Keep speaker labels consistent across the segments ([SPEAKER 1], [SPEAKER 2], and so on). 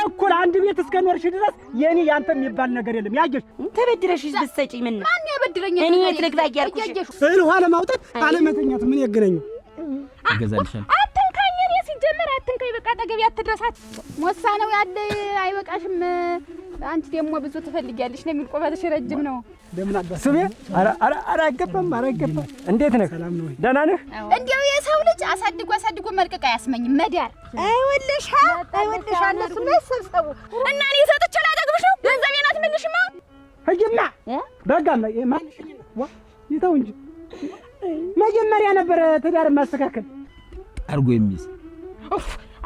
[SPEAKER 1] እኩል አንድ ቤት እስከኖርሽ ድረስ የኔ ያንተ የሚባል ነገር የለም። ያየሽ
[SPEAKER 2] ተበድረሽስ ብትሰጪ ምን ነው?
[SPEAKER 3] ማን ያበድረኛል?
[SPEAKER 2] እኔ የት ልግባ እያልኩሽ
[SPEAKER 1] እህል ውሃ ለማውጣት አለመተኛት ምን ያገናኘው?
[SPEAKER 4] እገዛልሻለሁ።
[SPEAKER 3] አትንካኝ። እኔ ሲጀመር አትንካኝ። በቃ አጠገቤ አትድረሳት። ሞሳ ነው ያለ አይበቃሽም? አንቺ ደግሞ ብዙ ትፈልጊያለሽ ነው የሚል ቆባትሽ ረጅም ነው።
[SPEAKER 1] ለምን አባስቤ ኧረ አይገባም። እንዴት ነህ? ሰላም ነው? ደህና ነህ?
[SPEAKER 3] እንዴው የሰው ልጅ አሳድጎ መልቀቅ አያስመኝም። መዳር አይወልሽ እነሱ መሰብሰቡ እና እኔ ሰጥቼ ላጠግብሽ ነው። ገንዘቤን አትመልሽማ። ሂጂማ
[SPEAKER 1] በጋማ ማንሽ ዋ ይተው እንጂ መጀመሪያ ነበር ትዳር ማስተካከል
[SPEAKER 4] አርጎ የሚይዝ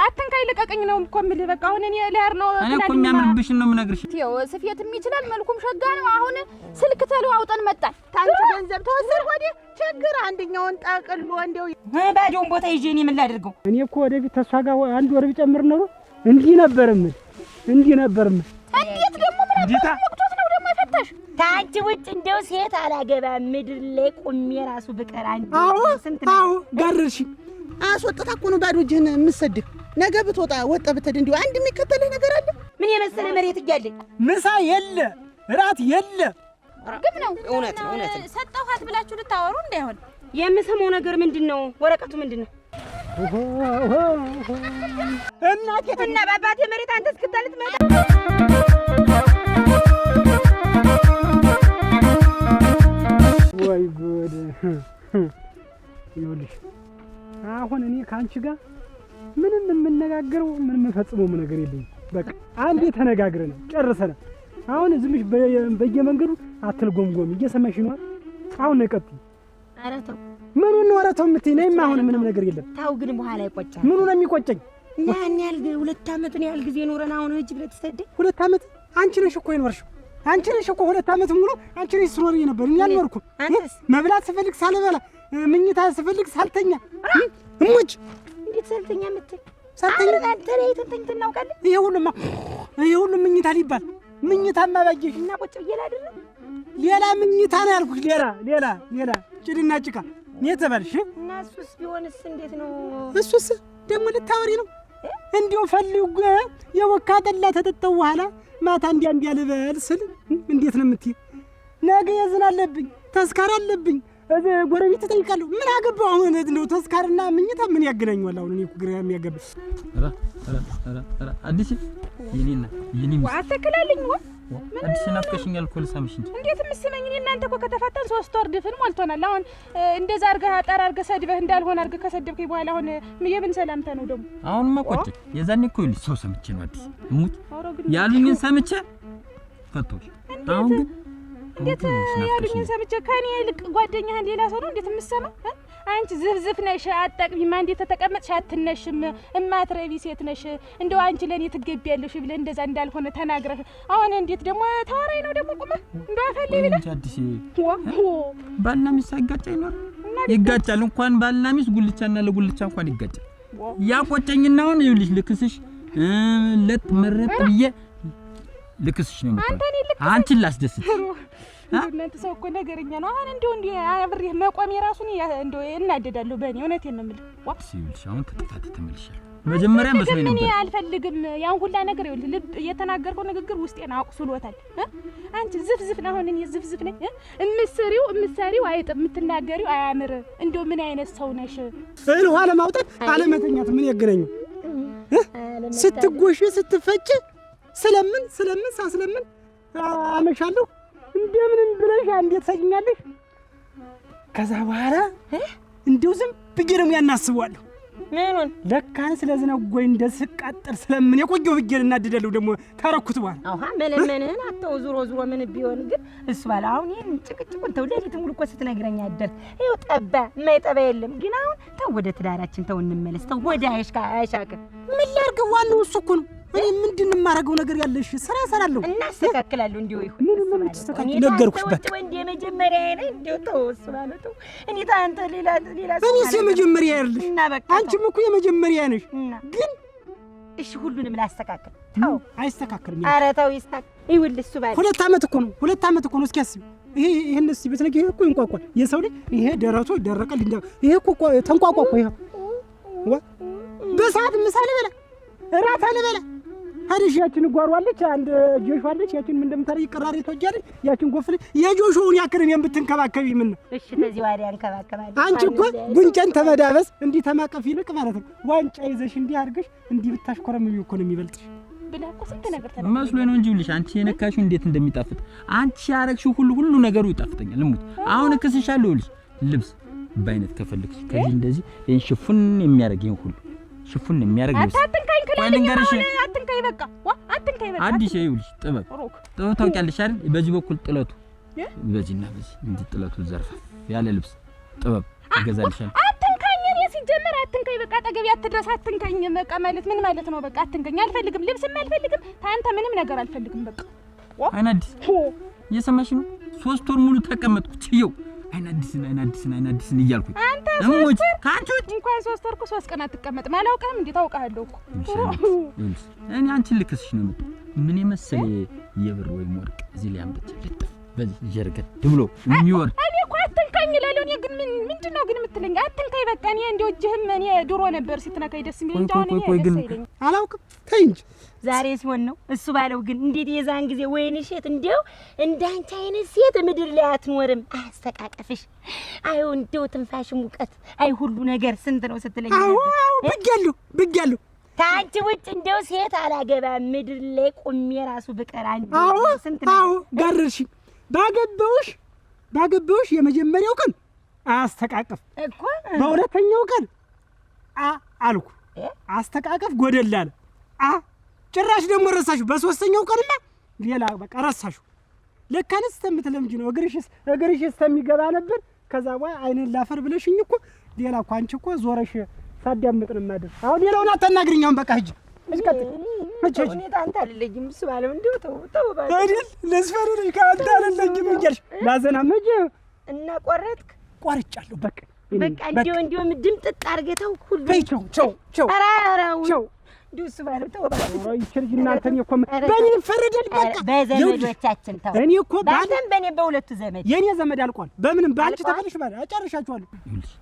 [SPEAKER 3] አትንካይ። ልቀቀኝ ነው እኮ የምልህ። በቃ አሁን እኔ ልሄድ ነው።
[SPEAKER 4] እኔ እኮ የሚያምርብሽ ነው የምነግርሽ።
[SPEAKER 3] ይኸው ስፌትም ይችላል መልኩም ሸጋ ነው። አሁን ስልክ ተለዋውጠን መጣን። ታንቺ ገንዘብ ተወሰድ ሆዴ ችግር አንደኛውን ጠቅሎ እንደው
[SPEAKER 2] ባዶውን ቦታ ይዤ እኔ ምን ላድርገው?
[SPEAKER 1] እኔ እኮ ወደፊት ተስፋ ጋር አንድ ወር ቢጨምር ነው እንዲህ ነበርም።
[SPEAKER 3] እንዴት ደግሞ ምን አባቶት ነው ደግሞ የፈታሽ?
[SPEAKER 2] ታንቺ ውጭ እንደው ሴት አላገባም። ምድር ላይ ቁሜ ራሱ ብቀር አንቺ ስንት ነው?
[SPEAKER 1] አዎ ጋርሽ
[SPEAKER 5] አስወጣታ እኮ ነው ባዶ እጅህን የምትሰድህ። ነገ ብትወጣ ወጣ ብትሄድ እንዲሁ አንድ የሚከተልህ ነገር አለ?
[SPEAKER 2] ምን የመሰለ መሬት እያለኝ
[SPEAKER 1] ምሳ የለ እራት የለ።
[SPEAKER 3] ግብ ነው።
[SPEAKER 2] እውነት ነው።
[SPEAKER 3] ሰጠኋት ብላችሁ ልታወሩ እንዳይሆን።
[SPEAKER 2] የምሰማው ነገር ምንድነው? ወረቀቱ ምንድነው?
[SPEAKER 1] እናቴ
[SPEAKER 2] እና ባባቴ መሬት አንተ እስክታልት መጣ።
[SPEAKER 1] ወይ ጉድ! ይኸውልሽ አሁን እኔ ካንቺ ጋር ምንም የምነጋገረው ምንም የምፈጽመው ነገር የለኝም። በቃ አንዴ ተነጋግረናል ጨርሰናል። አሁን ዝምሽ በየመንገዱ አትልጎምጎም። እየሰማሽ ነው? አሁን ነው ቀጥይ።
[SPEAKER 2] ኧረ ተው።
[SPEAKER 1] ምኑን ነው ኧረ ተው የምትይኝ? ነይማ አሁን ምንም ነገር የለም።
[SPEAKER 2] ታው ግን በኋላ ይቆጫል።
[SPEAKER 1] ምኑ ነው የሚቆጨኝ?
[SPEAKER 2] ያን ያህል 2 ዓመት ነው ያህል ጊዜ ኖረን አሁን እጅ ብለህ ትሰደኝ?
[SPEAKER 1] 2 ዓመት አንቺ ነሽ እኮ የኖርሽው። አንቺ ነሽ እኮ 2 ዓመት ሙሉ አንቺ ነሽ ስትኖሪ ነበር። እኔ አልኖርኩም። መብላት ስፈልግ ሳልበላ፣ ምኝታ ስፈልግ ሳልተኛ እሙጭ።
[SPEAKER 2] እንዴት ሳልተኛ የምትል?
[SPEAKER 1] ሳልተኛ
[SPEAKER 2] አንተ ላይ ተንተኝተህ እናውቃለን?
[SPEAKER 1] ይሄ ሁሉ ምኝታ ሊባል ምኝታማ ባየሽ
[SPEAKER 2] እና ቁጭ ብዬ ላድር።
[SPEAKER 1] ሌላ ምኝታ ነው ያልኩሽ። ሌላ ጭድና ጭቃ እኔ ተባልሽ።
[SPEAKER 2] እና እሱስ ቢሆንስ እንዴት ነው?
[SPEAKER 1] እሱስ ደግሞ ልታወሪ ነው? እንዲሁ ፈልጉ የወካ ጠላ ተጠጣው በኋላ ማታ እንዲያ ልበል ስል እንዴት ነው የምትይ? ነገ የዝን አለብኝ፣ ተስካር አለብኝ፣ ጎረቤት ተጠይቃለሁ። ምን አገባው አሁን? እንደው ተስካርና ምኝታ ምን ያገናኛል? አሁን እኔ ግራ የሚያገባ
[SPEAKER 4] አዲስ የኔና የኔም
[SPEAKER 3] አተከላለኝ
[SPEAKER 4] አዲስ ናፍቀሽኛል እኮ ልሳምሽ እንጂ።
[SPEAKER 3] እንዴት መስመኝ? እኔ እናንተ እኮ ከተፋታን 3 ወር ድፍን ሞልቶናል። አሁን እንደዛ አርገህ አጣር አርገህ ሰድበህ እንዳልሆነ አርገህ ከሰደብከኝ በኋላ አሁን የምን ሰላምታ ነው ደግሞ?
[SPEAKER 4] አሁንማ ቆጭ። የዛኔ እኮ ይልሽ ሰው ሰምቼ ነው አዲስ እሙት ያሉኝን ሰምቼ ፈቶሽ። አሁን ግን
[SPEAKER 3] እንዴት ያሉኝን ሰምቼ ከኔ ይልቅ ጓደኛህን ሌላ ሰው ነው እንዴት የምትሰማ? አንቺ ዝፍዝፍ ነሽ። አጣቅቢማ እንዴት ተቀመጥሽ? አትነሽም። እማትረቢ ሴት ነሽ። እንደው አንቺ ለኔ ትገቢያለሽ ብለህ እንደዛ እንዳልሆነ ተናግረህ አሁን እንዴት ደግሞ ታወራኝ ነው ደግሞ? ቁመህ እንደው አፈሌ ብለህ
[SPEAKER 4] አዲስ ባልና ሚስት አይጋጭ አይኖር? ይጋጫል። እንኳን ባልና ሚስት ጉልቻና ለጉልቻ እንኳን ይጋጫል። ያቆጨኝና አሁን ይኸውልሽ ልክስሽ ለት መረጥ ብዬ ልክስሽ ነው አንቺን ላስደስት።
[SPEAKER 3] እናንተ ሰው እኮ ነገርኛ ነው። አሁን እንደው አብሬህ መቆም የራሱን እንደው እናደዳለሁ በእኔ። እውነቴን ነው የምልህ።
[SPEAKER 4] ሲልሽ አሁን ተመልሻለሁ። መጀመሪያ መስሎኝ ነበር።
[SPEAKER 3] እኔ አልፈልግም ያን ሁላ ነገር። ይኸውልህ ልብ የተናገርከው ንግግር ውስጤን አቁስሎታል። አንቺ ዝፍዝፍ ነው። አሁን እኔ ዝፍዝፍ ነኝ? እምትሰሪው አይጥም፣ የምትናገሪው አያምር። እንደው ምን አይነት ሰው ነሽ?
[SPEAKER 1] እህል ውሃ ለማውጣት አለመተኛት ምን ያገናኘው? ስትጎሽ ስትፈጭ ስለምን ሳስለምን አመሻለሁ። እንደምንም ብለሽ እንዴት ሰኝኛለሽ? ከዛ በኋላ እንደው ዝም ብዬ ደግሞ ያናስባለሁ።
[SPEAKER 2] ምኑን
[SPEAKER 1] ለካን ስለዝነጎይ እንደስቃጠር ስለምን የቆየው ብዬ እናደደለው ደግሞ ታረኩት በኋላ
[SPEAKER 2] አውሃ መለመንህን አተው ዙሮ ምን ቢሆን ግን እሱ ባለ አሁን ይሄን ጭቅጭቁን ተው። ሌሊት ሙሉ እኮ ስትነግረኝ አደርክ። ይኸው ጠባ የማይጠባ የለም። ግን አሁን ተው ወደ ትዳራችን ተው እንመለስ። ተው ወደ አይሻክ
[SPEAKER 1] ምን ላድርገው? ዋናው እሱ እኮ ነው። እኔ ምንድን የማደርገው ነገር ያለሽ? ስራ እሰራለሁ፣
[SPEAKER 2] እናስተካክላለሁ። እንዲሁ ይሁን
[SPEAKER 1] ምን ተስተካክል ነገርኩሽ።
[SPEAKER 2] ወንድ የመጀመሪያ ነኝ። እንዲሁ ተው እሱ ማለት ነው። እኔ ታንተ ሌላ
[SPEAKER 1] እኔስ የመጀመሪያ አይደለሽ? አንቺም እኮ የመጀመሪያ ነሽ። ግን
[SPEAKER 2] እሺ ሁሉንም ላስተካክል። ተው
[SPEAKER 1] አይስተካከልም።
[SPEAKER 2] ኧረ ተው ይስተካከል። ይኸውልህ እሱ ባለ
[SPEAKER 1] 2 ዓመት እኮ ነው። እስኪ አስቢ። ይሄን እስኪ በትነገ ይሄ እኮ ይንቋቋል። የሰው ልጅ ይሄ ደረቱ ይደረቃል። ይሄ እኮ ተንቋቋ እኮ ይሄ በሰዓት ምሳ ልበላ እራት አልበላ ሀዲሽ ያችን ጓሯለች አንድ ጆሾአለች ያችን ምን እንደምታረይ ቅራሪ ተወጃለች ያችን ጎፍል የጆሾውን ያክልን የምትንከባከቢ ምን ነው?
[SPEAKER 2] እሺ ተዚህ ዋዲያ እንከባከባለሁ።
[SPEAKER 1] አንቺ እኮ ጉንጨን ተመዳበስ እንዲህ ተማቀፍ ይልቅ ማለት ነው ዋንጫ ይዘሽ እንዲህ አድርገሽ እንዲህ ብታሽኮረምኝ እኮ ነው የሚበልጥሽ።
[SPEAKER 3] ብለህ እኮ ስንት ነገር ተናገርኩ
[SPEAKER 4] መስሎኝ ነው እንጂ ብልሽ አንቺ የነካሽው እንዴት እንደሚጣፍጥ አንቺ ያረግሽው ሁሉ ነገሩ ይጣፍጠኛል። ልሙት አሁን እከስሻለሁ ልጅ ልብስ በአይነት ከፈልክሽ ከዚህ እንደዚህ ይሄን ሽፉን የሚያደርግ ይሄን ሁሉ ሽፉን የሚያደርግ ልብስ
[SPEAKER 3] አትንካኝ ከላለኝ አትንካኝ በቃ አትንካኝ በቃ
[SPEAKER 4] አዲስ ይኸውልሽ ጥበብ ታውቂያለሽ አይደል? በዚህ በኩል ጥለቱ በዚህና በዚህ እንዲህ ጥለቱ ዘርፋ ያለ ልብስ ጥበብ እገዛልሻለሁ።
[SPEAKER 3] አትንካኝ እኔ ሲጀመር አትንካኝ በቃ አጠገቤ አትድረስ አትንካኝ በቃ ማለት ምን ማለት ነው? በቃ አትንካኝ አልፈልግም፣ ልብስም አልፈልግም፣ ታንተ ምንም ነገር አልፈልግም በቃ
[SPEAKER 4] አይናዲስ እየሰማሽ ነው? 3 ወር ሙሉ ተቀመጥኩ ይኸው አይናዲስን እያልኩኝ እሞች ካንቺ
[SPEAKER 3] እንኳን 3 ወር እኮ 3 ቀን አትቀመጥም። አላውቅም እንዴ ታውቃለሁ እኮ
[SPEAKER 4] እኔ አንቺን ልክስሽ ነው የምትል ምን የመሰለ የብር ወይም ወርቅ እዚህ ላይ አምጥቼ ልጥፍ በዚህ ጀርገን ድብሎ የሚወርድ
[SPEAKER 3] እኔ እኮ አትንካኝ እላለሁ። እኔ ግን ምንድነው ግን የምትለኝ? አትንካኝ በቃ እኔ እንደው እጅህም እኔ ድሮ ነበር ስትነካኝ ደስ የሚለኝ እንጂ አሁን እኔ ደስ አይለኝም።
[SPEAKER 1] አላውቅም ተይ እንጂ
[SPEAKER 2] ዛሬ ሲሆን ነው እሱ ባለው። ግን እንዴት የዛን ጊዜ ወይን ሴት እንደው እንዳንቺ አይነት ሴት ምድር ላይ አትኖርም። አስተቃቀፍሽ አይው እንደው ትንፋሽ ሙቀት አይ ሁሉ ነገር ስንት ነው ስትለኝ
[SPEAKER 1] ብያለሁ
[SPEAKER 2] ታንቺ ውጭ እንደው ሴት አላገባም ምድር ላይ ቁሜ ራሱ ብቀር አንቺ ስንት ነው?
[SPEAKER 1] አዎ ጋርሽ ባገባውሽ የመጀመሪያው ቀን አስተቃቀፍ
[SPEAKER 2] እኮ
[SPEAKER 1] በሁለተኛው ቀን አልኩ አስተቃቀፍ ጎደላለ ጭራሽ ደግሞ ረሳሽው። በሶስተኛው ቀንማ ሌላ በቃ ረሳሽው። ለካንስ ተምትለምጂ ነው እግርሽ ተሚገባ ነበር። ከዛ በኋላ አይነን ላፈር ብለሽኝ እኮ ሌላ እኮ አንቺ እኮ ዞረሽ ሳዳምጥን ማደር። አሁን ሌላውን አታናግሪኝ። አሁን በቃ ሂጂ እስከጥቅ
[SPEAKER 2] እኔ ታንተ አልለኝም እሱ ባለው እንደው ተው ባለ
[SPEAKER 1] አይደል ለስፈሩልኝ ካንተ አልለኝም እንጀርሽ ማዘና መጀ
[SPEAKER 2] እና ቆርጫለሁ
[SPEAKER 1] በቃ
[SPEAKER 2] እንደው ድምጥጥ አርገተው ሁሉ
[SPEAKER 1] ቸው
[SPEAKER 2] አራራው ዱስ ባለው ተው ባለው
[SPEAKER 1] ይችልኝ እናንተን እኮ በእኔ ፈረደል በቃ
[SPEAKER 2] በዘመዶቻችን ተው
[SPEAKER 1] እኔ እኮ
[SPEAKER 2] ባንተም በእኔ በሁለቱ ዘመድ
[SPEAKER 1] የኔ ዘመድ አልቋል። በምንም ባንቺ ተፈልሽ ባለ አጨርሻችኋለሁ።
[SPEAKER 4] ይኸውልሽ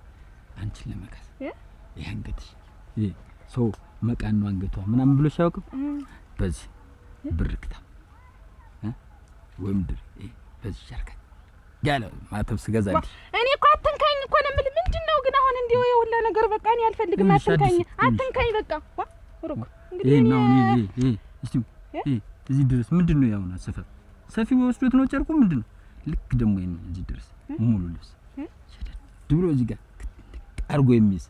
[SPEAKER 4] አንቺን ለመካስ ይሄ አንገትሽ ይሄ ሰው መቃን ነው አንገቷ ምናምን ብሎ ሲያውቅም በዚህ ብርክታ ወይም ድር በዚህ ሸርካ ያለ ማተብ ስገዛልሽ
[SPEAKER 3] እኔ እኮ አትንካኝ እኮ ነው የምልህ። ምንድነው ግን አሁን እንዲሁ የሁላ ነገር በቃ እኔ አልፈልግም። አትንካኝ በቃ ሩክ እንግዲህ
[SPEAKER 4] ይሄ ነው ይሄ እስቲ እዚህ ድረስ ምንድነው ያውና ሰፊ ወስዶት ነው ጨርቁ ምንድነው? ልክ ደግሞ ይሄን እዚህ ድረስ ሙሉ ልብስ ድብሎ እዚህ ጋር አርጎ የሚይዝ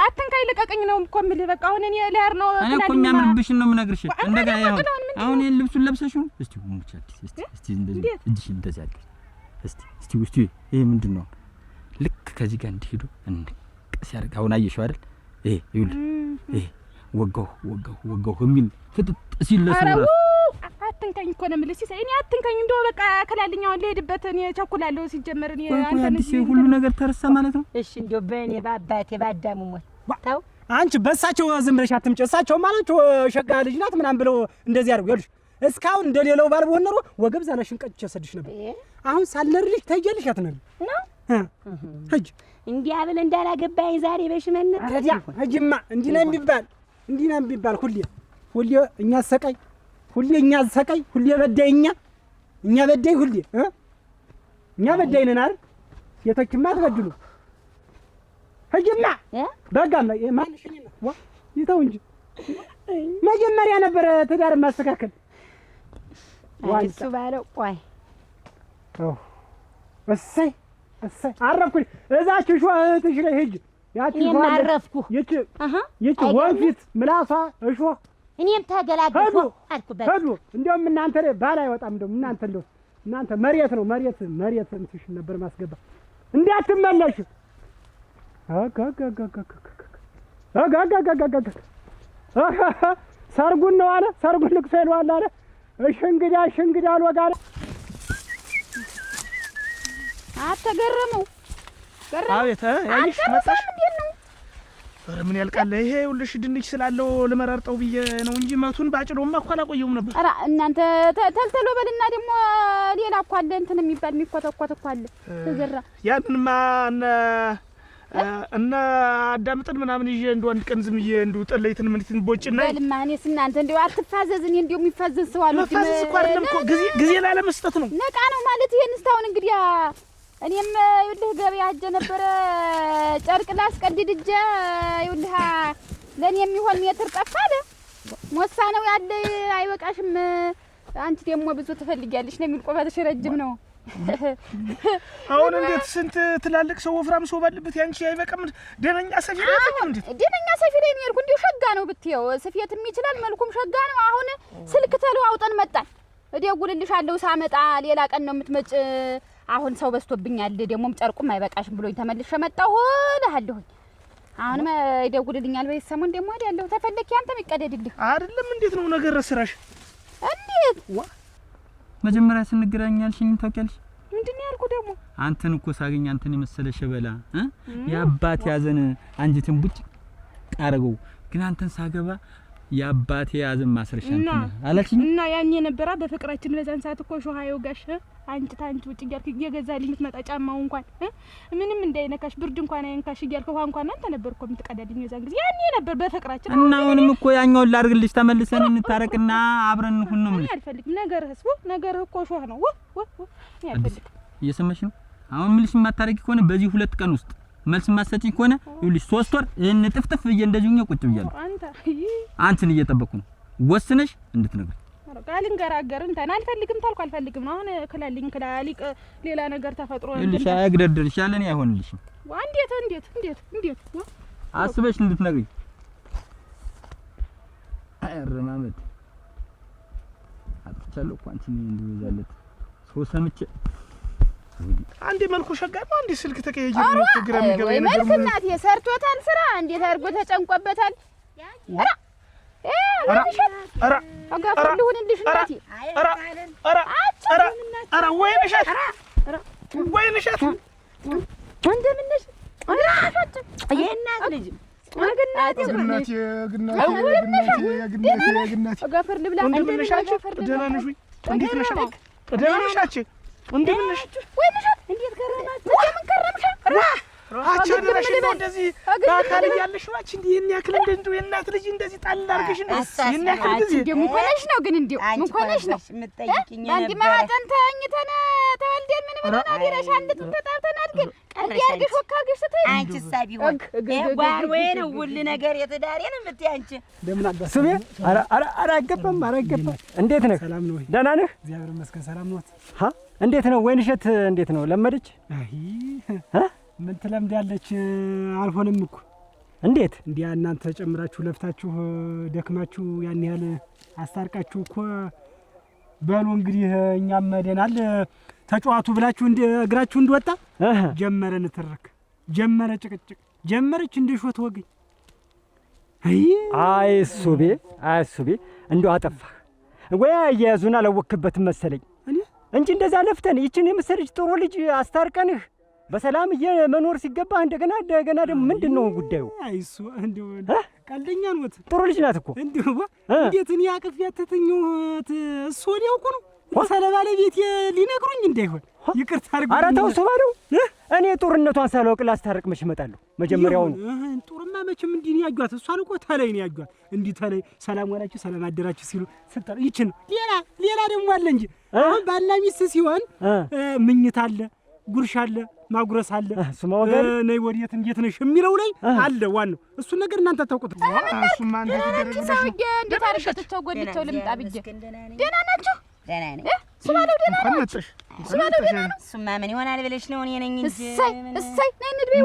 [SPEAKER 3] አትንካኝ ልቀቀኝ ነው እኮ የምልህ። በቃ አሁን እኔ ለያር ነው
[SPEAKER 4] እኔ እኮ የሚያምርብሽ ነው የምነግርሽ። እንደጋ አሁን ይሄን ልብሱን ለብሰሽው እስቲ ሙቻ እስቲ እንደዚህ እጅሽን እንደዚህ አድርገሽ እስቲ ይሄ ምንድነው? ልክ ከዚህ ጋር እንዲሄዱ እንቅስ ያርጋ። አሁን አየሽው አይደል? ይሄ ይኸውልህ ይሄ ወጋው የሚል ፍጥጥ ሲል ለሰው
[SPEAKER 3] አትንካኝ እኮ ነው የምልህ። ሲሳይ እኔ አትንካኝ እንደው በቃ ከላልኝ አሁን ልሄድበት እኔ ቸኩላለሁ። ሲጀመር እኔ አንተን
[SPEAKER 4] ሁሉ ነገር ተረሳ ማለት ነው።
[SPEAKER 2] እሺ እንደው በእኔ በአባቴ ባዳሙ ሞት ተው
[SPEAKER 1] አንቺ በእሳቸው ዝም ብለሽ አትምጪ። እሳቸው ማለት ሸጋ ልጅ ናት ምናምን ብለው እንደዚህ አድርገው ይኸውልሽ እስካሁን እንደሌላው ባል በሆነ ኖሮ ወገብ ዛላሽን ቀጭቼ ሰድሽ ነበር። አሁን ሳልነርልሽ ተይልሽ አትነር
[SPEAKER 2] ነው
[SPEAKER 1] ሂጂ
[SPEAKER 2] እንዲያ ብል እንዳላገባኝ ዛሬ በሽመነት
[SPEAKER 1] ታዲያ ሂጂማ እንዲህ ነው የሚባል ሁሌ እኛ ሰቃይ ሁሌ በዳይ እኛ በዳይ ሁሌ እኛ በዳይ ነን አይደል? ሴቶችማ አትበድሉ። ሂጂማ በቃ ማንሽኝና ይተው እንጂ መጀመሪያ ነበር ትዳር ማስተካከል።
[SPEAKER 2] እሱ ባለው ቆይ
[SPEAKER 1] እሰይ አረፍኩኝ። እዛች እህትሽ ላይ ሂጂ። ያቺ
[SPEAKER 2] አረፍኩ
[SPEAKER 1] ይቺ ወንፊት ምላሷ እሾህ
[SPEAKER 2] እኔም ተገላገልኩ አልኩበት።
[SPEAKER 1] ሄዱ እንደውም እናንተ ባል አይወጣም። እንደውም እናንተ መሬት ነው መሬት እንትሽ ነበር ማስገባ እንዳትመለሽ። ሰርጉን ነው አለ ሰርጉን ልቅሶ ይለዋል አለ። እሺ እንግዳ አልወጋ አለ።
[SPEAKER 3] አትገረመው
[SPEAKER 6] አቤት ያይሽ መጣሽ እንዴ? ኧረ ምን ያልቃል ይሄ ሁሉሽ ድንች ስላለው ለመራርጠው ብዬ ነው እንጂ መቱን ባጭዶማ እኮ አላቆየውም ነበር።
[SPEAKER 3] ኧረ እናንተ ተልተሎ በልና ደግሞ ሌላ እኮ አለ እንትን የሚባል የሚኮተኮት እኮ አለ ተዘራ።
[SPEAKER 6] ያንንማ እና አዳምጠን ምናምን ይዤ እንደው አንድ ቀን ዝም ብዬ እንደው ጠለይትን ምንትን ቦጭና
[SPEAKER 3] በልማ እኔስ እናንተ እንደው አትፋዘዝ። እኔ እንደው የሚፋዘዝ ሰው አልወድም።
[SPEAKER 6] መፋዘዝ እኮ አይደለም እኮ ጊዜ ላለመስጠት ነው።
[SPEAKER 3] ነቃ ነው ማለት ይሄን እስካሁን እንግዲህ እኔም ይኸውልህ ገበያ ሄጄ ነበረ ጨርቅ ላስቀድድ ሂጄ ይኸውልህ ለኔ የሚሆን ሜትር ጠፋ አለ። ሞሳ ነው ያለ አይበቃሽም፣ አንቺ ደግሞ ብዙ ትፈልጊያለሽ ነው የሚል ቆባትሽ ረጅም ነው።
[SPEAKER 6] አሁን እንዴት ስንት ትላልቅ ሰው ወፍራም ሰው ባለበት ያንቺ አይበቃም? ደነኛ ሰፊ ነው እንዴ?
[SPEAKER 3] ደነኛ ሰፊ ላይ ነው ያልኩ። እንዴ ሸጋ ነው ብትየው ስፌትም ይችላል መልኩም ሸጋ ነው። አሁን ስልክ ተለዋውጠን መጣን። እደውልልሻለሁ ሳመጣ ሌላ ቀን ነው የምትመጭ። አሁን ሰው በዝቶብኛል ደግሞም ጨርቁም አይበቃሽም ብሎኝ ተመልሼ መጣሁ እልሃለሁ። አሁን ይደውልልኛል በሰሞን ደግሞ አይደለሁ ተፈለክ ያንተም ይቀደድልህ
[SPEAKER 6] አይደለም። እንዴት ነው ነገር ስራሽ?
[SPEAKER 3] እንዴት
[SPEAKER 4] መጀመሪያ ስንገናኛልሽኝ ታውቂያለሽ?
[SPEAKER 3] ምንድነው ያልኩ ደግሞ
[SPEAKER 4] አንተን እኮ ሳገኝ አንተን የመሰለ ሸበላ የአባቴ ያዘን አንጀትን ቡጭ አረገው። ግን አንተን ሳገባ የአባቴ ያዘን ማስረሻ አላልሽኝ?
[SPEAKER 3] እና ያኔ ነበራ በፍቅራችን በዛን ሰዓት እኮ ሾሃየው ጋሽ አንቺ ታንቺ ውጭ እያልክ እየገዛልኝ የምትመጣ ጫማው እንኳን ምንም እንዳይነካሽ ብርድ እንኳን አይንካሽ እያልክ ውሃ እንኳን አንተ ነበር እኮ የምትቀዳልኝ የዛን ጊዜ ያኔ ነበር በፍቅራችን።
[SPEAKER 4] እና አሁንም እኮ ያኛውን ላድርግልሽ ተመልሰን እንታረቅና አብረን እንሁን ነው የምልሽ።
[SPEAKER 3] አልፈልግም ነገርህስ ነገርህ እኮ ሾህ ነው። አልፈልግም።
[SPEAKER 4] እየሰማሽ ነው? አሁን ምልሽ የማታረቂ ከሆነ በዚህ 2 ቀን ውስጥ መልስ ማሰጪኝ ከሆነ ይኸውልሽ 3 ወር እንጥፍጥፍ ብዬ እንደዚሁኛ ቁጭ ብያለሁ። አንቺን እየጠበቅኩ ነው ወስነሽ እንድትነግሪኝ።
[SPEAKER 3] ቃልን ገራገር እንተን አልፈልግም ታልኩ አልፈልግም ነው። አሁን ክላልኝ ክላሊቅ ሌላ ነገር ተፈጥሮ
[SPEAKER 4] ይኸውልሽ አያግደርድርሽ ያለኔ አይሆንልሽም።
[SPEAKER 3] እንዴት
[SPEAKER 4] አስበሽ እንድትነግሪኝ። አረማመድ አጥቻለሁ እኮ አንቺን እንደወዛለት ሰው ሰምቼ
[SPEAKER 6] አንዴ መልኩ ሸጋ ነው። አንዴ ስልክ ተቀያየረ ነው ግራም ይገባ
[SPEAKER 3] ወይ መልክ እናት የሰርቶታል ስራ እንዴት አድርጎ ተጨንቆበታል።
[SPEAKER 6] አራ
[SPEAKER 3] አጋፈልሁንልሽ እናቴ
[SPEAKER 6] አራ ወይንሻት
[SPEAKER 3] እንደምንሽ የእናት ልጅ ግናቴ አጋፈር ልብላ
[SPEAKER 6] እንደምንሻች ደህና ነሽ ወይ? እንዴት ነሽ? ደህና ነሽ? እንደምንሽ
[SPEAKER 3] ወይንሽ እንዴት ከረማችሁ? ምን ከረምሽ?
[SPEAKER 6] አቻ ደረሽ ነው እንደዚህ ባካል ያለሽ ነው። አንቺ እንዴ ያክል እንደው የእናት ልጅ እንደዚህ ጣል አድርገሽ ነው የእናት ልጅ
[SPEAKER 2] እንደው ምን ሆነሽ ነው ግን እንደው ምን ሆነሽ ነው
[SPEAKER 3] የምትጠይቂኝ ነበር? አንዲ ማጠን ተኝተን ተወልደን ምን ብለን አዲረሻል ተጣጣን አድርገን ቀንዲ አድርገሽ ወካገሽ ስትይ
[SPEAKER 2] አንቺ ሳቢ ሆነ ጓር ወይ ነው ሁሉ ነገር የተዳሪን የምትይ አንቺ
[SPEAKER 1] እንደምን አጋስ
[SPEAKER 7] ስሜ ኧረ አይገባም እንዴት ነህ?
[SPEAKER 1] ሰላም ነው?
[SPEAKER 7] ደህና ነህ?
[SPEAKER 1] እግዚአብሔር ይመስገን ሰላም ነው።
[SPEAKER 7] እንዴት ነው ወይንሸት እንዴት ነው ለመደች?
[SPEAKER 1] ምን ትለምዳለች? አልሆነም እኮ
[SPEAKER 7] እንዴት
[SPEAKER 1] እንዲያ እናንተ ጨምራችሁ ለፍታችሁ ደክማችሁ ያን ያህል አስታርቃችሁ እኮ በሉ እንግዲህ እኛም መደናል ተጫዋቱ ብላችሁ እንደ እግራችሁ እንደወጣ ጀመረ ንትርክ ጀመረ ጭቅጭቅ ጀመረች እንደ ሾት ወገኝ።
[SPEAKER 7] አይ ሱቤ እንደው አጠፋህ ወይ አያያዙን አላወክበትም መሰለኝ እንጂ እንደዛ ለፍተን ይችን የመሰለች ጥሩ ልጅ አስታርቀንህ በሰላም እየመኖር ሲገባ እንደገና ደግሞ ምንድነው ጉዳዩ?
[SPEAKER 1] አይሱ እንደው ቀልደኛ ነው።
[SPEAKER 7] ጥሩ ልጅ ናት እኮ
[SPEAKER 1] እንደው እንዴት እኔ አቅፊያት ተተኛሁት እሱ ወዲያው እኮ ነው ባለቤት ሊነግሩኝ እንዳይሆን ይቅርታ አድርጉ።
[SPEAKER 7] ኧረ ተው እሱ ባለው እኔ ጦርነቷን ሳላውቅ ላስታርቅ መች እመጣለሁ? መጀመሪያውን
[SPEAKER 1] ጦርማ መቼም እንዲህ ነው ያጇት። እሷን እኮ ተለይ ነው ያጇት። እንዲህ ተለይ ሰላም ዋላችሁ ሰላም አደራችሁ ሲሉ ስጠር ይችን ሌላ ደግሞ አለ እንጂ አሁን ባልና ሚስት ሲሆን ምኝት አለ፣ ጉርሻ አለ፣ ማጉረስ አለ፣ ነይ ወዴት እንዴት ነሽ የሚለው ላይ አለ ዋናው። እሱን ነገር እናንተ ታውቁት።
[SPEAKER 6] እሱማ አንተ ተደረገሽ ነው
[SPEAKER 3] እንዴት አርገተቸው ጎድተው ልምጣ ብዬ ደህና ናችሁ?
[SPEAKER 2] ደህና ነኝ።
[SPEAKER 3] ስማለው ደህና ናችሁ? ስማለው ደህና ነው።
[SPEAKER 2] እሱማ ምን ይሆናል ብለሽ ነው? እኔ ነኝ እንጂ
[SPEAKER 3] እሰይ ነይ እንሂድ በይ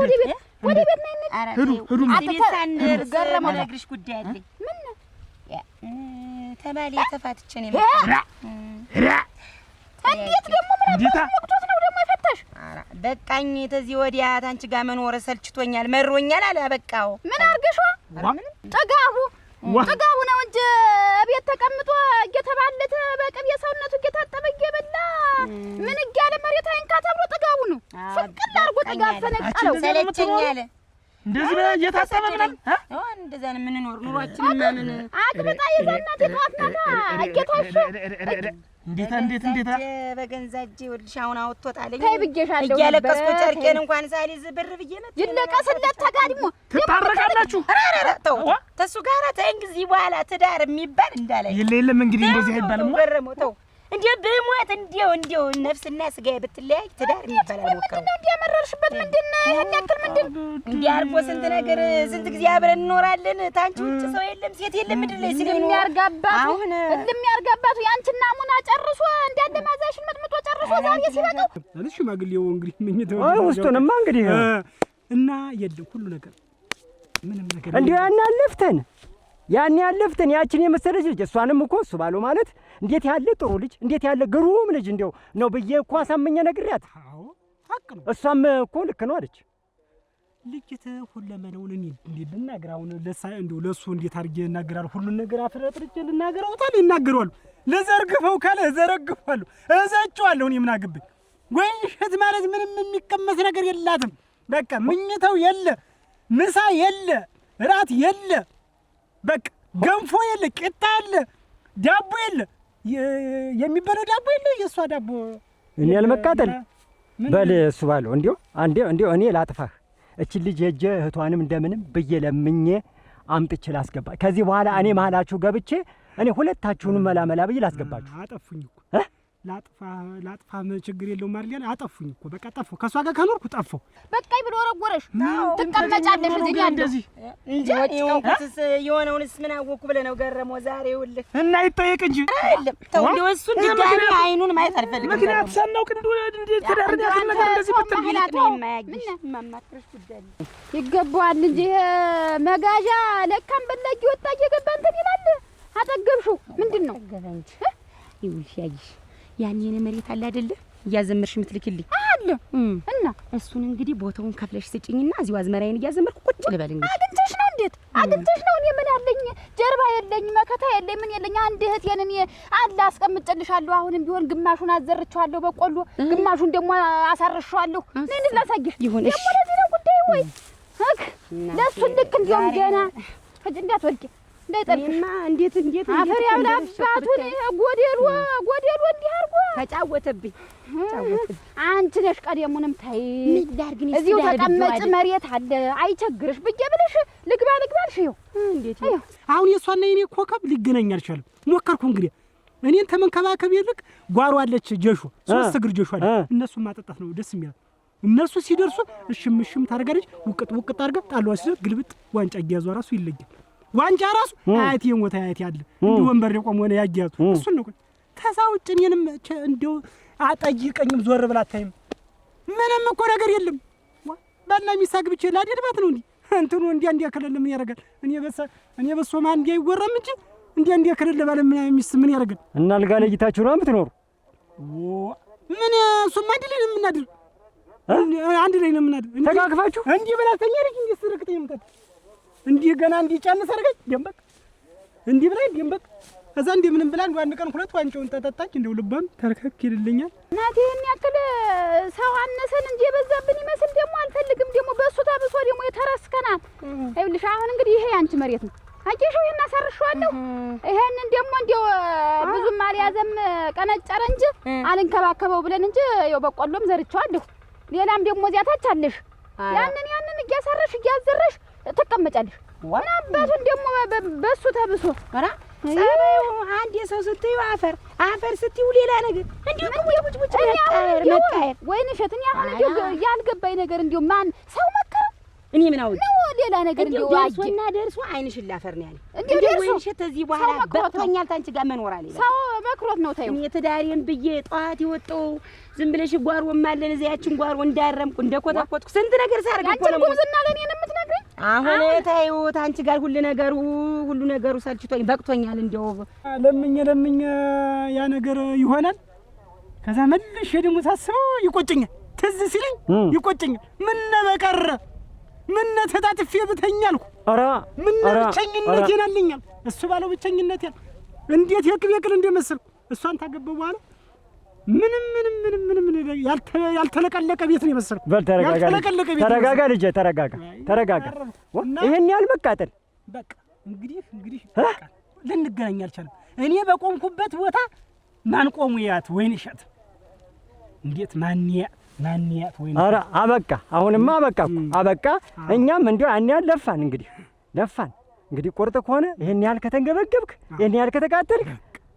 [SPEAKER 3] ወደ ቤት ነይ እንሂድ።
[SPEAKER 2] ኧረ ሂዱ ሳንደርስ የምነግርሽ ጉዳይ አለኝ።
[SPEAKER 3] ምን
[SPEAKER 2] ተባሌ ተፋትቼ ነው
[SPEAKER 3] እንዴት ደግሞ ምን ወቅቶት ነው ደግሞ የፈታሽ?
[SPEAKER 2] በቃኝ ተዚህ ወዲያ ታንቺ ጋር መኖር ሰልችቶኛል መሮኛል አለ በቃው።
[SPEAKER 3] ምን አርገሽው? ጥጋቡ ነው እንጂ ቤት ተቀምጦ እየተባለተ በቅቤ ሰውነቱ እየታጠበ እየበላ ምን እያለ መሬት አይንካ ተብሎ ጥጋቡ ነው። ፍቅል አድርጎ ጥጋብ ፈነቀለው።
[SPEAKER 2] ሰለቸኝ አለ።
[SPEAKER 6] እንደዚህ ነው እየታጠበ ምናምን
[SPEAKER 2] እንደዛ ነው የምንኖር ኑሯችንና ምን
[SPEAKER 3] አግብጣ የዛናት የጠዋት ናታ እየታሸ
[SPEAKER 6] እንዴት
[SPEAKER 2] በገንዛ እጄ ይኸውልሽ አሁን አውጥቶ ጣለኝ።
[SPEAKER 3] ተይ ብዬሻለሁ።
[SPEAKER 2] እያለቀስኩ ጨርቄን እንኳን ሳሊዝ ብር ብዬ መጣ።
[SPEAKER 3] ይለቀስለት ተጋድሞ
[SPEAKER 6] ትታረቃላችሁ።
[SPEAKER 2] ተው ተሱ ጋራ ተይኝ። ጊዜ በኋላ ትዳር የሚባል እንዳለ
[SPEAKER 6] የለም እንግዲህ እንደዚህ አይባልም።
[SPEAKER 2] ገረመው ተው እንዴ በሞት እንዴው ነፍስና ስጋዬ ብትለያይ ትዳር የሚባል አልሞከረም።
[SPEAKER 3] እንዴ ያመረርሽበት ምንድነው? ይሄን ያክል ምንድን
[SPEAKER 2] እንዴ አልፎ ስንት ነገር ስንት ጊዜ አብረን እንኖራለን። ታንቺ ውጭ ሰው የለም ሴት የለም ምድር ላይ
[SPEAKER 3] ስለሚያርጋባቱ አሁን እንደሚያርጋባቱ ያንቺና ሙና ጨርሶ እንዳለ ማዛሽን መጥምጦ ጨርሶ ዛሬ ሲበቃው
[SPEAKER 1] አለሽ ሽማግሌው እንግዲህ ምኝተው
[SPEAKER 7] ውስጡንማ እንግዲህ
[SPEAKER 1] እና የለም ሁሉ ነገር ምንም ነገር
[SPEAKER 7] እንዴ ያን ያለፍተን ያችን የመሰለች ልጅ እሷንም እኮ እሱ ባለው ማለት እንዴት ያለ ጥሩ ልጅ እንዴት ያለ ግሩም ልጅ እንደው ነው ብዬ እኮ አሳመኘ ነግሬያት።
[SPEAKER 1] አዎ ሀቅ ነው።
[SPEAKER 7] እሷም እኮ ልክ ነው አለች።
[SPEAKER 1] ልጅት ሁለመነውን እንዴ ልናገራውን እንደው ለሱ እንዴት አድርጌ እናገራለሁ? ሁሉን ነገር አፍረጥርጬ ልናገራው ታል ይናገራሉ። ለዘርግፈው ካለ ዘረግፋለሁ እዛቸዋለሁ። እኔ ምን አገባኝ? ወይ እሸት ማለት ምንም የሚቀመስ ነገር የላትም። በቃ ምኝተው የለ ምሳ የለ ራት የለ በቃ ገንፎ የለ ቂጣ የለ ዳቦ የለ የሚበለው ዳቦ የለ የሷ ዳቦ
[SPEAKER 7] እኔ አልመቃጠል በል እሱ ባለው እንዴው እኔ ላጥፋህ እቺ ልጅ ሄጄ እህቷንም እንደምንም ብዬ ለምኜ አምጥቼ ላስገባ። ከዚህ በኋላ እኔ መሀላችሁ ገብቼ እኔ ሁለታችሁንም መላመላ ብዬ ላስገባችሁ።
[SPEAKER 1] አጠፉኝ እኮ ላጥፋም ችግር የለውም አይደል? አጠፉኝ እኮ በቃ ጠፋሁ። ከሷ ጋር ከኖርኩ ጠፋሁ።
[SPEAKER 3] በቃይ ብሎ ወረወረሽ። ትቀመጫለሽ እዚህ ጋር እንደዚህ
[SPEAKER 2] እንጂ ወጥተስ የሆነውንስ ምን አወኩ ብለህ ነው ገረመው ዛሬ ይኸውልህ
[SPEAKER 6] እና ይጠየቅ እንጂ
[SPEAKER 2] አይደለም። ተው እንደው እሱ ድጋሚ አይኑን ማየት አልፈልግም።
[SPEAKER 6] ምክንያት ሳናውቅ እንዴት ተዳርኛ ነገር እንደዚህ ብትል
[SPEAKER 2] ነው የማያግሽ ማማክረሽ ጉዳይ
[SPEAKER 3] ይገባዋል እንጂ መጋዣ ለካም በላጊ ወጣ እየገባ እንትን ይላል። አጠገብሽው ምንድን ነው ገበንጂ ይውልሽ ያይሽ ያኔን መሬት አለ አይደለ እያዘመርሽ ምትልክልኝ አለ እና
[SPEAKER 2] እሱን እንግዲህ ቦታውን ከፍለሽ ስጪኝና እዚሁ አዝመራዬን እያዘመርኩ ቁጭ ልበል። እንግዲህ
[SPEAKER 3] አግኝተሽ ነው እንዴት አግኝተሽ ነው? እኔ ምን አለኝ ጀርባ የለኝ መከታ የለኝ ምን የለኝ። አንድ እህቴን እኔ አለ አስቀምጬልሻለሁ። አሁንም ቢሆን ግማሹን አዘርቻለሁ በቆሎ ግማሹን ደግሞ አሳርሻለሁ። ነኝ ላሳይሽ ይሁን እሺ። ደግሞ ለዚህ ነው ጉዳይ ወይ ለሱ ልክ እንደውም ገና እንዳትወድቂ እንዳይጠልቅማ እንዴት አፈር ያብላባቱን ጎዴሎ እንዲህ አድርጎ ተጫወተብኝ። አንቺ ነሽ ቀደሙንም ታይ እዚሁ ተቀመጭ መሬት አለ አይቸግርሽ ብዬ ብለሽ ልግባልሽ። ይኸው እንዴት
[SPEAKER 1] አሁን የሷና የኔ ኮከብ ሊገናኝ አልቻለም። ሞከርኩ እንግዲህ እኔን ተመንከባከብ ይልቅ ጓሮ አለች ጀሾ 3 እግር ጀሾ አለ እነሱን ማጠጣት ነው ደስ የሚለው። እነሱ ሲደርሱ እሽም ታርጋለች ውቅጥ አድርጋ ጣሏ ሲደርስ ግልብጥ ዋንጫ እያያዙ ራሱ ይለያል። ዋንጫ ራሱ አያቴ ሞታ አያቴ አለ እንዲህ ወንበር የቆም ሆነ ያያቱ እሱን ነው። ተሳውጭ እኔንም እንደው አጠይቀኝም ዞር ብላ አታይም። ምንም እኮ ነገር የለም። ባልና ሚስት አግብቼ ላድርባት ነው እንዴ እንትኑ እንዲያ ከለለ ምን ያደርጋል? እኔ በሶማ እንዲያ ይወራም እንጂ እንዲያ ከለለ ባለ ሚስት ምን ያደርጋል?
[SPEAKER 7] እና አልጋ ለይታችሁ ነው የምትኖሩ?
[SPEAKER 1] ምን እሱማ አንድ ላይ ነው የምናድር አንድ ላይ ነው የምናድር።
[SPEAKER 7] ተጋግፋችሁ
[SPEAKER 1] እንዲህ ብላተኛ ልጅ እንዲህ ስረክተኝ ምጣት እንዲህ ገና እንዲህ ጫን ሰርገኝ ደምበቅ እንዲህ ብላይ ደምበቅ ከዛ እንዲህ ምንም ብላ አንድ ቀን ሁለት ዋንጫውን ተጠጣች። እንደው ልባም ተርከክ ይልልኛል።
[SPEAKER 3] እናቴ ይሄን ያክል ሰው አነሰን እንጂ የበዛብን ይመስል ደግሞ አልፈልግም። ደግሞ በእሱ ተብሶ ደግሞ የተረስከናል። ይኸውልሽ አሁን እንግዲህ ይሄ አንቺ መሬት ነው አጀሽው ይሄን አሰርሽዋለሁ። ይሄንን ደግሞ እንደው ብዙም አልያዘም ቀነጨረ እንጂ አልንከባከበው ብለን እንጂ ያው በቆሎም ዘርቻለሁ። ሌላም ደግሞ እዚያ ታች አለሽ ያንን እያሰረሽ እያዘረሽ ተቀመጫለሽ። ምን አባቱን ደግሞ በሱ ተብሶ ኧረ
[SPEAKER 2] ጸባዩ አንድ የሰው ስትዩ አፈር ስትዩ ሌላ ነገር እንዴ ቁጭ መቃየር
[SPEAKER 3] ወይን እሸት እኔ አሁን እንዴ ያልገባኝ ነገር እንዴ ማን ሰው መከረ
[SPEAKER 2] እኔ ምን አውቅ
[SPEAKER 3] ነው ሌላ ነገር እንዴ
[SPEAKER 2] ዋጅና ደርሶ አይንሽን ላፈር ነው ያለ እንዴ ወይን እሸት እዚህ በኋላ በቅቶኛል ታንቺ ጋር መኖር አለ
[SPEAKER 3] ሰው መክሮት ነው ታዩ።
[SPEAKER 2] እኔ ትዳሬን ብዬ ጧት ይወጣው ዝም ብለሽ ጓሮ ማለን እዚያችን ጓሮ እንዳረምኩ እንደኮተኮትኩ ስንት ነገር ሳርግ እኮ ነው
[SPEAKER 3] ጉብዝና ለኔ የምትነግረኝ።
[SPEAKER 2] አሁን ታዩ ታንቺ ጋር ሁሉ ነገሩ ሰልችቶኝ በቅቶኛል። እንደው
[SPEAKER 1] ለምኝ ያ ነገር ይሆናል። ከዛ መልሼ ደግሞ ሳስበው ይቆጨኛል። ትዝ ሲለኝ ይቆጨኛል። ምን በቀረ ምን ተጣጥፌ ብተኛልኩ ኧረ ምን ብቸኝነት ይናልኛል። እሱ ባለው ብቸኝነት ያል እንዴት የቅል እንደመሰልኩ እሷን ታገበው በኋላ ምንም ያልተለቀለቀ ቤት ነው የመሰልኩ።
[SPEAKER 7] በል ተረጋጋ ልጄ ተረጋጋ። ይሄን ያህል መቃጠል
[SPEAKER 1] በቃ እንግዲህ በቃ ልንገናኝ አልቻለም። እኔ በቆምኩበት ቦታ ማን ቆሙ ያት ወይን እሸት እንዴት ማን ያት ወይን
[SPEAKER 7] ኧረ አበቃ አሁንማ አበቃ አበቃ እኛም እንዲያው ያን ያህል ለፋን እንግዲህ ቁርጥ ከሆነ ይሄን ያህል ከተንገበገብክ ይሄን ያህል ከተቃጠልክ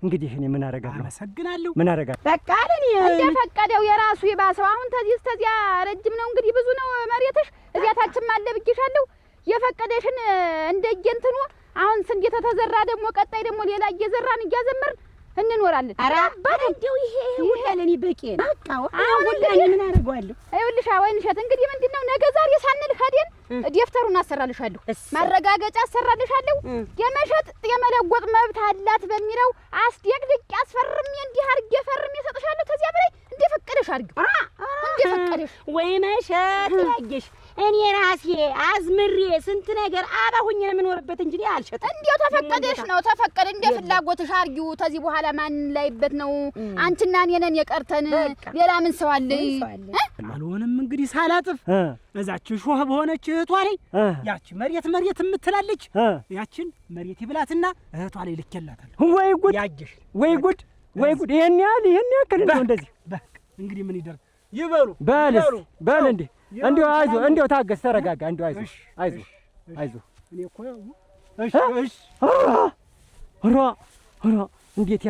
[SPEAKER 7] እንግዲህ እኔ ምን አደርጋለሁ
[SPEAKER 1] አመሰግናለሁ
[SPEAKER 7] ምን አደርጋለሁ
[SPEAKER 2] በቃ ለኔ
[SPEAKER 3] እንደፈቀደው የራሱ ይባሰው አሁን ተዚያ ረጅም ነው እንግዲህ ብዙ ነው መሬትሽ እዚያ ታችም አለ ብዬሻለሁ የፈቀደሽን እንደየንተኑ አሁን ስንዴ ተዘራ ደግሞ ቀጣይ ደግሞ ሌላ እየዘራን እያዘመርን እንኖራለን።
[SPEAKER 2] ኧረ አባት እንደው ይሄ ሁላ ለኔ በቂ ነው። በቃ አሁን ለኔ ምን አደርጋለሁ?
[SPEAKER 3] ይኸውልሽ ወይን እሸት እንግዲህ ምንድነው ነገ ዛሬ ሳንል ሄደን ደፍተሩን አሰራልሻለሁ፣ ማረጋገጫ አሰራልሻለሁ። የመሸጥ የመለወጥ መብት አላት በሚለው አስደቅድቅ አስፈርሜ እንዲህ አድርጌ ፈርሜ እሰጥሻለሁ። ከዚያ በላይ እንደፈቀደሽ አድርጊው እንደፈቀደሽ።
[SPEAKER 2] ወይን እሸት ያየሽ እኔ ራሴ አዝምሬ ስንት ነገር አባሁኝ የምኖርበት እንጂ አልሸጥም።
[SPEAKER 3] እንዴው ተፈቀደሽ ነው ተፈቀደ እንደ ፍላጎትሽ አድርጊው። ከዚህ በኋላ ማን ላይበት ነው? አንቺና እኔ ነን የቀርተን ሌላ ምን ሰው አለ?
[SPEAKER 1] አልሆነም እንግዲህ ሳላጥፍ እዛች ሾህ በሆነች እህቷ ላይ ያቺ መሬት የምትላለች ያችን መሬት ይብላትና እህቷ ላይ ልኬላታል።
[SPEAKER 7] ወይ ጉድ
[SPEAKER 1] ያጀሽ
[SPEAKER 7] ወይ ጉድ ይሄን ያክል እንደው እንደዚህ
[SPEAKER 1] በቃ እንግዲህ ምን ይደር ይበሉ በል እንዴ እንዴው እንዴው ታገስ ተረጋጋ እንዴው አይዞህ እኔ እኮ እሺ ራ እንዴት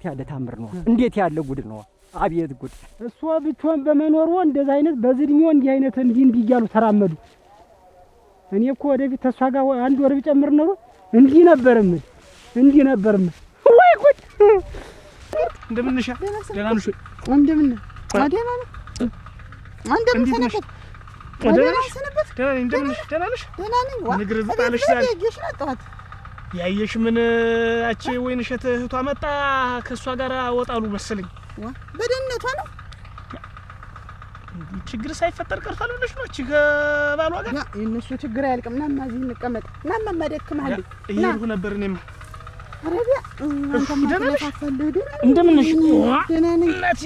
[SPEAKER 1] ያለ ታምር ነው እንዴት ያለ ጉድ ነው አብየት ጉድ እሷ ብቻዋን በመኖር እንደዛ አይነት በዝድሜው እንዲህ አይነት እንዲህ እያሉ ተራመዱ እኔ እኮ ወደፊት ተሷ ጋር አንድ ወር ቢጨምር ነው እንዲህ ነበርም ወይ ጉድ
[SPEAKER 6] እንደምንሻ ደህና ነሽ
[SPEAKER 5] እንደምን ሰነበት
[SPEAKER 6] ደህና ነሽ ንግር ዝጣለሽ ዛሬ ያየሽ ምን አቺ ወይን እሸት እህቷ መጣ ከሷ ጋር ወጣሉ መሰለኝ
[SPEAKER 5] በደነቷ ነው
[SPEAKER 6] ችግር ሳይፈጠር ቀርቷል ብለሽ ነው እቺ ከባሏ ጋር
[SPEAKER 5] የእነሱ ችግር አያልቅም ናማ እዚህ እንቀመጥ ናማ ማደክማል
[SPEAKER 6] ይሄዱ ነበር እኔማ
[SPEAKER 5] አረቢያ
[SPEAKER 6] እንደምን ነሽ ደህና ነኝ እናቴ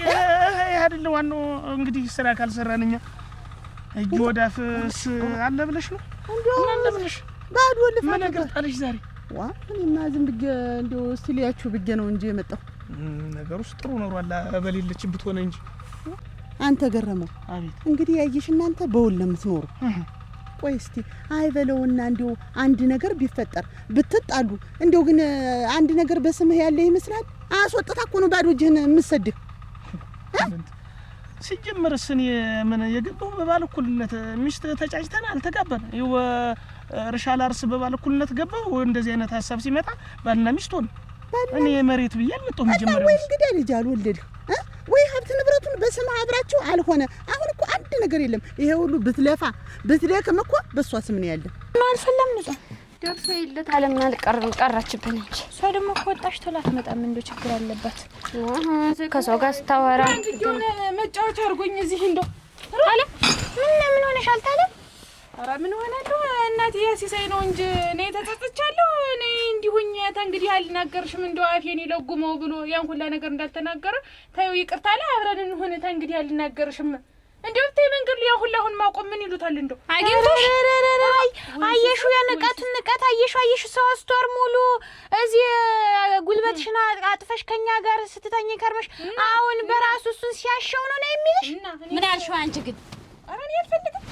[SPEAKER 6] አይደል ዋናው እንግዲህ ስራ ካልሰራንኛ እጅ ወዳፍስ አለ ብለሽ ነው እንደምን ነሽ
[SPEAKER 5] ባዶ ልፋት
[SPEAKER 6] ምን ነገር ጣለሽ ዛሬ
[SPEAKER 5] እኔማ ዝም ብዬ እንደው እስቲ ልያችሁ ብዬ ነው እንጂ የመጣው
[SPEAKER 6] ነገሩስ ጥሩ ኖሯል በሌለችበት ሆነ እንጂ
[SPEAKER 5] አንተ ገረመው
[SPEAKER 6] አቤት
[SPEAKER 5] እንግዲህ ያየሽ እናንተ በውል ለምትኖሩ ቆይ እስቲ አይበለውና እንደው አንድ ነገር ቢፈጠር ብትጣሉ እንደው ግን አንድ ነገር በስምህ ያለ ይመስላል አስወጥታ እኮ ነው ባዶ እጅህን የምትሰድህ
[SPEAKER 6] ሲጀምርስ እኔ ምን የገባው በባል እኩልነት ሚስት ተጫጭተን አልተጋባን ይው እርሻ ላርስ በባል እኩልነት ገባው እንደዚህ አይነት ሐሳብ ሲመጣ ባልና ሚስት ሆነ እኔ መሬት ብዬ አልመጣሁም ጀመረው
[SPEAKER 5] ወይ እንግዲህ ልጅ አልወለድህ ወይ ሀብት ንብረቱን በስምህ አብራችሁ አልሆነ አሁን እኮ አንድ ነገር የለም ይሄ ሁሉ ብትለፋ ብትደክም እኮ በሷ ስም ነው ያለ
[SPEAKER 3] ማን ሰላም ነው ደርሶ ይለት አለምን አልቀርም ቀራችብን እንጂ እሷ ደግሞ ከወጣሽ ተላት መጣም እንደ ችግር አለባት ከሰው ጋር ስታወራ
[SPEAKER 8] እንግዲህ መጫወቻ አርጎኝ እዚህ እንደው
[SPEAKER 3] አለ ምን ሆነሻል ታለ
[SPEAKER 8] ኧረ ምን ሆናለሁ እናቴ ያሲሳይ ነው እንጂ እኔ ተጸጽቻለሁ እኔ እንዲሁኝ እንግዲህ አልናገርሽም እንደው አፌን ይለጉመው ብሎ ያን ሁላ ነገር እንዳልተናገረ ታዩ ይቅርታ አለ አብረን እንሆን እንግዲህ አልናገርሽም እንደው ተይ መንገድ ላይ ሁላ አሁን ማቆም ምን ይሉታል እንደው
[SPEAKER 3] አግኝቶሽ አየሹ የንቀቱን ንቀት አየሹ 3 ወር ሙሉ እዚህ ጉልበትሽና አጥፈሽ ከኛ ጋር ስትተኝ ከርመሽ አሁን በራሱ እሱን ሲያሻው ነው የሚልሽ ምን ያልሽው አንቺ ግን
[SPEAKER 8] አራኒ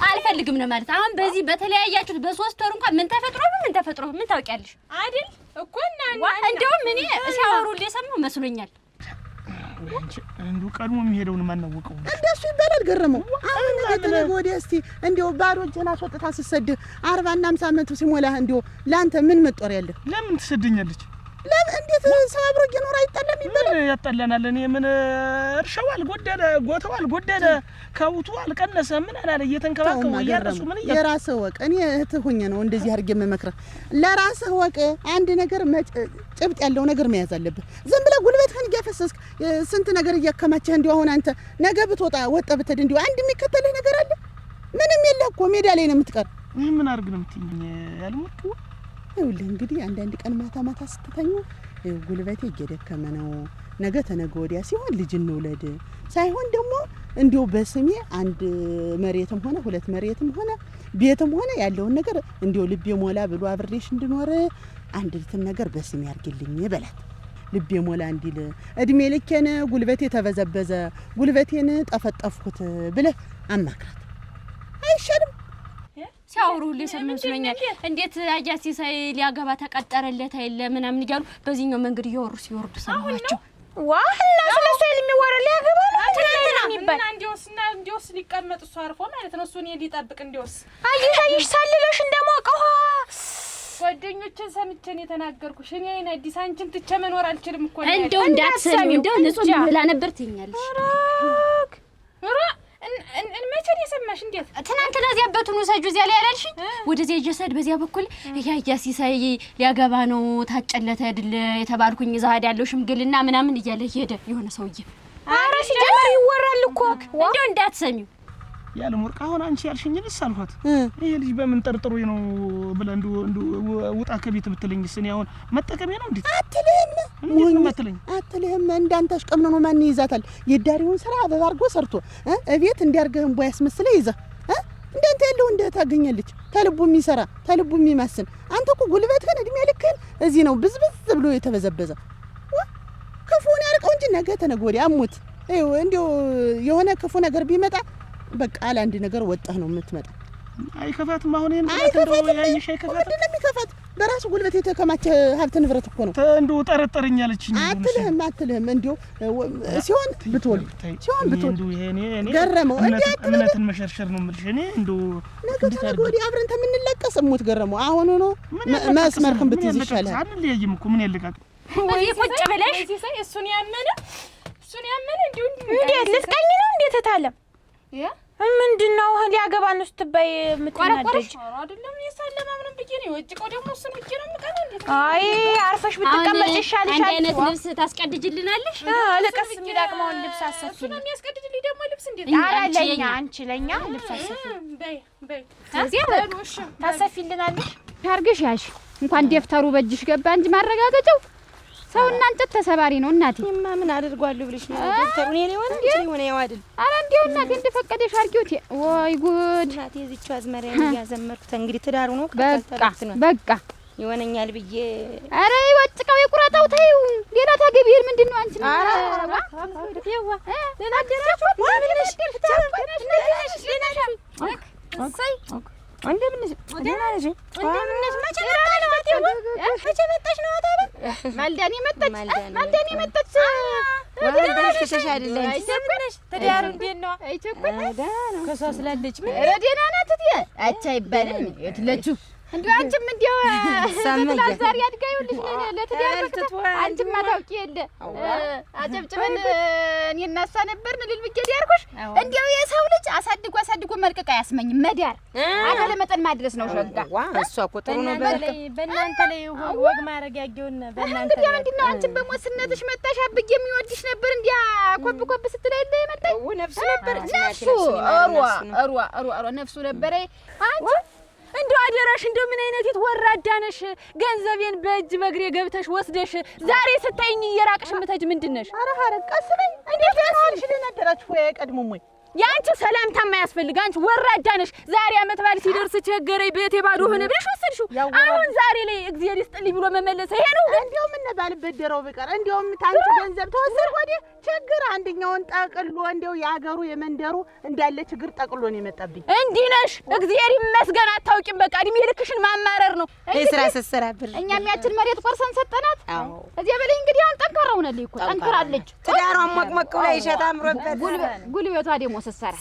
[SPEAKER 3] አልፈልግም ነው ማለት አሁን በዚህ በተለያያችሁት በ3 ወር እንኳን ምን ተፈጥሮ ምን ታውቂያለሽ
[SPEAKER 8] አይደል እኮ እና
[SPEAKER 3] እንደውም እኔ ሲያወሩልኝ ሰማሁ መስሎኛል
[SPEAKER 6] እንደው ቀድሞ የሚሄደውን ማናወቀው
[SPEAKER 5] እንደሱ ይባላል ገረመው አሁን ነገ ወዲያ እስቲ እንደው ባዶ እጅህን አስወጥታ ስትሰድህ 40 እና 50 ዓመት ሲሞላህ እንደው ላንተ ምን መጦር ያለህ
[SPEAKER 6] ለምን ትሰደኛለች
[SPEAKER 5] ለምን እንዴት ሰው አብሮ እየኖረ አይጣለም ይባላል
[SPEAKER 6] ያጣላናል እኔ ምን እርሻው አልጎደለ ጎተው አልጎደለ ከውቱ አልቀነሰ ምን አላለ እየተንከባከቡ እያረሱ ምን
[SPEAKER 5] የራስህ ወቅ እኔ እህትህ ሆኜ ነው እንደዚህ አድርጌ የምመክረህ ለራስህ ወቅ አንድ ነገር ጭብጥ ያለው ነገር መያዝ አለብህ ዝም ብለህ ጉልበትህን እያፈሰስክ ስንት ነገር እያከማቸህ እንደው አሁን አንተ ነገ ብትወጣ ወጣ ብትሄድ እንደው አንድ የሚከተልህ ነገር አለ ምንም የለህ እኮ ሜዳ ላይ ነው የምትቀር
[SPEAKER 6] ምን አድርግ ነው የምትይኝ ያልሞት
[SPEAKER 5] ይኸውልህ እንግዲህ አንዳንድ ቀን ማታ ስትተኙ ጉልበቴ እየደከመ ነው ነገ ተነገ ወዲያ ሲሆን ልጅ እንውለድ ሳይሆን ደግሞ እንዲው በስሜ አንድ መሬትም ሆነ 2 መሬትም ሆነ ቤትም ሆነ ያለውን ነገር እንዲው ልቤ ሞላ ብሎ አብሬሽ እንድኖር አንድ ልትም ነገር በስሜ አድርግልኝ በላት ልቤ ሞላ እንዲል እድሜ ልኬን ጉልበቴ ተበዘበዘ ጉልበቴን ጠፈጠፍኩት ብለህ አማክራት አይሻልም?
[SPEAKER 9] ሲያወሩ ለሰማኝ መስሎኛል። እንዴት አያሲሳይ ሊያገባ ተቀጠረለት አይደለ ምናምን እያሉ በዚህኛው መንገድ እያወሩ ሲወርዱ ሰማቸው።
[SPEAKER 3] ዋህና ስለሱ የሚወራ ሊያገባ ትናንትና የሚባል
[SPEAKER 8] እንዲወስ ሊቀመጥ እሱ አርፎ ማለት ነው። እሱ እኔን ሊጠብቅ እንዲወስ
[SPEAKER 3] አይሽ ሳልለሽ እንደሞቀው
[SPEAKER 8] ጓደኞችን ሰምቼን የተናገርኩሽ እኔ አይን አዲስ አንቺን ትቼ መኖር አልችልም እኮ
[SPEAKER 9] እንደው እንዳትሰሚ እንደው ንጹህ ብላ ነበር ትኛለሽ።
[SPEAKER 8] መቼ ነው የሰማሽ? እንዴት
[SPEAKER 9] ትናንትና እዚያ በቱን ወሰጁ እዚያ ላይ አላልሽኝ? ወደዚያ እየሰድ በዚያ በኩል ያያሲሳይ ሊያገባ ነው ታጨለተ አይደል የተባልኩኝ ዛሃድ ያለው ሽምግልና ምናምን እያለ ሄደ የሆነ ሰውዬ።
[SPEAKER 3] ኧረ ሲጀመር ይወራል እኮ
[SPEAKER 9] እንደው እንዳትሰሚው
[SPEAKER 6] ያለ ወርቅ አሁን አንቺ ያልሽኝን ሳልኋት ይሄ ልጅ በምን ጠርጥሮኝ ነው ብለ እንዱ ውጣ ከቤት ብትለኝስ እኔ አሁን መጠቀሚያ ነው እንዴ?
[SPEAKER 5] አትልህም እንዳንተሽ ቀምኖ ነው ማን ይዛታል? የዳሪውን ስራ አበባ አድርጎ ሰርቶ እቤት እንዲያርገህም ቦይ ያስመስለ ይዘህ እንዳንተ ያለው እንደ ታገኛለች ተልቡ የሚሰራ ተልቡ የሚማስን አንተ እኮ ጉልበትህን እድሜ ልክህን እዚህ ነው ብዝብዝ ብሎ የተበዘበዘ ክፉን ያርቀው እንጂ ነገ ተነገ ወዲያ አሙት እንዲው የሆነ ክፉ ነገር ቢመጣ በቃ አንድ ነገር ወጣህ ነው የምትመጣ።
[SPEAKER 6] አይከፋትም። አሁን ይሄን ተንዶ ያይሽ አይከፋትም።
[SPEAKER 5] ምንድነው የሚከፋት? በራሱ ጉልበት የተከማቸ ሀብት ንብረት እኮ ነው።
[SPEAKER 6] እንደው ጠረጠረኛለችኝ።
[SPEAKER 5] አትልህም እንዲው ሲሆን ብትወልድ
[SPEAKER 6] እንደው ይሄኔ
[SPEAKER 5] ገረመው
[SPEAKER 6] እምነትን መሸርሸር ነው የምልሽ። እኔ እንደው
[SPEAKER 5] ነገ ወዲህ አብረን ተምንለቀስ እሙት ገረመው። አሁን ነው መስመርክን ብትይዝ ይሻላል።
[SPEAKER 6] አንለያይም እኮ ምን ያለቃቅ
[SPEAKER 9] ወይ ቁጭ ብለሽ
[SPEAKER 8] እሱን ያመነ እንዴ
[SPEAKER 3] እንዴት ልትቀኝ ነው? እንዴት ታለም ምንድነው ሊያገባ ነው ስትባይ የምትናደጅ?
[SPEAKER 8] አይደለም የሰለማ ምንም ብዬ ነው ወጭቀው ደግሞ እሱን ብዬ ነው የምቀና እንዴ?
[SPEAKER 3] አይ አርፈሽ ብትቀመጭ ይሻልሻል።
[SPEAKER 9] አንድ አይነት ልብስ ታስቀድጅልናለሽ?
[SPEAKER 3] ለቀስ የሚዳቅመውን ልብስ አሰፊ
[SPEAKER 8] እሱ ነው የሚያስቀድጅልኝ ደግሞ ልብስ እንዴት
[SPEAKER 3] አላለኛ አንቺ ለኛ ልብስ አሰፊ
[SPEAKER 8] በይ
[SPEAKER 3] እዚያ ታሰፊልናለሽ።
[SPEAKER 10] ታርገሽ ያሽ እንኳን ደፍተሩ በእጅሽ ገባ እንጂ ማረጋገጫው ሰውና እንጨት ተሰባሪ ነው እናቴ።
[SPEAKER 3] ምን አድርጓለሁ ብለሽ ነው ደፍተሩ እኔ ላይ ሆነ ያው አይደል?
[SPEAKER 10] ኧረ እንደው እናቴ እንደፈቀደሽ አርጊውት። ወይ ጉድ
[SPEAKER 3] እናቴ እዚቹ አዝመሪያን እያዘመርኩት እንግዲህ ትዳሩ ነው
[SPEAKER 10] በቃ
[SPEAKER 3] ይሆነኛል ብዬ
[SPEAKER 10] ኧረ ይወጭቀው ይቁረጠው ተይው። ሌላ ታገቢ ምንድን ነው አንቺ?
[SPEAKER 3] ኧረ
[SPEAKER 10] ይዋ ሌላ ደራችሁ ምንሽ እንደምንሽ መቼ መጣሽ ነው ታዲያ? ማልዳኔ መጣች ወደሽ ተሻሻለኝ አይሰብነሽ ትዳሩ እንዴት ነው? አይቸኩልሽ ከሷ ስላለች ምን ረዴና ናት እቴ አቻ ይባላል የትለቹ እንዴ አንቺም እንዴው ዛሬ አድጋዩልሽ ለትዳር አንቺማ ታውቂ የለ አጨብጭበን እኔና እሷ ነበርን ልልብጌ ያርኩሽ እንዴው የሰው ልጅ አሳድጎ መልቀቅ አያስመኝም መዳር አካለ መጠን ማድረስ ነው ሸጋ
[SPEAKER 3] እሷ እኮ ጥሩ ነው በእናንተ ላይ ወግ ማድረግ ያገውን በእናንተ ላይ
[SPEAKER 10] ምንድነው አንቺ በሞስነትሽ መጣሽ አብጌ የሚወድሽ ነበር እንዲያ ኮብ ስትለይለ መጣይ
[SPEAKER 3] ነፍሱ ነበር
[SPEAKER 10] ነፍሱ አሯ ነፍሱ ነበር አንቺ
[SPEAKER 3] እንደው አደራሽ እንደው ምን አይነት ወራዳ ነሽ? ገንዘቤን በእጅ በእግሬ ገብተሽ ወስደሽ ዛሬ ስታይኝ እየራቅሽ ምታጅ ምንድነሽ?
[SPEAKER 5] ኧረ ቀስ በይ እንዴት ያልሽ ልናደራችሁ ወይ ቀድሞም ወይ
[SPEAKER 3] ያንቺ ሰላምታ የማያስፈልግ አንቺ ወራዳ ነሽ። ዛሬ አመት በዓል ሲደርስ ቸገረኝ ቤቴ ባዶ ሆነ ብለሽ ወሰድሽው። አሁን ዛሬ ላይ እግዚአብሔር ይስጥልኝ ብሎ መመለስ ይሄ ነው?
[SPEAKER 5] እንዴው ምን ባልበደረው በቀር እንዴውም ታንቺ ገንዘብ ተወሰድ ወዲህ ችግር አንደኛውን ጠቅሎ እንዴው ያገሩ የመንደሩ እንዳለ ችግር ጠቅሎ ነው የመጣብኝ።
[SPEAKER 3] እንዲህ ነሽ። እግዚአብሔር ይመስገን አታውቂም። በቃ እድሜ ልክሽን ማማረር ነው
[SPEAKER 10] የስራ ሰሰራብር። እኛም ያችን መሬት ቆርሰን ሰጠናት። እዚያ በላይ እንግዲህ አሁን ጠንካራ ሆነልኝ እኮ ጠንካራለች።
[SPEAKER 3] ትዳሯን ሞቅሞቅ ብላ ይሸታ አምሮበት
[SPEAKER 10] ጉልበቷ ደግሞ ሰሰራ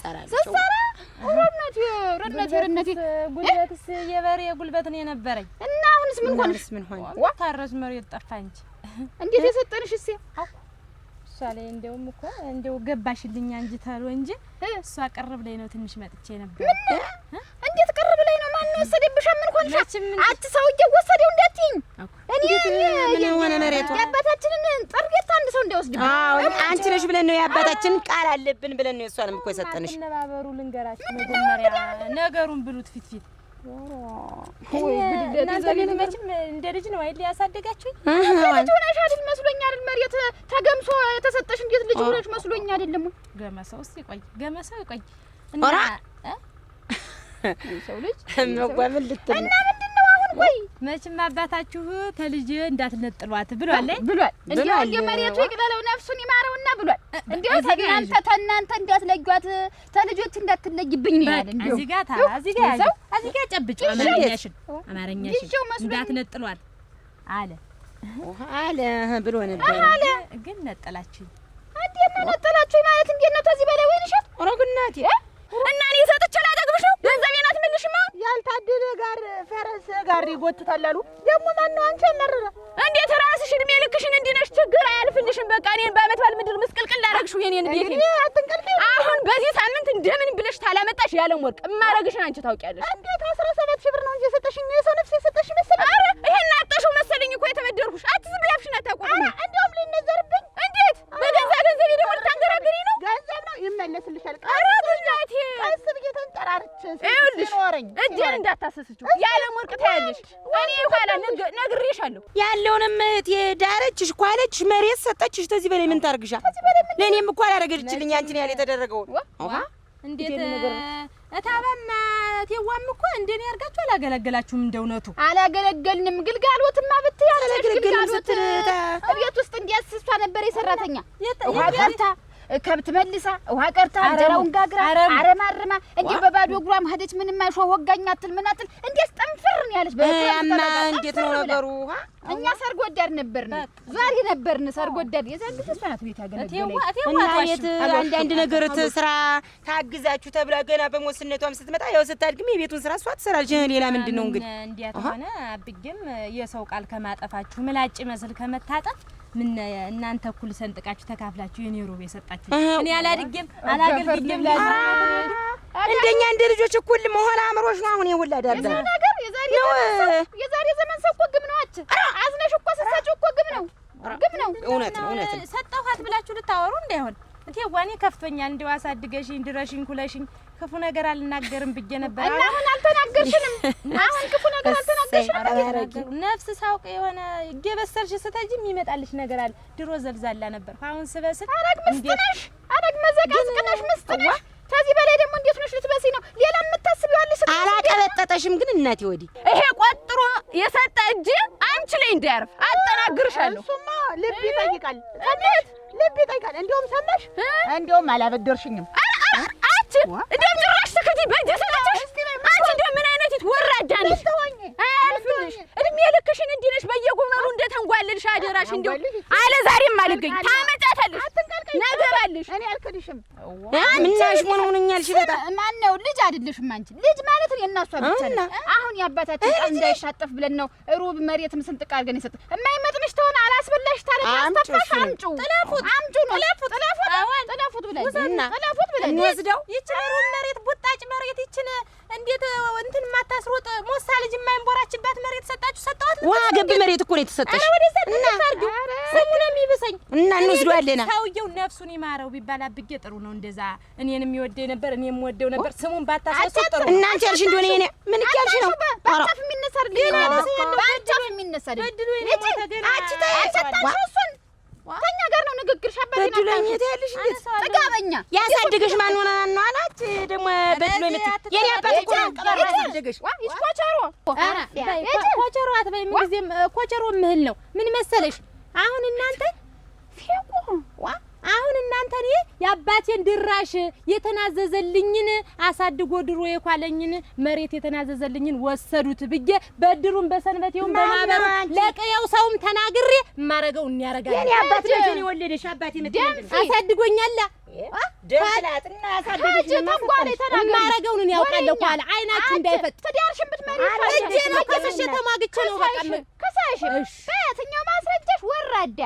[SPEAKER 10] ረነቴ
[SPEAKER 3] ጉልበትስ የበሬ ጉልበት ነው የነበረኝ
[SPEAKER 10] እና አሁንስ ምን ሆነ?
[SPEAKER 3] ታረስ መሬት ጠፋ እንጂ
[SPEAKER 10] እንዴት የሰጠንሽ እሴ
[SPEAKER 3] እሷ ላይ እንደውም እኮ እንደው ገባሽልኛ እንጂ ታሎ እንጂ እሷ ቀርብ ላይ ነው ትንሽ መጥቼ ነበር።
[SPEAKER 10] እንዴት ቀርብ ላይ ነው? ማን ወሰደብሽ? ምን ሆንሽ? አት ሰውዬ ወሰደው እንዳትይኝ። እኔ
[SPEAKER 3] ምን ሆነ መሬቱ
[SPEAKER 10] ያባታችንን ጠርጌታ አንድ ሰው እንዳይወስድ።
[SPEAKER 3] አዎ አንቺ ነሽ ብለን ነው ያባታችንን ቃል አለብን ብለን ነው እሷንም እኮ የሰጠንሽ። ነባበሩ ልንገራችሁ መጀመሪያ ነገሩን ብሉት ፊት እናንተ ልጅም እንደ ልጅ ነው አይደል ያሳደጋችሁኝ?
[SPEAKER 10] ልጅ ሆነሽ አይደል መስሎኛል። መሬት ተገምሶ የተሰጠሽ እንዴት ልጅ ሆነሽ መስሎኝ አይደለም።
[SPEAKER 3] ገመሰው ይቆይ
[SPEAKER 10] እና ሰው ልጅ
[SPEAKER 3] መጓምን ልትል
[SPEAKER 10] እና ምንድነው አሁን? ቆይ መቼም አባታችሁ ተልጅ እንዳትነጥሏት ብሏል
[SPEAKER 11] እንዴው እንደ መሬቱ ይቅለለው ነፍሱን ይማረውና ብሏል። እንዴው ተናንተ እንዳትለዩት ተልጆች እንዳትለይብኝ ነው ያለ። እንዴው እዚህ ጋር ጨብጭ አማርኛሽን እንዳትነጥሏት አለ
[SPEAKER 2] ብሎ ነበር።
[SPEAKER 10] ግን ነጠላችሁ
[SPEAKER 11] እንዴት ነጠላችሁ ማለት እንዴት ነው? ተዚህ በላይ ወይንሸት
[SPEAKER 2] ኦሮግናት
[SPEAKER 11] እና እኔ ሰጥቼ ላጠግብሽ ነው ገንዘቤን አትመልሽማ።
[SPEAKER 5] ያልታደለ ጋር ፈረስ ጋር ይጎትታል አሉ። ደግሞ ማን ነው አንቺ ያመረረ?
[SPEAKER 11] እንዴት ራስሽ እድሜ ልክሽን እንዲነሽ ችግር አያልፍልሽም። በቃ እኔን በአመት ባል ምድር ምስቅልቅል ላደረግሽው የኔን ቤት አሁን በዚህ ሳምንት እንደምን ብለሽ ታላመጣሽ ያለም ወርቅ እማረግሽን አንቺ ታውቂያለሽ።
[SPEAKER 5] እንዴት 17 ሺህ ብር ነው እንጂ የሰጠሽኝ የሰው ነፍስ የሰጠሽ መሰለኝ።
[SPEAKER 11] አረ ይሄን አጣሽው መሰለኝ እኮ የተበደርኩሽ። አትዝም ብያፍሽን አታቆም።
[SPEAKER 5] እንደውም ሊነዘርብኝ
[SPEAKER 11] እንዴት በገንዘቤ ደግሞ ልታንገራግሪ ነው?
[SPEAKER 5] ገንዘብ ነው ይመለስልሻል።
[SPEAKER 11] አረ ብላቴ
[SPEAKER 5] ቀስ ብዬ ተንጠራርቼ
[SPEAKER 11] ሲኖረኝ እጄን እንዳታሰስችው ያለም ወርቅ ታያለሽ። እኔ ኋላ ነግሬሻለሁ።
[SPEAKER 2] ያለውንም ዳረችሽ ኳለች መሬት ሰጠችሽ። ተዚህ በላይ ምን ታርግሻ? ለኔም እኮ አላረገችልኝ አንቺን ያለ የተደረገው
[SPEAKER 10] እንዴት እታባማ ቴዋም እኮ እንደኔ ያርጋችሁ አላገለገላችሁም። እንደውነቱ
[SPEAKER 11] አላገለገልንም። ግልጋሎትማ ብትይ
[SPEAKER 2] አላገለገልንም ስትል
[SPEAKER 11] ቤት ውስጥ እንዲያስስቷ ነበር የሰራተኛ ውሃ ቀርታ ከብት መልሳ ውሃ ቀርታ እንጀራውን ጋግራ አረማርማ እንዲሁ በባዶ እግሯም ሄደች። ምንም አይሾህ ወጋኝ አትል ምን አትል እንዴት ጠንፍር ነው ያለች።
[SPEAKER 2] በያማ እንዴት ነው ነገሩ?
[SPEAKER 11] እኛ ሰርግ ወዳድ ነበርን፣ ዛሬ ነበርን ሰርግ ወዳድ። የዛን ጊዜ እሷ ናት ቤት ያገለገለች
[SPEAKER 2] እና ቤት አንዳንድ ነገር ስራ ታግዛችሁ ተብላ ገና በሞስነቷም ስትመጣ ያው ስታድግም የቤቱን ስራ እሷ ትሰራለች። ሌላ ምንድን ነው እንግዲህ
[SPEAKER 10] እንዴት ሆነ? አብጌም የሰው ቃል ከማጠፋችሁ ምላጭ መስል ከመታጠፍ ምን እናንተ እኩል ሰንጥቃችሁ ተካፍላችሁ የኔ ሩብ የሰጣችሁ እኔ አላድግም አላገልግልም
[SPEAKER 2] እንደኛ እንደ ልጆች እኩል መሆን አምሮሽ ነው። አሁን የሁላ ዳርዳ
[SPEAKER 11] ነገር የዛሬ ዘመን ሰው እኮ ግም ነው። አዝነሽ እኮ ስትሰጪው እኮ ግም ነው።
[SPEAKER 2] እውነት ነው።
[SPEAKER 10] ሰጠኋት ብላችሁ ልታወሩ እንዳይሆን እንዴ ዋኔ ከፍቶኛል። እንደው አሳድገሽኝ ድረሽኝ ኩለሽኝ ክፉ ነገር አልናገርም ብዬ ነበር።
[SPEAKER 11] እና አሁን አልተናገርሽንም። አሁን ክፉ ነገር አልተናገርሽንም።
[SPEAKER 10] ነፍስ ሳውቅ የሆነ እየበሰልሽ ስተጂም ይመጣልሽ ነገር አለ። ድሮ ዘልዛላ ነበር። አሁን ስበስል
[SPEAKER 11] አረግ ምስትነሽ አረግ መዘቃዝቅነሽ ምስትነሽ። ከዚህ በላይ ደግሞ እንዴት ነሽ ልትበሲ ነው? ሌላ የምታስቢው አለሽ?
[SPEAKER 2] አላቀበጠጠሽም ግን እናቴ ወዲህ
[SPEAKER 11] ይሄ ቆጥሮ የሰጠ እጅ አንቺ ላይ እንዳያርፍ አጠናግርሻለሁ።
[SPEAKER 5] እሱማ ልብ ይጠይቃል። እንዴት ልብ ይጠይቃል? እንደውም ሰማሽ? እንደውም አላበደርሽኝም።
[SPEAKER 11] እንደውም ጭራሽ ተከቲ በጀሰለች። አንቺ እንደው ምን አይነት ወራዳ ነሽ? አያልፍልሽ። እድሜ ልክሽን እንዲህ ነሽ በየጎመኑ እንደተንጓለልሽ አደራሽ። እንደው አለ ዛሬም አልገኝ ታመጣታለሽ ነገር አለሽ።
[SPEAKER 5] እኔ አልከድሽም።
[SPEAKER 2] ምንሽ ሆነኛል ሽበታ
[SPEAKER 11] ማን ነው? ልጅ አይደለሽም አንቺ። ልጅ ማለት ነው የእናሷ ብቻ ነው። አሁን ያባታችን ቃል እንዳይሻጠፍ ብለን ነው ሩብ መሬትም ስንጥቅ አድርገን የሰጠ። የማይመጥንሽ ተሆነ አላስበላሽ ታረጋ አስተፋሽ አምጩ ጥለፉት አምጩ ነው ጥለፉት ብለን
[SPEAKER 2] እንወስደው።
[SPEAKER 10] ይችን ሩብ መሬት ቡጣጭ መሬት ይችን እንዴት እንትን ማታስሮጥ ሞሳ ልጅ የማይንቦራችባት መሬት ሰጣችሁ። ሰጣት
[SPEAKER 2] ውሃ ገብ መሬት እኮ ነው የተሰጠሽ።
[SPEAKER 10] እና ሰሙነ የሚብሰኝ
[SPEAKER 2] እና እንወስደዋለን።
[SPEAKER 10] ሰውየው ነፍሱን ይማረው ቢባል አብጌ ጥሩ ነው። እንደዛ እኔንም ይወደው ነበር እኔም ወደው ነበር። ስሙን ባታሰሰው ጥሩ
[SPEAKER 2] እና አንቺ ያልሽ እንደሆነ እኔ ምን ይያልሽ ነው?
[SPEAKER 11] ባጫፍ የሚነሳር ባጫፍ የሚነሳር
[SPEAKER 10] በድሉ የሞተ ገና
[SPEAKER 11] አሰጣሽን ከኛ ጋር ነው ንግግርሽ። አባቴ ነው
[SPEAKER 2] በድሉኝ ያልሽ እንዴት
[SPEAKER 11] ጥጋበኛ
[SPEAKER 2] ያሳድገሽ ማን ሆነ ነው አላች ደግሞ በድሉ የምት የኔ አባት እኮ ያሳድገሽ
[SPEAKER 11] ይስኮቻሮ
[SPEAKER 10] ኮቸሮ አትበይ። ምን ጊዜም ኮቸሮ ምህል ነው። ምን መሰለሽ አሁን እናንተ አሁን እናንተ እኔ የአባቴን ድራሽ የተናዘዘልኝን አሳድጎ ድሮ የኳለኝን መሬት የተናዘዘልኝን ወሰዱት ብዬ በድሩን በሰንበቴውን በማበሩ ለቀየው ሰውም ተናግሬ ማረገው እንያረጋል።
[SPEAKER 2] የኔ አባት ልጅን የወለደሽ አባቴ መጥተህ
[SPEAKER 10] አሳድጎኛል።
[SPEAKER 2] ደፍላትና አሳድገሽ
[SPEAKER 10] ማረገውን እኔ ያውቃለሁ። ኋላ አይናችሁ እንዳይፈጥ
[SPEAKER 11] ትዳርሽን ብትመሪ
[SPEAKER 10] እጄን አከሰሽ ተማግቼ ነው በቃ
[SPEAKER 11] ከሳሽ በየትኛው ማስረጃሽ ወራዳ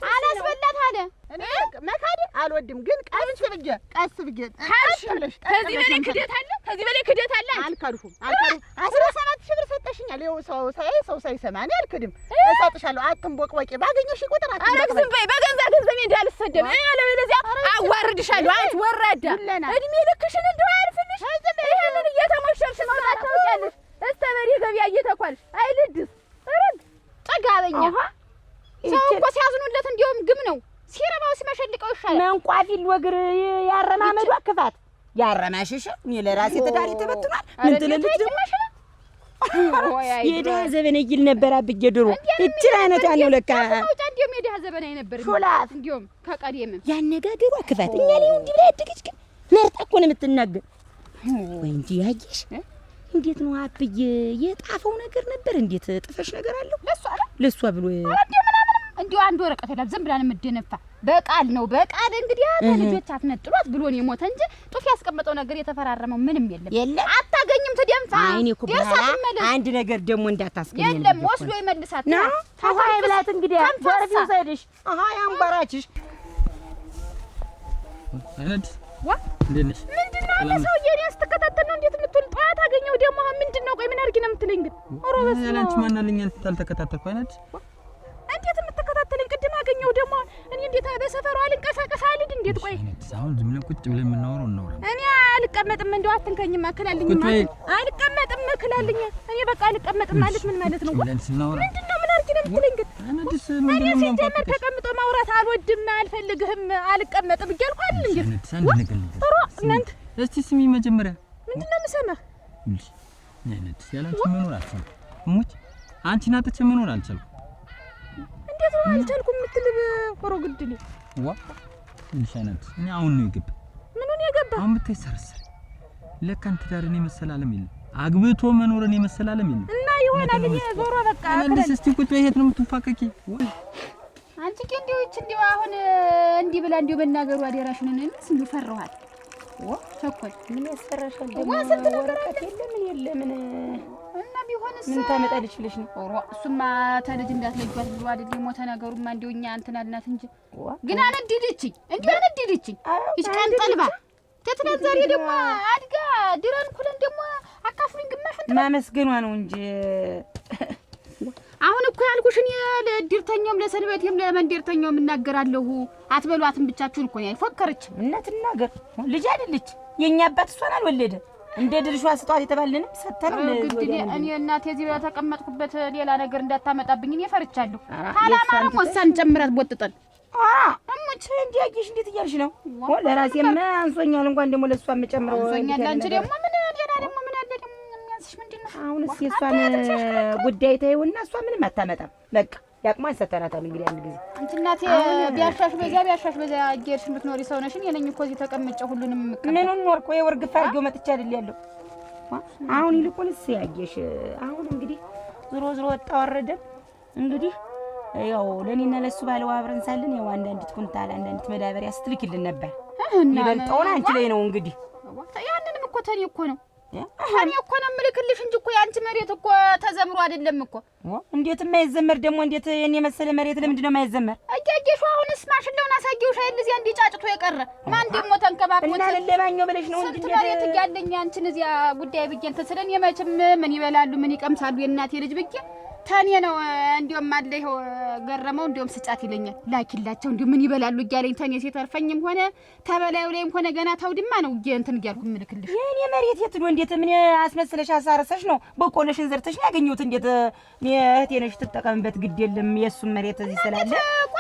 [SPEAKER 11] አላስበላት አለ።
[SPEAKER 5] እኔ መካድ አልወድም፣ ግን ቀስ ብዬ
[SPEAKER 11] ከዚህ በላይ ክደት አለ? ከዚህ በላይ ክደት አለ?
[SPEAKER 5] አልካድኩም 17 ሺህ ብር ሰጠሽኛል። ይኸው ሰው ሳይሰማ እኔ አልክድም። እሰጥሻለሁ። አትንቦቅቦቂ ባገኘሽ ቁጥር
[SPEAKER 11] አትንቦቅቦቂ። ዝም በይ። በገንዛ ገንዘቤ እንዳልሰደብ አለበለዚያ አዋርድሻለሁ። አንቺ ወራዳ እድሜ ልክሽን እንደው አያልፍልሽ። ይሄንን እየተሞሸርሽ መውጣት ታውቂያለሽ። እስተበሪ ገበያ እየተኳልሽ አይልድስ ረግ ጠጋበኛ ሰው እኮ ሲያዝኑለት እንዲያውም ግም ነው ሲረባው ሲመሸልቀው ይሻላል።
[SPEAKER 2] መንቋፊል ወግር ያረማመዷ ክፋት ያረማሽሽ እኔ ለራሴ ተዳሪ ተበትኗል። ምን ትልልት ደግሞ የድሃ ዘበን ይል ነበር አብዬ ድሮ እችን አይነት ያለው ለካ
[SPEAKER 11] ወጣ እንደም የድሃ ዘበን አይነበር
[SPEAKER 2] ሾላት
[SPEAKER 11] እንደም ከቀደም
[SPEAKER 2] ያነጋገሯ ክፋት እኛ ላይ እንዲህ ላይ አደገች ግን ነርጣ እኮ ነው የምትናገር ወይ እንጂ ያየሽ እንዴት ነው አብዬ የጣፈው ነገር ነበር እንዴት ጥፈሽ ነገር አለው ለሷ ብሎ
[SPEAKER 11] እንዲሁ አንድ ወረቀት ይላል ዝም ብላን የምትደነፋ በቃል ነው በቃል እንግዲህ ልጆች አትነጥሏት ብሎ ነው የሞተ እንጂ ጡፍ ያስቀመጠው ነገር የተፈራረመው ምንም የለም አታገኝም ትደምፋ
[SPEAKER 2] አይኔ እኮ አንድ ነገር ደግሞ እንዳታስገኝ
[SPEAKER 11] የለም ወስዶ ይመልሳት
[SPEAKER 2] ነው አሃይ ብላት እንግዲህ ወርፊው ሳይደሽ አሃይ አንባራችሽ
[SPEAKER 4] አይነት
[SPEAKER 11] ምንድነው አንተ ሰውዬ እኔ አስተከታተል ነው እንዴት የምትል ጧት አገኘው ደግሞ ምንድነው ቆይ ምን አድርጊ ነው የምትለኝ ግን ኦሮበስ ነው
[SPEAKER 4] አንቺ ማናለኝ አንተ ታልተከታተልኩ አይነት
[SPEAKER 11] እንዴት የምትከታተለኝ ቅድም አገኘው ደግሞ እኔ እንዴት በሰፈሩ አልንቀሳቀስ አልድ እንዴት ቆይ
[SPEAKER 4] አሁን ዝም ብለን ቁጭ ብለን የምናወራው
[SPEAKER 11] እኔ አልቀመጥም እንደው አትንከኝም አከላልኝ አልቀመጥም እከላልኝ እኔ በቃ አልቀመጥም ማለት ምን ማለት ነው ምንድነው ምን አድርጊ ነው የምትለኝ ግን እኔ ሲጀመር ተቀምጦ ማውራት አልወድም አልፈልግህም አልቀመጥም እያልኩ አይደል እንዴ እናንተ
[SPEAKER 4] እስቲ ስሚ መጀመሪያ
[SPEAKER 11] ምንድነው የምሰማህ
[SPEAKER 4] አይነት ያላንቺ መኖር አልቻልኩም ሙች አንቺን አጥቼ መኖር አልቻልኩም
[SPEAKER 11] እንዴት ነው አልቻልኩም የምትል ኮሮ ግድል
[SPEAKER 4] ዋ እንሻነት እኔ አሁን ነው ይገባ
[SPEAKER 11] ምኑን የገባ
[SPEAKER 4] አሁን ብትሰረሰር ለካ አንተ ዳርኔ መሰላለም ይል አግብቶ መኖርን የመሰላለም ይል
[SPEAKER 11] እና ይሆናል እኔ ዞሮ በቃ
[SPEAKER 4] አንቺ እስቲ ቁጭ በይ የት ነው የምትፋቀቂ
[SPEAKER 11] አንቺ እንዴዎች እንዴው አሁን እንዲህ ብላ እንዴው በእናገሩ አደራሽን ነንስ እንዴ ፈራኋል ቸኮል
[SPEAKER 2] ምን ያስፈራሻል ደግሞ ወረቀት የለም ምን
[SPEAKER 11] እና ቢሆንስ
[SPEAKER 2] ምን ታመጣልሽ ብለሽ ነው
[SPEAKER 11] ኦሮ እሱማ ተልጅ እንዳትለጇት ብሎ አይደል ሞተ ነገሩማ እንደው እኛ እንትን አልናት እንጂ ግን አነድልችኝ እንዴ አነድልችኝ ይስካን ጠልባ ተትነዛሪ ደግሞ አድጋ ድረን ኩለን ደግሞ አካፍሉኝ ግማሽን
[SPEAKER 2] ማመስገኗ ነው እንጂ
[SPEAKER 11] አሁን እኮ ያልኩሽን ለድርተኛውም ለሰንበቴም ለመንደርተኛውም እናገራለሁ አትበሏትም ብቻችሁን እኮ ነው ፎከረች
[SPEAKER 2] እናትናገር ልጅ አይደለች የኛ አባት እሷን አልወለደ እንደ ድርሿ ስጧት የተባለንም ሰተነው
[SPEAKER 11] ለግድ እኔ እናቴ እዚህ በተቀመጥኩበት ሌላ ነገር እንዳታመጣብኝ እኔ ፈርቻለሁ ታላማም ወሳን ጨምራት ቦጥጠል
[SPEAKER 2] እሙች እንዲያቂሽ እንዴት እያልሽ ነው ለራሴማ አንሶኛል እንኳን ደግሞ ለሷ መጨምረው
[SPEAKER 11] አንሶኛል አንቺ ደግሞ ምን ሌላ ደግሞ ምን አለ ደግሞ የሚያንስሽ ምንድነው
[SPEAKER 2] አሁንስ የሷን ጉዳይ ታዩና እሷ ምንም አታመጣም በቃ ያቅማን ሰተናታል እንግዲህ አንድ ጊዜ
[SPEAKER 11] አንቺ እናቴ ቢያሻሽ በዚያ እየሄድሽ የምትኖሪ ሰው ነሽ እኔ ነኝ እኮ እዚህ ተቀምጬ ሁሉንም
[SPEAKER 2] ምኑን ኖርኩ የወርግፍ አድርጌው መጥቻ አይደል ያለው አሁን ይልቁንስ ያየሽ አሁን እንግዲህ ዞሮ ወጣ ወረደ እንግዲህ ያው ለኔና ለሱ ባለው አብረን ሳለን ያው አንዳንዲት ኩንታል አንዳንዲት መዳበሪያ ስትልክልን ነበር ይበልጣውን አንቺ ላይ ነው እንግዲህ
[SPEAKER 11] ያንንም እኮ ተኔ እኮ ነው እኔ እኮ ነው የምልክልሽ እንጂ እኮ ያንቺ መሬት እኮ ተዘምሮ አይደለም እኮ
[SPEAKER 2] እንዴት የማይዘመር ደግሞ እንዴት የኔ መሰለ መሬት ለምንድን ነው የማይዘመር
[SPEAKER 11] አያየሽው አሁንስ ማሽለውን አሳየውሽ አይደል እዚያ እንዲህ ጫጭቶ የቀረ ማን ደግሞ ተንከባክቦት
[SPEAKER 2] እና ለለባኛው ብለሽ ነው እንጂ
[SPEAKER 11] መሬት እያለኝ አንቺን እዚያ ጉዳይ ብዬ እንትን ስለኔ መቼም ምን ይበላሉ ምን ይቀምሳሉ የእናቴ ልጅ ብዬ ታኔ ነው እንዲያውም አለ ይኸው ገረመው እንዲያውም ስጫት ይለኛል ላኪላቸው እንዲያው ምን ይበላሉ እያለኝ ታኔ ሲተርፈኝም ሆነ ተበላዩ ላይም ሆነ ገና ታውድማ ነው እንትን እያልኩ ምልክልሽ
[SPEAKER 2] የኔ መሬት የት ነው እንዴት ምን አስመስለሽ አሳረሰሽ ነው በቆሎሽን ዘርተሽ ያገኘሁት እንዴት እህቴ ነሽ ትጠቀምበት ግድ የለም የሱን መሬት እዚህ ስላለ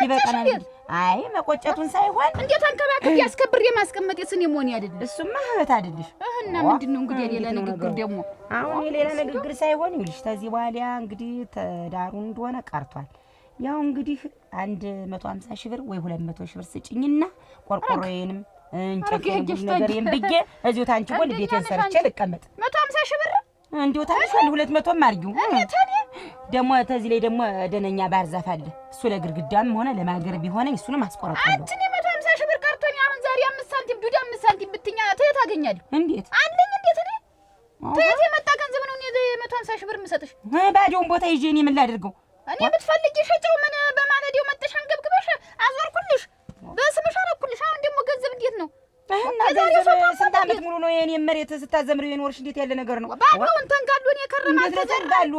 [SPEAKER 2] ይበቃናል አይ መቆጨቱን ሳይሆን
[SPEAKER 11] እንዴት አንከባከብ ያስከብር የማስቀመጥ የስን የሞኒ አይደል
[SPEAKER 2] እሱማ እህት አይደልሽ
[SPEAKER 11] እና ምንድነው እንግዲህ ሌላ ንግግር ደግሞ
[SPEAKER 2] አሁን የሌላ ንግግር ሳይሆን ይልሽ ተዚህ በኋላ እንግዲህ ተዳሩ እንደሆነ ቀርቷል ያው እንግዲህ 150 ሺህ ብር ወይ 200 ሺህ ብር ስጭኝና ቆርቆሮዬንም እንጨቴን ነገሬን ብዬ እዚሁ ታንቺ ጎን ቤቴን ሰርቼ ልቀመጥ
[SPEAKER 11] 150 ሺህ ብር
[SPEAKER 2] እንዴው ታንሽ 200ም አርጊው ደግሞ ተዚህ ላይ ደግሞ ደነኛ ባህር ዛፍ አለ እሱ ለግርግዳም ሆነ ለማገር ቢሆነኝ እሱንም አስቆረጣለሁ
[SPEAKER 11] አንቺ 150 ሺህ ብር ቀርቶኝ አሁን ዛሬ 5 ሳንቲም ዱዳ 5 ሳንቲም ብትኛ ተየት አገኛለሁ
[SPEAKER 2] እንዴት
[SPEAKER 11] አለኝ እንዴት እኔ ተየት የመጣ ገንዘብ ነው እኔ 150 ሺህ ብር የምሰጥሽ
[SPEAKER 2] ባዶውን ቦታ ይዤ እኔ ምን ላድርገው
[SPEAKER 11] እኔ ብትፈልጊ ሸጨው ምን በማለዴው መጥተሽ አንገብግበሽ አዞርኩልሽ በስምሽ አረኩልሽ አሁን ደግሞ ገንዘብ እንዴት ነው
[SPEAKER 2] እና ገንዘብ ስንት ዓመት ሙሉ ነው የኔ መሬት ስታዘምሪው የኖርሽ እንዴት ያለ ነገር ነው
[SPEAKER 11] ባዶውን ተንጋሎን የከረማል
[SPEAKER 2] ተንጋሎ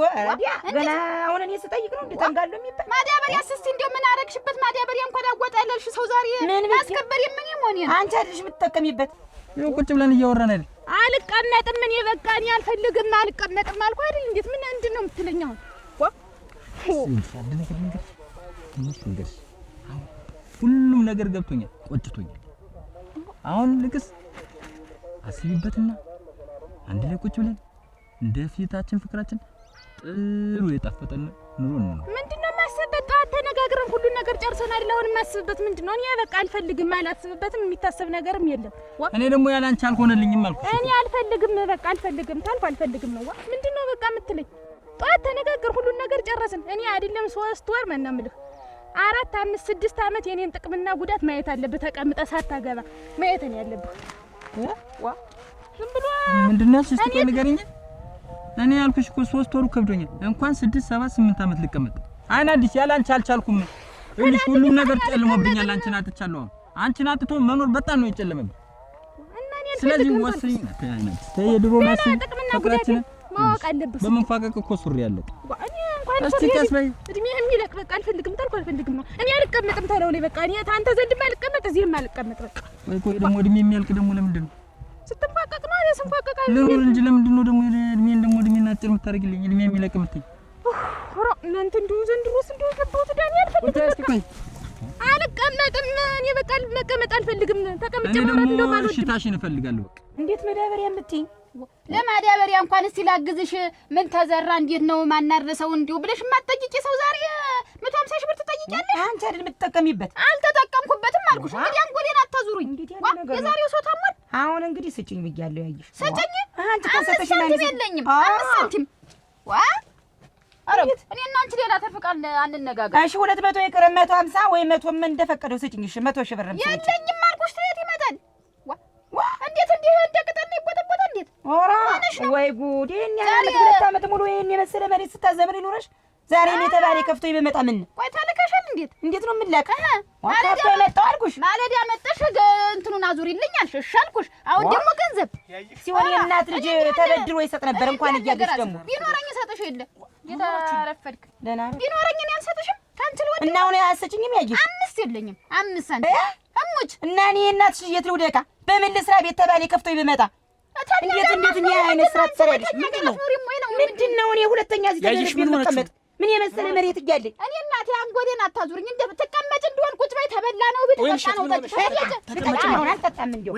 [SPEAKER 2] ገና አሁን እኔ ስጠይቅ ነው እንዴ ተንጋሎ የሚባል
[SPEAKER 11] ማዳበሪያ እስቲ እንደው ምን አረግሽበት ማዳበሪያ እንኳን አወጣለሽ ሰው ዛሬ ማስከበር የምን ይሞን
[SPEAKER 2] አንቺ አይደልሽ የምትጠቀሚበት
[SPEAKER 4] ይኸው ቁጭ ብለን እያወራን አይደል
[SPEAKER 11] አልቀመጥም ምን ይበቃኝ አልፈልግም አልቀመጥም አልኩ አይደል እንዴት ምን እንድን ነው የምትለኝ አሁን
[SPEAKER 4] ሁሉም ነገር ገብቶኛል ቆጭቶኛል አሁን ልክስ አስቢበትና አንድ ላይ ቁጭ ብለን እንደ ፊታችን ፍቅራችን ጥሩ የጣፈጠን ኑሮ ነው።
[SPEAKER 3] ምንድነው የማስብበት? ጠዋት ተነጋግረን ሁሉን ነገር ጨርሰናል። አሁን የማስብበት ምንድነው? እኔ በቃ አልፈልግም፣ አላስብበትም፣ የሚታሰብ ነገርም የለም።
[SPEAKER 4] እኔ ደግሞ ያላንቺ አልሆነልኝም አልኩሽ።
[SPEAKER 3] እኔ አልፈልግም፣ በቃ አልፈልግም፣ ታልኩ አልፈልግም ነው። ምንድነው በቃ የምትለኝ? ጠዋት ተነጋገር ሁሉን ነገር ጨረስን። እኔ አይደለም 3 ወር መናምልህ 4 5 6 ዓመት የኔን ጥቅምና ጉዳት ማየት አለብህ። ተቀምጠህ ሳታገባ ማየት ነው ያለብህ። ዝም ብሎ
[SPEAKER 4] ምንድነው እስቲ ንገሪኝ። እኔ ያልኩሽ እኮ 3 ወሩ ከብዶኛል። እንኳን 6 7 8 ዓመት ልቀመጥ አይናዲስ ያላንቺ አልቻልኩም። እልሽ ሁሉም ነገር ጨልሞብኛል። አንቺን አጥቻለሁ። አንቺን አጥቶ መኖር በጣም ነው የጨለመብኝ። ስለዚህ ወስኝ አይናዲስ ተየድሮ ማስ ፍቅራችን
[SPEAKER 3] ማወቅ አለብህ።
[SPEAKER 4] በመንፋቀቅ እኮ ሱሪ ያለቀ
[SPEAKER 3] እኔ እንኳን እስቲ ከስበይ እድሜህ የሚለቅ በቃ አልፈልግም ታልኩ አልፈልግም ነው። እኔ አልቀመጥም ተለው ላይ በቃ እኔ አንተ ዘንድም አልቀመጥ እዚህም አልቀመጥ በቃ።
[SPEAKER 4] ቆይ ደግሞ እድሜ የሚያልቅ ደግሞ ለምንድን ነው
[SPEAKER 3] ስትንፋቀቅ ነው? እኔ ስንፋቀቃለሁ
[SPEAKER 4] ለምን እንጂ ለምንድን ነው ደግሞ እድሜን አጭር የምታደርግልኝ? እድሜ የሚለቅ የምትይኝ
[SPEAKER 3] እናንተ እንደው ዘንድሮስ እንደው ገባሁት ዳኒ አልፈልግም። አልቀመጥም እኔ በቃ መቀመጥ አልፈልግም። ተቀምጬ ማለት እንደው ማለት
[SPEAKER 4] ሽታሽን እፈልጋለሁ። በቃ
[SPEAKER 2] እንዴት መዳበሪያ የምትይኝ?
[SPEAKER 10] ለማዳበሪያ እንኳን እስቲ ላግዝሽ ምን ተዘራ እንዴት ነው ማናረሰው እንዲው ብለሽ ማጠቂቂ ሰው ዛሬ 150 ሺህ ብር ትጠይቂያለሽ?
[SPEAKER 2] አንቺ አይደል የምትጠቀሚበት?
[SPEAKER 10] አልተጠቀምኩበትም አልኩሽ። እንግዲህ አንጎሌን አታዙሩኝ። የዛሬው ሰው ታሟል።
[SPEAKER 2] አሁን እንግዲህ ስጪኝ ብያለሁ። ያይሽ
[SPEAKER 10] ስጪኝ።
[SPEAKER 2] አንቺ ከሰጠሽ
[SPEAKER 10] ሳንቲም የለኝም። 5 ሳንቲም አረጋት። እኔ እና አንቺ ሌላ ተፈቃል አንነጋገር።
[SPEAKER 2] እሺ 200 ይቅር 150 ወይ 100 ምን እንደፈቀደው ስጪኝ። እሺ 100 ሺህ ብር
[SPEAKER 10] የለኝም አልኩሽ። ትየት ይመጣል። እንዴት እንዲህ እንደቅጠል ይቆጠቆጣ እንዴት?
[SPEAKER 2] ኦራ ወይ ጉድ! የኛ 2 ዓመት ሙሉ ይሄን የመሰለ መሬት ስታዘምሪ ኖረሽ ዛሬ እኔ ተባሬ ከፍቶ ይመጣ ምን?
[SPEAKER 10] ቆይ ታልከሻል እንዴት?
[SPEAKER 2] እንዴት ነው የምንላቀ? ከፍቶ ይመጣው አልኩሽ።
[SPEAKER 10] ማለዳ መጣሽ እንትኑን አዙሪልኝ አልሽ። እሺ አልኩሽ። አሁን ደግሞ ገንዘብ
[SPEAKER 2] ሲሆን የእናት ልጅ ተበድሮ ይሰጥ ነበር። እንኳን እያገሽ ደግሞ
[SPEAKER 10] ቢኖረኝ ሰጥሽ የለ የታረፈድክ
[SPEAKER 2] ደህና
[SPEAKER 10] ቢኖረኝ እኔ አልሰጥሽም። ካንቺ ልወድ
[SPEAKER 2] እና አሁን አያሰጭኝም። ያየሽ
[SPEAKER 10] 5 የለኝም 5 ሳንቲም አሙች
[SPEAKER 2] እና እኔ እናትሽ የት ልውደቃ? በምን ልስራ? ቤት ተባሌ ከፍቶ ይመጣ እንዴት እኔ አይነት ስራ ትሰሪያለሽ? ምንድነው እኔ ሁለተኛ እዚህ ተደርቤ ልቀመጥ? ምን የመሰለ መሬት እያለኝ
[SPEAKER 10] እኔ እናቴ አንጎዴን አታዙርኝ። እንደ ተቀመጭ እንደሆን ቁጭ በይ። ተበላ ነው ብት ወጣ ነው ጠጭ
[SPEAKER 2] ተቀመጭ ነው አልጠጣም። እንደው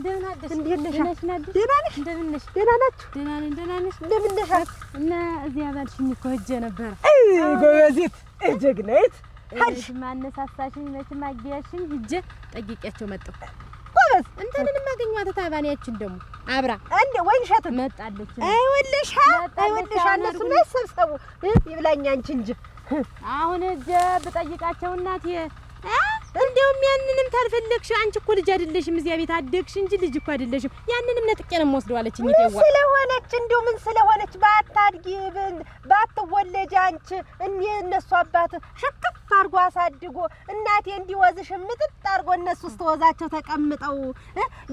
[SPEAKER 3] ደህና ነሽ? እንዴት ነሽ?
[SPEAKER 2] ደህና ነሽ?
[SPEAKER 3] እንደምን ነሽ?
[SPEAKER 2] ደህና ናችሁ?
[SPEAKER 3] ደህና ነኝ። ደህና ነሽ?
[SPEAKER 2] እንደምን ነሽ?
[SPEAKER 3] እና እዚያ ባልሽኝ እኮ ሂጅ ነበር።
[SPEAKER 2] ጎበዚት ጀግናይት
[SPEAKER 3] ሀጅ ማነሳሳሽኝ መቼም አግያሽኝ ሂጅ ጠይቄያቸው መጣሁ።
[SPEAKER 2] ጎበዝ
[SPEAKER 3] እንትንን ማገኘዋት ታባኒያችን ደግሞ አብራ
[SPEAKER 2] እንደ ወይንሸት
[SPEAKER 3] መጣለች።
[SPEAKER 2] አይወልሽ እነሱ መሰብሰቡ ይብላኝ አንቺ እንጂ
[SPEAKER 3] አሁን እጀ ብጠይቃቸው እናቴ እንደውም ያንንም ታልፈለግሽ አንቺ እኮ ልጅ አይደለሽም፣ እዚያ ቤት አደግሽ እንጂ ልጅ እኮ አይደለሽም። ያንንም ነጥቄ ነው የምወስደው አለችኝ።
[SPEAKER 2] ምን ስለሆነች እንደው ምን ስለሆነች ባታድጊ ባትወለጅ አንቺ እነሱ አባት ሽክፍ አድርጎ አሳድጎ እናቴ እንዲወዝሽ ምጥጥ አድርጎ እነሱ ስተወዛቸው ተቀምጠው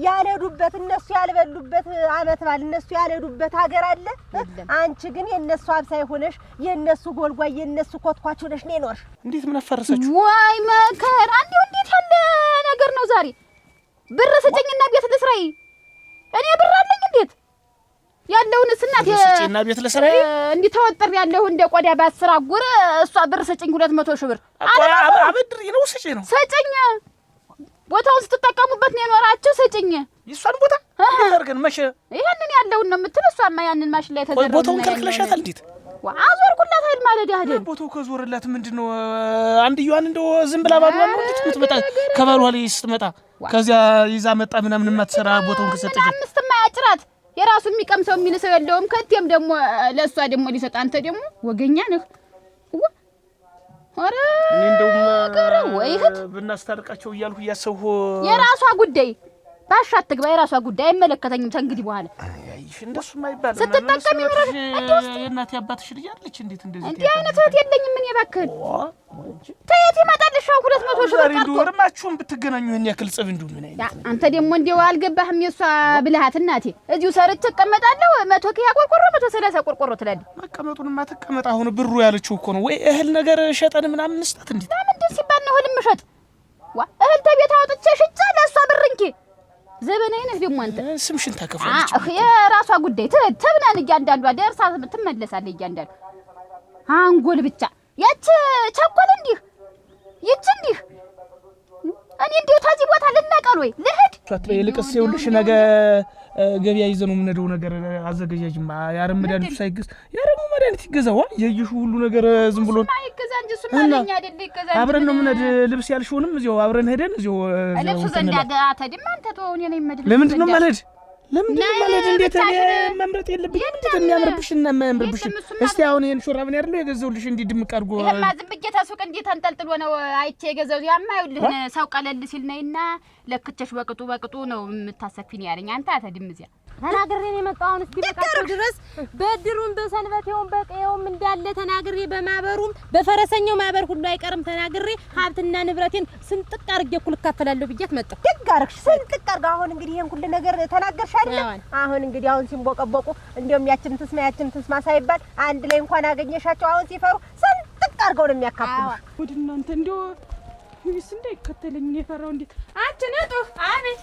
[SPEAKER 2] ያለዱበት እነሱ ያልበሉበት አመት ባል እነሱ ያለዱበት ሀገር አለ። አንቺ ግን የነሱ አብሳይ ሆነሽ የነሱ ጎልጓይ የነሱ ኮትኳች ሆነሽ ነው የኖርሽ።
[SPEAKER 6] እንዴት ምን አፈረሰች?
[SPEAKER 10] ወይ መከራ! እንዴው እንዴት ያለ ነገር ነው ዛሬ! ብር ስጭኝና ቤት ልስራይ። እኔ ብር አለኝ እንዴት ያለውንስ እናቴ
[SPEAKER 6] ስጭኝና ቤት ልስራይ።
[SPEAKER 10] እንዴ ተወጥር ያለው እንደ ቆዳ ባስራ ጉር እሷ ብር ስጭኝ 200 ሺህ ብር
[SPEAKER 6] አበድሪ ነው ስጭኝ ነው
[SPEAKER 10] ስጭኝ። ቦታውን ስትጠቀሙበት ነው የኖራችሁ። ስጭኝ
[SPEAKER 6] ይሷን ቦታ አርገን መሸ
[SPEAKER 10] ይሄንን ያለውን ነው የምትል። እሷማ ያንን ማሽን ላይ ተዘረረ።
[SPEAKER 6] ቦታውን ከልክለሻታል እንዴት?
[SPEAKER 10] አዞርኩላት አይደል ማለት ያህል
[SPEAKER 6] ቦታው ከዞርላት ምንድነው? አንድየዋን እንደው ዝም ብላ ባሏን ነው እንዴት የምትመጣ? ከባሏ ላይ ስትመጣ ከዚያ ይዛ መጣ ምናምን የማትሰራ ቦታውን ከሰጠች
[SPEAKER 10] 5 ማያጭራት የራሱ የሚቀምሰው የሚልሰው የለውም። ከቴም ደግሞ ለሷ ደግሞ ሊሰጥ አንተ ደግሞ ወገኛ ነህ። አረ
[SPEAKER 6] እኔ እንደውም
[SPEAKER 10] ወይህት
[SPEAKER 6] ብናስታርቃቸው እያልኩ እያሰብሁ
[SPEAKER 10] የራሷ ጉዳይ ባሻት ትግባ። የራሷ ጉዳይ አይመለከተኝም ተንግዲህ በኋላ።
[SPEAKER 6] አይሽ እንደሱማ ይባል
[SPEAKER 10] ስትጠቀም ይኖር
[SPEAKER 6] የእናቴ አባትሽ ልጅ አለች። እንዴት እንደዚህ
[SPEAKER 10] እንዴ አይነት እህት የለኝም እኔ እባክህ። ተየት ይመጣልሽ 200 ሺህ ብር ቀርቶ
[SPEAKER 6] ወርማችሁን ብትገናኙ ይሄን ያክል ጽብ እንደው ምን አይነት
[SPEAKER 10] አንተ ደግሞ እንደው አልገባህም። የሷ ብልሃት እናቴ እዚሁ ሰርቼ እቀመጣለሁ። 100 ኪያ ቆርቆሮ 130 ቆርቆሮ ትላለህ።
[SPEAKER 6] መቀመጡንማ ተቀመጣ። አሁን ብሩ ያለችው እኮ ነው ወይ እህል ነገር ሸጠን ምናምን እንስጣት። እንዴት
[SPEAKER 10] ምንድን ሲባል ነው እህል ምሸጥ? እህል ተቤት አውጥቼ ሽጬ ለሷ ብር እንኪ ዘበናዬ ነህ ደግሞ አንተ
[SPEAKER 6] ስምሽን ታከፋለች።
[SPEAKER 10] የራሷ ጉዳይ ተብናን እያንዳንዷ ደርሳ ትመለሳለች። እያንዳንዱ አንጎል ብቻ ያች ቸኮል እንዲህ ይች እንዲህ እኔ እንዲሁ ታዚህ ቦታ ልነቀል ወይ ልሂድ?
[SPEAKER 6] ይልቅስ ይኸውልሽ ነገ ገበያ ይዘነው የምንሄደው ነገር አዘገጃጅማ ያረም መድኃኒቱ ሳይገዝ ያረሙ መድኃኒት ይገዛው የይሹ ሁሉ ነገር ዝም ብሎ
[SPEAKER 10] አይገዛ እንጂ እሱማ ለኛ አይደል ይገዛ
[SPEAKER 6] አብረን ነው የምንሄድ ልብስ ያልሽውንም እዚያው አብረን ሄደን እዚያው
[SPEAKER 10] ልብሱ ዘንድ አታድም አንተ ተወው እኔ ነኝ መድል
[SPEAKER 6] ለምንድን ነው ማለት ለምንድን ማለት እንዴት እኔ መምረጥ የለብኝም እንዴት የሚያምርብሽና የማያምርብሽ እስቲ አሁን ይሄን ሹራብ ነው አይደል የገዛውልሽ እንዲህ ድምቅ አድርጎ
[SPEAKER 10] ይሄማ ዝም ብዬ ታሱቅ እንዴት አንጠልጥሎ ነው አይቼ የገዛው ያማ ይኸውልህ ሰው ቀለል ሲል ነይና ለክቸሽ በቅጡ ነው የምታሰፊኝ ያለኝ አንተ አታድም እዚያ
[SPEAKER 11] ተናግሬ ነው የመጣው አሁን እስቲ በቃቸው ድረስ በድሩን በሰንበቴውም በቀየውም እንዳለ ተናግሬ በማበሩም በፈረሰኛው ማበር ሁሉ አይቀርም ተናግሬ ሀብትና ንብረቴን ስንጥቅ አርጌ እኩል እካፈላለሁ ብያት መጣሁ
[SPEAKER 2] ደግ አደረግሽ ስንጥቅ አርጋ አሁን እንግዲህ ይሄን ሁሉ ነገር ተናገርሽ አይደል አሁን እንግዲህ አሁን ሲንቦቀቦቁ እንደውም ያችን ትስማ ሳይባል አንድ ላይ እንኳን አገኘሻቸው አሁን ሲፈሩ ስንጥቅ አርገው ነው የሚያካፍሉሽ
[SPEAKER 8] ወደ እናንተ እንደው ይብስ እንዳይከተለኝ የፈራው እንዴት አንቺ ነጡ አቤት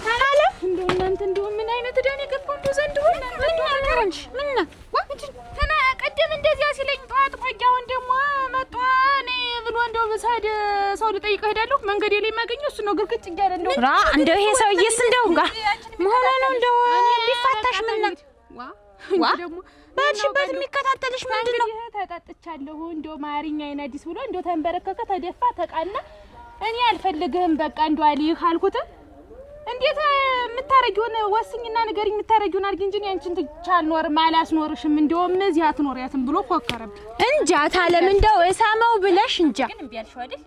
[SPEAKER 8] ታላለ እንደው እናንተ እንደው ምን አይነት ደኔ ገባው እንደው ዘንድሮ አንቺ ምን ነው ተና ቀደም እንደዚያ ሲለኝ ጧት ቆያውን ደግሞ መጣ እኔ ብሎ እንደው በሳደ ሰው ልጠይቅ ሄዳለሁ መንገዴ ላይ ማገኘው እሱ ነው ግርግጭ እያለ እንደው
[SPEAKER 11] ራ እንደው ይሄ ሰውዬስ እንደው ጋር መሆኑ ነው እንደው ቢፋታሽ ምን ነው ዋ ደግሞ ባልሽበት የሚከታተልሽ ምንድን ነው
[SPEAKER 8] ተቀጥቻለሁ እንደው ማሪኛ አይናዲስ ብሎ እንደው ተንበረከከ ተደፋ ተቃና እኔ አልፈልግህም በቃ እንደው አልይህ አልኩት እንዴት የምታረጊውን ወስኝና ንገሪኝ የምታረጊውን አድርጊ እንጂ አንቺን ትቻልኖርም አላስኖርሽም እንደውም እዚህ አትኖሪያትም ብሎ ፎከረብ
[SPEAKER 11] እንጃ ታለም እንደው እሳመው ብለሽ እንጃ
[SPEAKER 10] ግን እምቢ አልሽው አይደል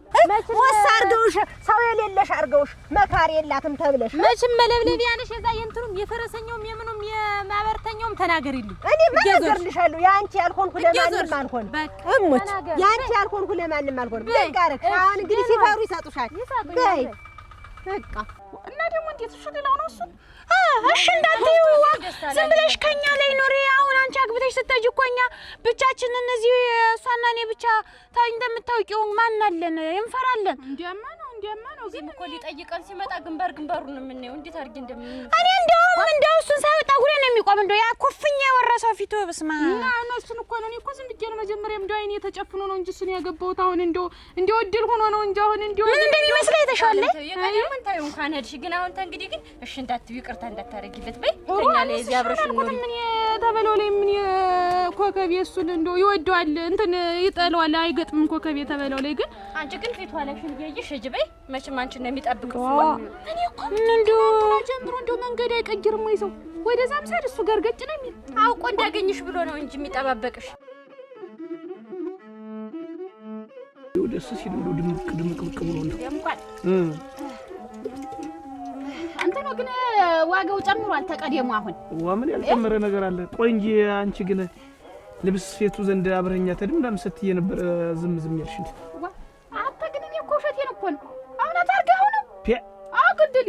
[SPEAKER 2] ወስ አርገውሽ ሰው የሌለሽ አርገውሽ መካሪ የላትም ተብለሽ
[SPEAKER 11] መቼም መለብለቢያ ነሽ የዛ የእንትኑም የፈረሰኛውም የምኑም የማበርተኛውም ተናገሪልኝ
[SPEAKER 2] እኔ ማገርልሻለሁ ያንቺ ያልሆንኩ ለማንም አልሆን እሙት ያንቺ ያልሆንኩ ለማንም አልሆን በቃ አሁን እንግዲህ ሲፈሩ ይሰጡሻል በይ በቃ
[SPEAKER 8] እና ደግሞ እንዴት እሱ ሌላው ነው እሱ
[SPEAKER 11] እሺ እንዳትዪው ዝም ብለሽ ከኛ ላይ ኖሪ አሁን አንቺ አግብተሽ ስትሄጂ እኮ እኛ ብቻችንን እዚህ እሷና እኔ ብቻ እንደምታውቂው ማን አለን እንፈራለን
[SPEAKER 8] እንዲያማ ነው
[SPEAKER 10] ግን እኮ ሊጠይቀን ሲመጣ ግንባሩን የምናየው እንዴት አድርጌ
[SPEAKER 11] እኔ እንደው እሱን ሳይወጣ ጉሬ ነው የሚቆም እንደው ያ ኩፍኛ የወረሰው ፊቱ በስማ
[SPEAKER 8] እና እነሱን እኮ ነው እኔ እኮ ዝም ብዬ ነው መጀመሪያም እንደው አይኔ ተጨፍኖ ነው እንጂ እሱን ያገባሁት አሁን እንደው እድል ሆኖ ነው እንጂ አሁን እንደው
[SPEAKER 11] ምን እንደሚመስል አይተሻለ
[SPEAKER 10] የቀደም እንታዩ እንኳን ሄድሽ ግን አሁን ተንግዲህ ግን እሺ እንዳትዪው ይቅርታ እንዳታረጊለት በይ ከኛ ላይ እዚህ አብረሽ ኖሪ
[SPEAKER 8] ምን ተበለው ላይ ምን ኮከብ እሱን እንደው ይወደዋል እንትን ይጠለዋል አይገጥምም ኮከብ ተበለው ላይ ግን
[SPEAKER 10] አንቺ ግን ፊቷ ላይ ሽን ይይሽ እጅ በይ መቼም አንቺ ነው የሚጠብቅሽ
[SPEAKER 8] እኔ እኮ ምን እንደው ጀምሮ እንደው መንገድ አይቀይርም ወይ ሰው ወደዛም ሳይድ እሱ ጋር ገጭ ነው የሚል
[SPEAKER 10] አውቆ እንዳገኝሽ ብሎ ነው እንጂ የሚጠባበቅሽ
[SPEAKER 6] ደስ ሲል እንደው ድምቅ ብሎ ነው
[SPEAKER 10] እንኳን አንተ ነው ግን ዋጋው ጨምሯል ተቀደሙ አሁን
[SPEAKER 6] ምን ያልጨመረ ነገር አለ ቆይ እንጂ አንቺ ግን ልብስ ፌቱ ዘንድ አብረኛ ተድምዳም ስትይ ነበር ዝም ያልሽ እንዴ
[SPEAKER 10] አንተ ግን እኔ እኮ ውሸቴን እኮ ነው አሁን አታርገው ነው አግድል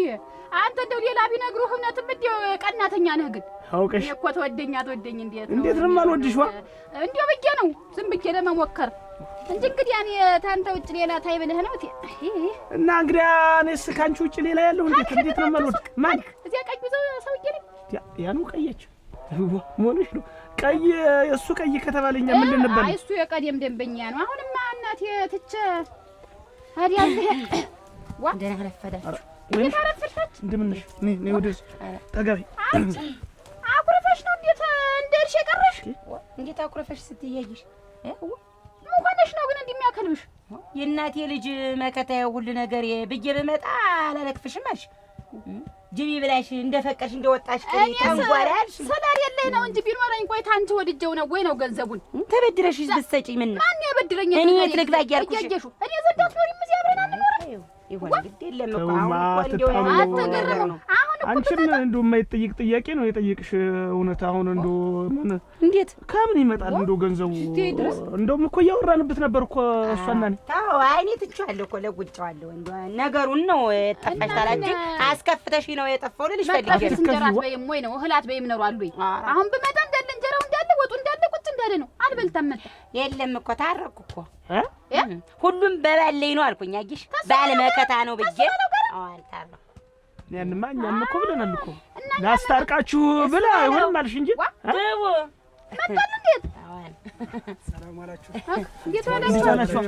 [SPEAKER 10] አንተ እንደው ሌላ ቢነግሩህ እውነትም እንደው ቀናተኛ ነህ ግን
[SPEAKER 6] አውቀሽ
[SPEAKER 10] እኮ ተወደኛ እንዴት
[SPEAKER 6] ነው ማልወድሽ ዋ
[SPEAKER 10] እንደው ብዬ ነው ዝም ብዬ ለመሞከር እንጂ እንግዲህ ያኔ ታንተ ውጭ ሌላ ታይ ብለህ ነው
[SPEAKER 6] እና እንግዲህ እኔስ ካንቺ ውጭ ሌላ ያለው እንዴት ነው ማልወድ ማን
[SPEAKER 10] እዚያ ቀይ ሰውዬ ነኝ
[SPEAKER 6] ያ ነው ቀየች ሞልሽ ነው ቀይ እሱ ቀይ ከተባለኛ ምን ልንበል
[SPEAKER 10] አይ እሱ የቀደም ደንበኛ ነው አሁንማ እናቴ ትቼ አዲያ ዋ ደህና ረፈዳችሁ እንዴት አረፈድሽ
[SPEAKER 6] እንደምንሽ ነይ ወደዚህ ጠጋቢ
[SPEAKER 10] አኩረፈሽ ነው እንዴት እንደልሽ የቀረሽ
[SPEAKER 2] እንዴት አኩረፈሽ ስትያይሽ
[SPEAKER 10] ምን ሆነሽ ነው ግን እንደሚያከልብሽ
[SPEAKER 2] የእናቴ ልጅ መከታየው ሁሉ ነገር ብዬ በመጣ አላለክፍሽም አልሽ ጅቢ ብላሽ እንደፈቀድሽ እንደወጣሽ ተንጓራሽ
[SPEAKER 10] ሰላር የለኝ ነው እንጂ ቢኖረኝ ቆይ ታንቺ ወድጀው ነው ወይ ነው ገንዘቡን
[SPEAKER 2] ተበድረሽ ብትሰጪኝ ምን
[SPEAKER 10] ማን ያበድረኝ
[SPEAKER 2] እኔ የትልግባ ያርኩሽ
[SPEAKER 10] እኔ ዘዳት ነው እዚህ አብረን አንኖር
[SPEAKER 2] ይሁን ግድ የለም እኮ አሁን እንደው
[SPEAKER 10] አትገረም አሁን እኮ
[SPEAKER 6] አንቺም እንደው የማይጠይቅ ጥያቄ ነው የጠየቅሽ እውነት አሁን እንደው ምን
[SPEAKER 2] እንዴት
[SPEAKER 6] ከምን ይመጣል እንደው ገንዘቡ እንደውም እኮ እያወራንበት ነበር እኮ እሷና እኔ
[SPEAKER 2] ታው አይኔ ትቻለሁ እኮ ለጉጫዋለሁ እንደው ነገሩን ነው የጠፋሽ ታላንጂ አስከፍተሽ ነው የጠፋው ልልሽ ፈልጌ
[SPEAKER 10] እንጀራት በይም ወይ ነው እህላት በይም ነው አሉኝ አሁን በመጣ እንዳለ እንጀራው እንዳለ ወጡ እንዳለ ቁጭ እንዳለ ነው አልበልታም መጣ
[SPEAKER 2] የለም እኮ ታረኩ እኮ ሁሉም በባለኝ ነው አልኩኝ አጊሽ ባለ መከታ ነው ብዬ አዋል ታረኩ
[SPEAKER 6] ያንማ እኛም እኮ ብለናል እኮ ላስታርቃችሁ ብላ አይሆንም አልሽ እንጂ
[SPEAKER 10] መጣል እንዴት
[SPEAKER 1] ሰላም አላችሁ?
[SPEAKER 3] እንዴት ዋላችሁ?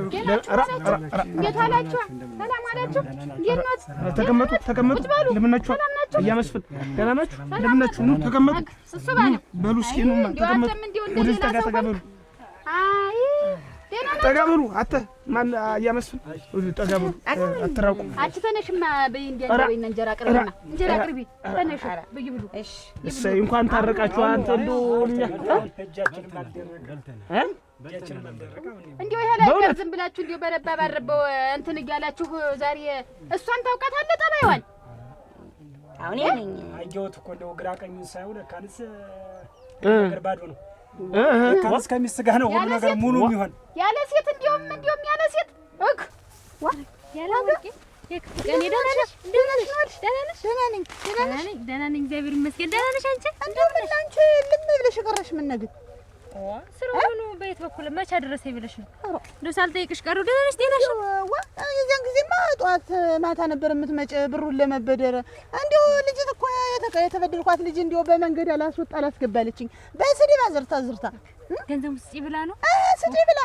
[SPEAKER 3] እንዴት ዋላችሁ? ሰላም አላችሁ? እንዴት ናችሁ?
[SPEAKER 6] ተቀመጡ ተቀመጡ። እንደምን ናችሁ? እያመስፍን ደህና ናችሁ? እንደምን ናችሁ? ኑ ተቀመጡ።
[SPEAKER 3] እሱ ባለው
[SPEAKER 6] በሉ እስኪ ኑማ ተቀመጡ። ወደዚህ ጠጋ ጠጋ በሉ።
[SPEAKER 3] አይ ደህና ናችሁ?
[SPEAKER 6] ጠጋ በሉ። አተ ማን እያመስፍን ጠጋ በሉ። አትራቁ።
[SPEAKER 3] አንቺ ተነሽማ በይ እንዲያለበይና እንጀራ አቅርቢና እንጀራ አቅርቢ። ተነሽ በይ ብሉ። እሺ
[SPEAKER 6] እሰይ እንኳን ታረቃችሁ። አንተ እንደውኛ
[SPEAKER 3] እንዲሁ ይሄ ላይ ዝም ብላችሁ እንዲሁ በረባ ባረበው እንትን እያላችሁ ዛሬ እሷን ታውቃታለህ ጠባይዋን?
[SPEAKER 2] አሁን ነኝ
[SPEAKER 1] አየሁት እኮ እንደው ግራ ቀኙን ሳይው ለካንስ ነገር ባዶ ነው። ካንስ ከሚስት ጋር ነው ሁሉ ነገር ሙሉ የሚሆን
[SPEAKER 3] ያለ ሴት እንዲሁም ያለ ሴት እክ ዋ ያለ ወቂ የኔ ደህና ነሽ? ደህና ነሽ? ደህና ነሽ?
[SPEAKER 10] ደህና ነኝ እግዚአብሔር ይመስገን። ደህና ነሽ አንቺ?
[SPEAKER 5] እንደው ምን አንቺ ልም ብለሽ ቀረሽ? ምን ነገር
[SPEAKER 10] ስራውኑ በየት በኩል መቼ አደረሰኝ ብለሽ ነው? እንደው ሳልጠይቅሽ ቀሩ። ደህና ነሽ? ጤናሽ?
[SPEAKER 5] የዚያን ጊዜማ ጠዋት ማታ ነበር የምትመጪ ብሩን ለመበደር። እንዲሁ ልጅት እኮ የተበደልኳት ልጅ እንዲሁ በመንገድ አላስወጣ አላስገባለችኝ። በስድብ አዝርታ
[SPEAKER 10] ገንዘቡ ስጪ ብላ ነው?
[SPEAKER 5] ስጪ ብላ።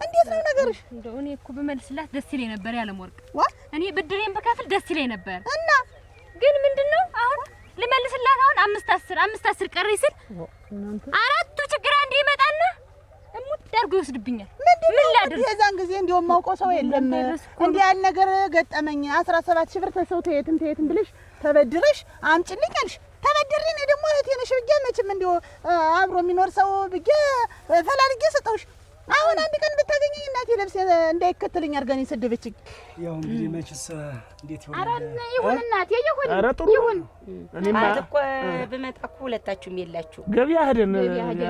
[SPEAKER 5] እንዴት ነው ነገርሽ?
[SPEAKER 10] እንደው እኔ እኮ በመልስላት ደስ ይለኝ ነበር ያለምወርቅ። እኔ ብድሬን በካፍል ደስ ይለኝ ነበር
[SPEAKER 5] እና
[SPEAKER 10] ግን ምንድነው አሁን ልመልስላት አሁን 5-10 ቀረኝ ስል አራቱ ችግር አንድ ይመጣና እሙት ዳርጎ ይወስድብኛል። ምን ላድርግ?
[SPEAKER 5] የዛን ጊዜ እንዲያው የማውቀው ሰው የለም እንዲህ ያለ ነገር ገጠመኝ። 17 ብር ተሰው ተየትም ብለሽ ተበድረሽ አምጪልኝ አልሽ። ተበድሬ እኔ ደግሞ እህቴ ነሽ ብዬ መቼም እንዲያው አብሮ የሚኖር ሰው ብዬ ፈላልጌ ሰጠሁሽ። አሁን አንድ ቀን ብታገኘኝ እናቴ ለብሴ እንዳይከተልኝ አድርጋኝ ሰደበችኝ።
[SPEAKER 1] ያው እንግዲህ መችስ እንዴት ይሆናል?
[SPEAKER 3] ኧረ ይሁን እናቴ ይሁን።
[SPEAKER 6] ኧረ ጥሩ ይሁን። እኔማ
[SPEAKER 2] እኮ ብመጣ እኮ ሁለታችሁም የላችሁ
[SPEAKER 6] ገበያ ሄደን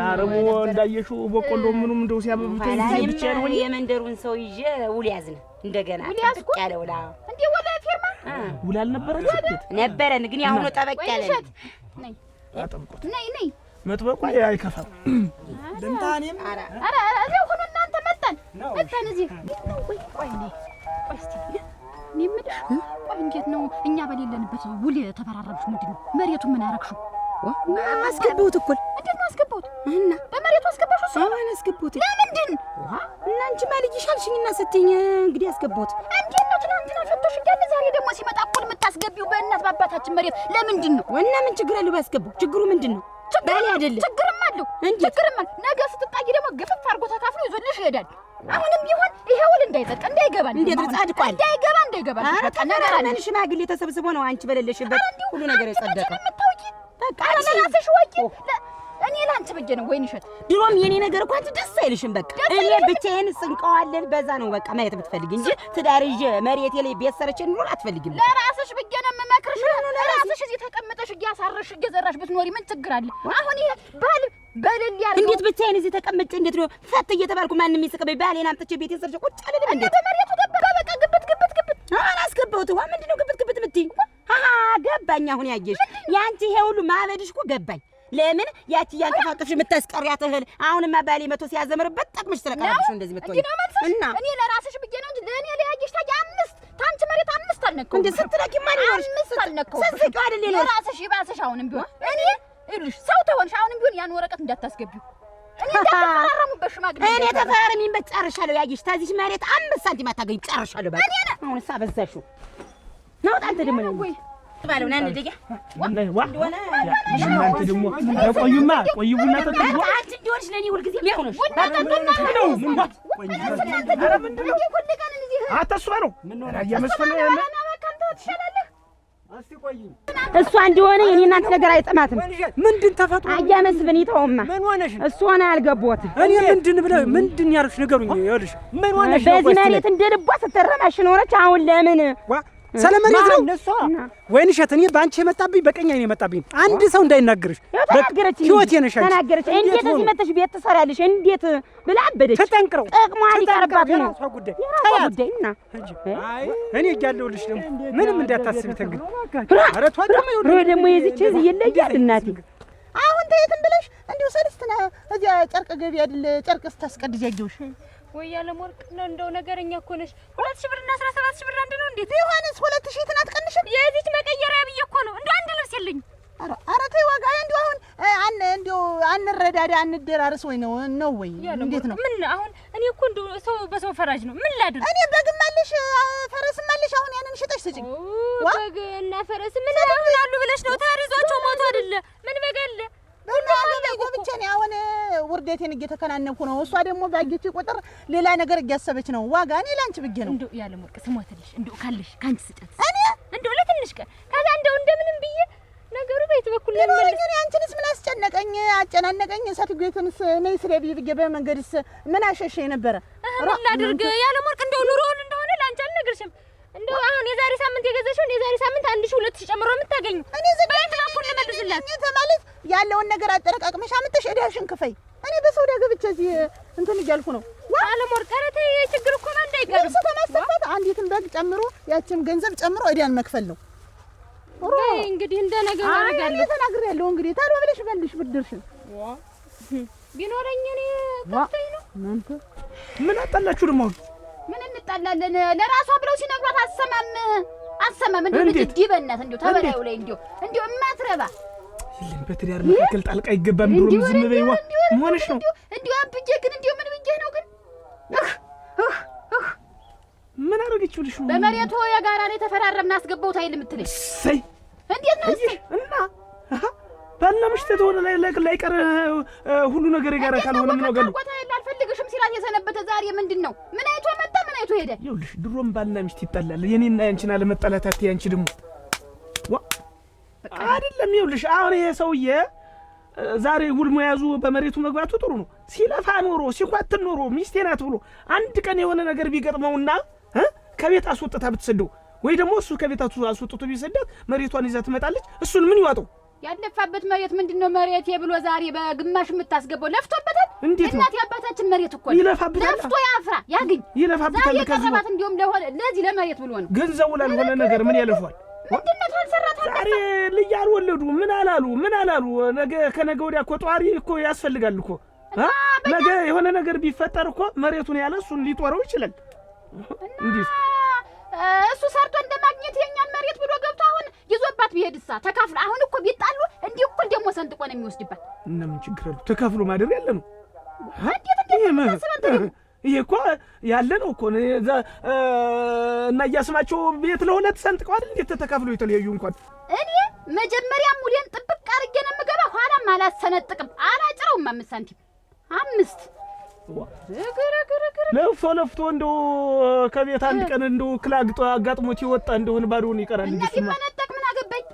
[SPEAKER 6] አረሙ እንዳየሽው በቆሎ ምኑም እንደው ሲያበቡት ብቻ ነው።
[SPEAKER 2] የመንደሩን ሰው ይዤ ውል ያዝን እንደገና ጠበቅ ያለ ውላ
[SPEAKER 3] እንዴ ወላ ፊርማ
[SPEAKER 6] ውል አልነበረን
[SPEAKER 2] ነበረን፣ ግን ያሁኑ ጠበቅ ያለ
[SPEAKER 3] ነይ
[SPEAKER 6] አጠብቁት
[SPEAKER 3] ነይ
[SPEAKER 6] መጥበቁ አይከፋም።
[SPEAKER 1] ድምታኔም
[SPEAKER 3] ኧረ እዚያው ሁኑ እናንተ መጣን እዚህ ቆይ እስቲ እኔ የምልሽ ቆይ እንዴት ነው እኛ በሌለንበት ውል የተፈራረምሽ? ምንድን ነው መሬቱ ምን አረግሽው?
[SPEAKER 2] አስገባሁት እኮ
[SPEAKER 3] እንዴት ነው አስገባሁት? እና በመሬቱ አስገባሽው? እሱ
[SPEAKER 2] አስገባሁት።
[SPEAKER 3] ለምንድን
[SPEAKER 2] እና አንቺ ማልጅሽ አልሽኝና ስትይኝ እንግዲህ አስገባሁት።
[SPEAKER 3] እንዴት ነው ትናንትና ፈተሽ እያለ ዛሬ ደግሞ ሲመጣ እኩል የምታስገቢው በእናት በአባታችን መሬት ለምንድን ነው?
[SPEAKER 2] እና ምን ችግር አለው ባስገባው? ችግሩ ምንድን ነው? ባሌ አይደለም
[SPEAKER 3] ችግርም አለው። ችግርም አለ። ነገ ስትጣይ ደግሞ ግፍፍ አድርጎ ተካፍሎ ይዞልሽ ይሄዳል። አሁንም ቢሆን ይሄ ውል እንዳይጠቅ እንዳይገባል
[SPEAKER 2] እንዴት ጻድቋል
[SPEAKER 3] እንዳይገባ
[SPEAKER 2] ኧረ ነገር አለ። ሽማግሌ ተሰብስቦ ነው አንቺ በሌለሽበት ሁሉ ነገር የጸደቀው።
[SPEAKER 3] በቃ ለራስሽ ወቂ እኔ ላንቺ ብዬ ነው ወይን እሸት
[SPEAKER 2] ድሮም የኔ ነገር እኮ አንቺ ደስ አይልሽም። በቃ እኔ ብቻዬን ስንቀዋለን በዛ ነው በቃ ማየት ብትፈልጊ እንጂ ትዳር ይዤ መሬቴ ላይ ቤት ሰርቼ ኑሮ አትፈልጊም።
[SPEAKER 3] ለራስሽ ብዬ ነው የምመክርሽ። ለራስሽ እዚህ ተቀምጠሽ እያሳረሽ እየዘራሽ ብትኖሪ ምን ችግር አለ? አሁን ይሄ ባል በልል ያርገው።
[SPEAKER 2] እንዴት ብቻዬን እዚህ ተቀምጬ እንዴት ነው ፈት እየተባልኩ ማንም ይስቅበኝ? ባሌን አምጥቼ ቤት ሰርቼ ቁጭ አልልም። እንዴት
[SPEAKER 3] በመሬቱ ገባ በቃ ግብት
[SPEAKER 2] አስገባሁት። ምንድን ነው ግብት የምትይኝ? ገባኝ። አሁን ያየሽ ያንቺ ይሄ ሁሉ ማበድሽ እኮ ገባኝ። ለምን ያቺ ያንቀፋቀፍሽ የምታስቀሪያት እህል አሁንማ ባሌ መቶ ሲያዘምርበት ጠቅምሽ ስለቀረብሽ እንደዚህ የምትሆኝ
[SPEAKER 3] እና እኔ ለራስሽ ብዬ ነው እንጂ ለእኔ ለያየሽ ታዲያ 5 ታንቺ መሬት 5 አልነካው
[SPEAKER 2] እንዴ ስትለቂ ማን ይኖርሽ?
[SPEAKER 3] 5 አልነካው
[SPEAKER 2] ስትለቂው አይደል ይኖር
[SPEAKER 3] ለራስሽ ይባስሽ። አሁንም ቢሆን እኔ ይልሽ ሰው ተሆንሽ አሁንም ቢሆን ያን ወረቀት እንዳታስገቢው። እኔ እንዳትፈራረሙበት ሽማግሌ
[SPEAKER 2] እኔ ተፈራረሚን በጨርሻለሁ። ያየሽ ታዚሽ መሬት 5 ሳንቲም አታገኝ ጨርሻለሁ። በቃ አሁን እሳ በዛሽው ነው አንተ ደግሞ ነው ወይ ባለው ናን ደጋ
[SPEAKER 6] እንደሆነ እናንተ ደግሞ ቆዩማ ቆዩ ቡና ተጠጡ።
[SPEAKER 2] አንቺ እንዲሆንሽ ለኔ ሁልጊዜ የሚሆንሽ
[SPEAKER 6] አተሱ ነው ያመስፈነ
[SPEAKER 2] እሷ እንደሆነ የኔ እናንተ ነገር አይጠማትም።
[SPEAKER 1] ምንድን ተፈጥሮ
[SPEAKER 2] አያመስብን ይተውማ
[SPEAKER 1] ምን ሆነሽ?
[SPEAKER 2] እሱ ሆነ ያልገቦት
[SPEAKER 1] እኔ ምንድን ያልሽ ነገሩኝ። ይኸውልሽ ምን ሆነሽ?
[SPEAKER 2] በዚህ መሬት እንደልቧ ስትረማሽ ኖረች። አሁን ለምን
[SPEAKER 1] ሰለመሬት ነው እነሷ ወይን እሸት እኔ ባንቺ የመጣብኝ በቀኝ ነው የመጣብኝ። አንድ ሰው እንዳይናገርሽ ህይወቴ ነሽ አንቺ
[SPEAKER 2] ተናገረች። እንዴት እዚህ መተሽ ቤት ትሰሪያለሽ? እንዴት ብላ አበደች።
[SPEAKER 1] ተጠንቅረው
[SPEAKER 2] ጥቅሟ ሊቀርባት ነው
[SPEAKER 1] ጉዳይ
[SPEAKER 2] ጉዳይና
[SPEAKER 1] እኔ እያለሁልሽ ደግሞ ምንም እንዳታስቢ ተንግል ኧረ
[SPEAKER 2] ተወው ደግሞ የዚች እዚህ ይለያል እናቴ።
[SPEAKER 5] አሁን ተየትም ብለሽ እንዲሁ ሰልስትና እዚያ ጨርቅ ገቢ አይደል ጨርቅ ስታስቀድጅ ያየሁሽ
[SPEAKER 10] ወይ ያለምወርቅ ነው እንደው ነገረኛ እኮ ነሽ። 2000 ብር እና 17000 ብር አንድ ነው እንዴት?
[SPEAKER 5] ዮሐንስ 2000 ትን አትቀንሽም?
[SPEAKER 10] የዚች መቀየሪያ ብዬ እኮ ነው እንደው አንድ ልብስ የለኝም።
[SPEAKER 5] ኧረ ተይ ዋጋ እንዲሁ አሁን እንደው እንረዳዳ እንደራርስ ወይ ነው ወይ እንዴት ነው?
[SPEAKER 10] ምን አሁን እኔ እኮ እንደው ሰው በሰው ፈራጅ ነው። ምን ላድርግ?
[SPEAKER 5] እኔ በግማልሽ ፈረስማልሽ አሁን ያንን ሽጠሽ ስጪኝ።
[SPEAKER 10] በግ እና ፈረስ ምን አሁን አሉ ብለሽ ነው? ታሪዟቸው ሞቱ አይደለ? ምን በግ አለ?
[SPEAKER 5] ብቻ ነው አሁን ውርደቴን እየተከናነብኩ ነው። እሷ ደግሞ ባየች ቁጥር ሌላ ነገር እያሰበች ነው። ዋጋ እኔ ላንቺ ብዬ ነው።
[SPEAKER 10] እንደው ያለም ወርቅ ስሞትልሽ እንደው ካለሽ ካንቺ ስጫት። እኔ እንደው ለትንሽ ቀን ከዛ እንደው እንደምንም ብዬ ነገሩ ቤት በኩል ለምን
[SPEAKER 5] እኔ አንቺንስ ምን አስጨነቀኝ አጨናነቀኝ? ሰትጌትንስ ነይ ስለቢ ብዬ በመንገድስ ምን አሸሸኝ ነበረ?
[SPEAKER 10] ምን ላድርግ ያለም ወርቅ እንደው ኑሮውን እንደሆነ ላንቺ አልነግርሽም። እንደው አሁን የዛሬ ሳምንት የገዛሽውን የዛሬ ሳምንት 1000 ጨምሮ የምታገኙ
[SPEAKER 5] እኔ ዘበይት በኩል ልመልስላት ተማለት ያለውን ነገር አጠረቃቅመሽ አምጥተሽ እዳሽን ክፈይ። እኔ በሰው ዳገ ብቻ እዚህ እንትን እያልኩ ነው።
[SPEAKER 10] አለም ወርቅ ኧረ ተይ ችግር እኮ ነው እንዳይቀር
[SPEAKER 5] እሱ ተማሰፋት አንዲትን በግ ጨምሮ ያቺም ገንዘብ ጨምሮ እዳን መክፈል ነው።
[SPEAKER 10] እንግዲህ እንደ ነገር አደርጋለሁ።
[SPEAKER 5] እኔ ተናግሬያለሁ። እንግዲህ ታዲያ ብለሽ መልሽ ብድርሽን
[SPEAKER 10] ቢኖረኝ እኔ ከፍተኝ ነው።
[SPEAKER 6] እናንተ ምን አጣላችሁ ደግሞ?
[SPEAKER 11] ምን እንጣላለን? ለራሷ ብለው ሲነግሯት አሰማም እንደው ልጅ ዲበናት እንደው ተበላዩ ላይ እንደው እማትረባ
[SPEAKER 6] ይልን በትዳር መካከል ጣልቃ ይገባም። ድሮም ዝም በይዋ ሆነሽ ነው
[SPEAKER 11] እንደው አብጄ ግን እንደው ምን ብዬ ነው ግን
[SPEAKER 6] ምን አረጋችሁልሽ ነው?
[SPEAKER 11] በመሬቱ የጋራ ላይ ተፈራረምና አስገባው ታይል የምትለኝ
[SPEAKER 6] ሰይ
[SPEAKER 11] እንዴት ነው እሺ?
[SPEAKER 6] እና ባልና ምሽት ተሆነ ላይ ቀር ሁሉ ነገር የጋራ ካልሆነ ምን ወገሉ
[SPEAKER 11] ቆጣ አልፈልግሽም ሲላት የሰነበተ ዛሬ ምንድነው? ምን አይቶ መጣ ምን አይቶ ሄደ?
[SPEAKER 6] ይኸውልሽ ድሮም ባልና ምሽት ይጣላል። የኔና ያንቺና ለመጣላታት ያንቺ ደግሞ አይደለም። ይኸውልሽ አሁን ይሄ ሰውዬ ዛሬ ውል መያዙ በመሬቱ መግባቱ ጥሩ ነው። ሲለፋ ኖሮ ሲኳትን ኖሮ ሚስቴ ናት ብሎ አንድ ቀን የሆነ ነገር ቢገጥመውና ከቤት አስወጥታ ብትሰደው ወይ ደግሞ እሱ ከቤት አስወጥቶ ቢሰዳት መሬቷን ይዛ ትመጣለች። እሱን ምን ይዋጠው?
[SPEAKER 11] ያለፋበት መሬት ምንድነው መሬት ብሎ ዛሬ በግማሽ የምታስገባው ለፍቶበታል። እናት ያባታችን መሬት እኮ
[SPEAKER 6] ይለፋበታል።
[SPEAKER 11] ለፍቶ ያፍራ ያግኝ
[SPEAKER 6] ይለፋበታል።
[SPEAKER 11] ከዘባት እንዲሁም ለዚህ ለመሬት ብሎ ነው
[SPEAKER 6] ገንዘቡ ላልሆነ ነገር ምን ያለፋል?
[SPEAKER 11] ምንድነው ታልሰራታ?
[SPEAKER 6] ዛሬ ልጅ አልወለዱ ምን አላሉ ነገ ከነገ ወዲያ እኮ ጧሪ እኮ ያስፈልጋል እኮ ነገ የሆነ ነገር ቢፈጠር እኮ መሬቱን ያለ እሱን ሊጦረው ይችላል። እንዴ
[SPEAKER 11] እሱ ሰርቶ እንደማግኘት የኛን መሬት ብሎ ገብቶ አሁን ይዞባት ቢሄድሳ ተካፍሎ አሁን እኮ ቢጣሉ እንዲህ እኮ ደሞ ሰንጥቆ ነው የሚወስድባት።
[SPEAKER 6] እና ምን ችግር አለው? ተካፍሎ ማደር ያለ ነው።
[SPEAKER 11] እንዴት
[SPEAKER 6] ይሄ እኮ ያለ ነው እኮ እና እያስማቸው ቤት ለሁለት ሰንጥቀዋል። እንዴት ተካፍሎ የተለያዩ እንኳን
[SPEAKER 11] እኔ መጀመሪያ ሙሌን ጥብቅ አድርጌ ነው የምገባ። ኋላም አላሰነጥቅም አላጭረውም 5 ሳንቲም 5
[SPEAKER 6] ለፍቶ እንደው ከቤት አንድ ቀን እንደው ክላግጦ አጋጥሞት ይወጣ እንደሆነ ባዶውን ይቀራል።
[SPEAKER 11] እንዴ ሲመነጠቅ ምን አገባኝ?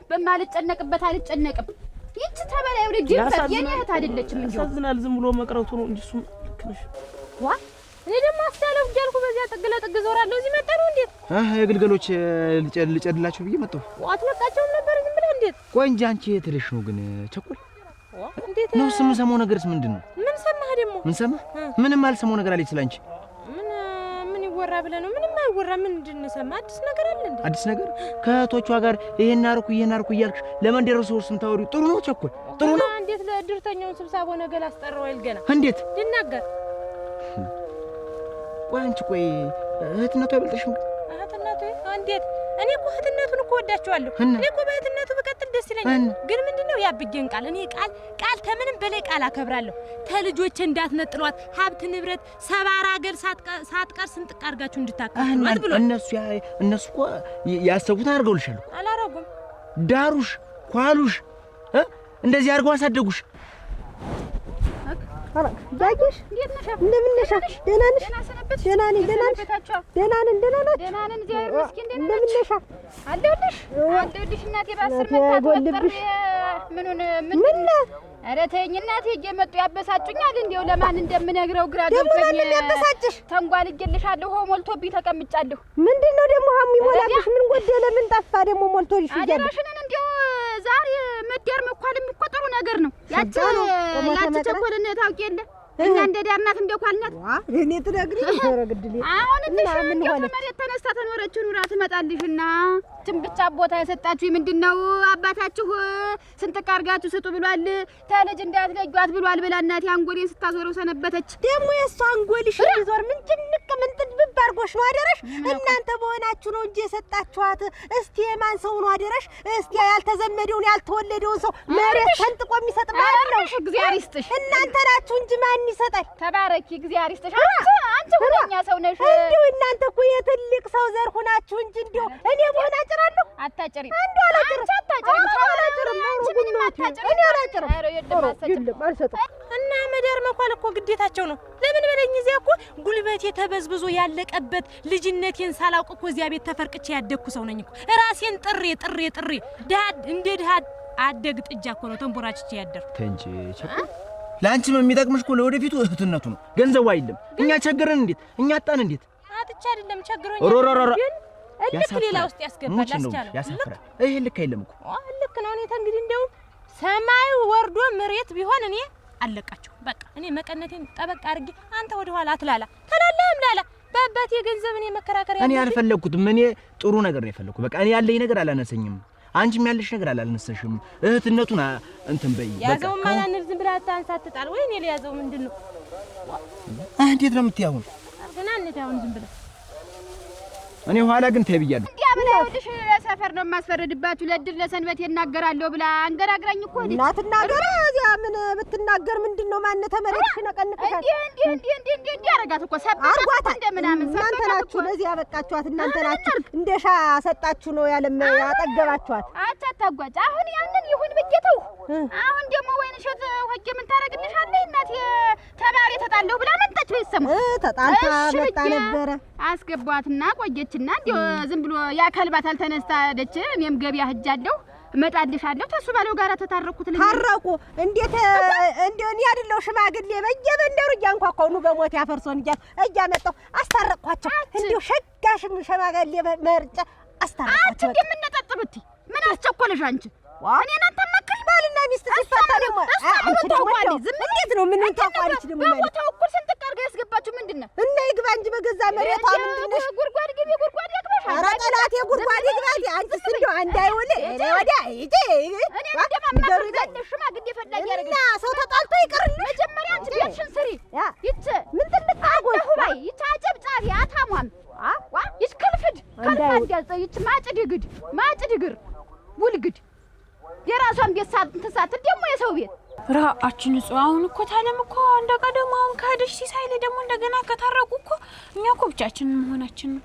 [SPEAKER 11] በማልጨነቅበት አልጨነቅም። ይቺ ተበላዩ ልጅ ይፈት የኔ እህት አይደለችም እንዴ?
[SPEAKER 6] ያሳዝናል። ዝም ብሎ መቅረቱ ነው እንጂ እሱም ልክ ነሽ።
[SPEAKER 10] እኔ ደግሞ አስተላልፍ ጃልኩ በዚያ ጥግ ለጥግ ዞራለሁ። እዚህ መጣ ነው እንዴት?
[SPEAKER 12] የግልገሎች ልጨድላችሁ ብዬ መጣሁ።
[SPEAKER 10] አትለቃቸውም ነበር ዝም ብለህ እንዴት?
[SPEAKER 12] ቆይ እንጂ አንቺ የትልሽ ነው ግን ቸኮል
[SPEAKER 10] እንዴት
[SPEAKER 12] ነው? የምሰማው ነገርስ ምንድን ነው?
[SPEAKER 10] ምን ሰማህ ደግሞ?
[SPEAKER 12] ምን ሰማህ? ምንም አልሰማው ነገር አለች ስላንቺ።
[SPEAKER 10] ምን ይወራ ብለህ ነው? ምንም አይወራ። ምንድን ነው ሰማህ? አዲስ ነገር አለ እንዴ?
[SPEAKER 12] አዲስ ነገር ከእህቶቿ ጋር ይሄን አርኩ እያልሽ ለምን ደረሰው ስምታወሪ ጥሩ ነው ቸኮል? ጥሩ ነው።
[SPEAKER 10] እንዴት ለድርተኛውን ስብሰባው ነገር አስጠራው አይል ገና
[SPEAKER 12] እንዴት
[SPEAKER 10] ልናገር?
[SPEAKER 12] ቆይ አንቺ እህትነቱ አይበልጥሽም?
[SPEAKER 10] እህትነቱ እንዴት? እኔ እኮ እህትነቱን እኮ ወዳቸዋለሁ። እኔ እኮ በእህትነቱ ብቀጥል ደስ ይለኛል። ግን ምንድነው ያብጌን ቃል እኔ ቃል ከምንም በላይ ቃል አከብራለሁ። ተልጆቼ እንዳትነጥሏት ሀብት ንብረት ሰባራ ሀገር ሳትቀር ስንጥቅ አድርጋችሁ እንድታካፍሏት ብሎ
[SPEAKER 12] እነሱ እኮ ያሰቡትን አድርገውልሻል እኮ።
[SPEAKER 10] አላረጉም።
[SPEAKER 12] ዳሩሽ ኳሉሽ እንደዚህ አድርገው አሳደጉሽ።
[SPEAKER 1] ባየሽ እንደምን ነሽ? ደህና ነሽ? ደህና ነኝ። ደህና ነሽ? ደህና ነን። ደህና ናችሁ?
[SPEAKER 11] ደህና ነን። እግዚአብሔር ይመስገን። ደህና
[SPEAKER 1] እንደምን ነሽ?
[SPEAKER 11] አለሁልሽ እናቴ። በአስር መታት ምን ኧረ ተይኝ እናቴ። እየመጡ ያበሳጩኛል። እንዲያው ለማን እንደምነግረው ግራ ገብቶኝ
[SPEAKER 1] ደግሞ ያበሳጭሽ
[SPEAKER 11] ተንጓልጄልሻለሁ። ሆ ሞልቶብኝ ተቀምጫለሁ።
[SPEAKER 1] ምንድነው ደግሞ የሚሞላብሽ? ምን ጎደለ? ምን ጠፋ ደግሞ ሞልቶልሽ?
[SPEAKER 11] አደራሽንን እንዲያው ዛሬ መዳር መኳልም እኮ ጥሩ ነገር ነው። ያቺ ቸኮልን ታውቂ የለ እኛ እንደ ዳርናት እንደ ኳልናት
[SPEAKER 1] እኔ ትነግሪኝ ተረግድልኝ።
[SPEAKER 11] አሁን መሬት ተነስታ ተኖረች ኑራ ትመጣልሽና ብቻ ቦታ የሰጣችሁ ምንድነው? አባታችሁ ስንጥቅ አድርጋችሁ ስጡ ብሏል። ተልጅ እንዳትለጇት ብሏል ብላ እናቴ አንጎሌን ስታዞረው ሰነበተች።
[SPEAKER 1] ደግሞ የእሷ አንጎልሽ ይዞር ምን ጭንቅ ምን ጥብብ
[SPEAKER 2] አርጎሽ ነው አደረሽ? እናንተ በሆናችሁ ነው እንጂ የሰጣችኋት። እስቲ የማን ሰው ነው አደረሽ? እስቲ ያልተዘመደውን ያልተወለደውን ሰው መሬት ሰንጥቆ የሚሰጥ ማለት ነው።
[SPEAKER 11] እግዚአብሔር ይስጥሽ።
[SPEAKER 2] እናንተ ናችሁ እንጂ ማን ይሰጣል?
[SPEAKER 11] ተባረኪ፣ እግዚአብሔር ይስጥሽ። አንቺ ሁለኛ ሰው ነሽ።
[SPEAKER 2] እንዲሁ እናንተ እኮ የትልቅ ሰው ዘር ሁናችሁ እንጂ እንዲሁ እኔ በሆነ አጭራለሁ።
[SPEAKER 11] አታጭሪ
[SPEAKER 2] አንዱ አላጭርም።
[SPEAKER 10] እና መዳር መኳል እኮ ግዴታቸው ነው። ለምን በለኝ እዚያ እኮ ጉልበቴ ተበዝብዞ ያለቀበት ልጅነቴን ሳላውቅ እኮ እዚያ ቤት ተፈርቅቼ ያደግኩ ሰው ነኝ እኮ። ራሴን ጥሬ ድሃ እንደ ድሃ አደግ ጥጃ እኮ ነው ተንቦራችቼ ያደርኩ።
[SPEAKER 12] ተንጂ ለአንቺም የሚጠቅምሽ እኮ ለወደፊቱ እህትነቱ ነው፣ ገንዘቡ አይደለም። እኛ ቸገረን እንዴት? እኛ አጣን እንዴት?
[SPEAKER 10] አጥቻ አይደለም ቸግሮኝ
[SPEAKER 12] ግን
[SPEAKER 10] ልክ ሌላ ውስጥ ያስገባል።
[SPEAKER 12] ያሳፍራል። ይሄ ልክ አይደለም እኮ።
[SPEAKER 10] ልክ ነው። እኔ እንግዲህ እንደው ሰማይ ወርዶ መሬት ቢሆን እኔ አለቃቸው በቃ። እኔ መቀነቴን ጠበቅ አድርጌ አንተ ወደ ኋላ አትላላ ተላላም ላላ በአባቴ ገንዘብ እኔ መከራከር ያለኝ
[SPEAKER 12] እኔ አልፈለኩትም። እኔ ጥሩ ነገር ነው የፈለኩ። በቃ እኔ ያለኝ ነገር አላነሰኝም፣ አንቺም ያለሽ ነገር አላነሰሽም። እህትነቱን እንትን በይ በቃ።
[SPEAKER 10] ያዘው ማናንር ዝም ብላ ታንሳትጣል ወይ እኔ ለያዘው ምንድነው?
[SPEAKER 12] እንዴት ነው የምትያው?
[SPEAKER 10] አርገና እንታውን ዝም ብላ
[SPEAKER 12] እኔ ኋላ ግን ተይብያለሁ።
[SPEAKER 11] እንዲያ ብለውልሽ ለሰፈር ነው የማስፈረድባችሁ ለድር ለሰንበት ይናገራለሁ ብላ አንገራግራኝ እኮ ልጅ
[SPEAKER 2] እናትናገር። እዚያ ምን ብትናገር ምንድነው? ማን ተመረጥሽ ነቀንቀሻል?
[SPEAKER 11] እንዴ አረጋት እኮ ሰጣት እንደምናምን
[SPEAKER 2] እናንተ ናችሁ ለዚህ ያበቃችኋት። እናንተ ናችሁ እንደሻ ሰጣችሁ ነው ያለም ያጠገባችኋት።
[SPEAKER 11] አታጓጭ። አሁን ያንን ይሁን ብዬተው አሁን ደግሞ ወይንሸት ሆጄ ምን ታረግልሻለህ? እናቴ ተማሪ ተጣለሁ ብላ መጣች። በሰሙ
[SPEAKER 2] ተጣልታ መጣ ነበረ
[SPEAKER 11] አስገቧትና ቆየችና እንዴ ዝም ብሎ ያከልባት አልተነስታለች። እኔም ገቢያ ሄጃለሁ እመጣልሻለሁ ተሱ ባለው ጋራ ተታረኩት።
[SPEAKER 2] ታረቁ እንዴት እኔ አይደለሁ ሽማግሌ በየመንደሩ እያንኳኳው ነው በሞት ያፈርሶን እያመጣሁ አስታረቅኳቸው። እንዴ ሸጋሽም ሽማግሌ መርጬ አስታረቅኳቸው።
[SPEAKER 11] አንቺ እንደምንጠጥብት ምን አስቸኮለሽ አንቺ? እኔን አታመክል
[SPEAKER 2] ባልና ሚስት ሲፋታ ደግሞ አንቺ ደግሞ እንዴት ነው ምን ታውቃለች? ደግሞ
[SPEAKER 11] ቦታው እኩል ስንጥቅ አድርጋ ያስገባችሁ ምንድነው?
[SPEAKER 2] እና ይግባ እንጂ በገዛ መሬቷ ምንድነሽ?
[SPEAKER 11] ጉድጓድ ግቢ ጉድጓድ ያግባሽ።
[SPEAKER 2] ኧረ ጠላቴ ጉድጓድ ይግባል። አንቺስ እንደው አንዳይውል ወዲያ እኔ
[SPEAKER 11] እንደማማከር ሽማግሌ ፈላጊ ያደርግ
[SPEAKER 2] እና ሰው ተጣልቶ ይቀርልሽ።
[SPEAKER 11] መጀመሪያ አንቺ ቤትሽን ስሪ። ይች
[SPEAKER 2] ምን ትልቅ አጎሽ
[SPEAKER 11] ባይ ይች አጨብጫቢ አታሟም ይች ክልፍድ ከልፋት ይች ማጭድ እግር ውልግድ የራሷን ቤት ሳትንሳት ደግሞ የሰው ቤት
[SPEAKER 10] ራአችን እጹ አሁን እኮ ታለም እኮ እንደቀደም አሁን ካደሽ ሲሳይለ ደግሞ እንደገና ከታረቁ እኮ እኛ እኮ ብቻችንን መሆናችን ነው።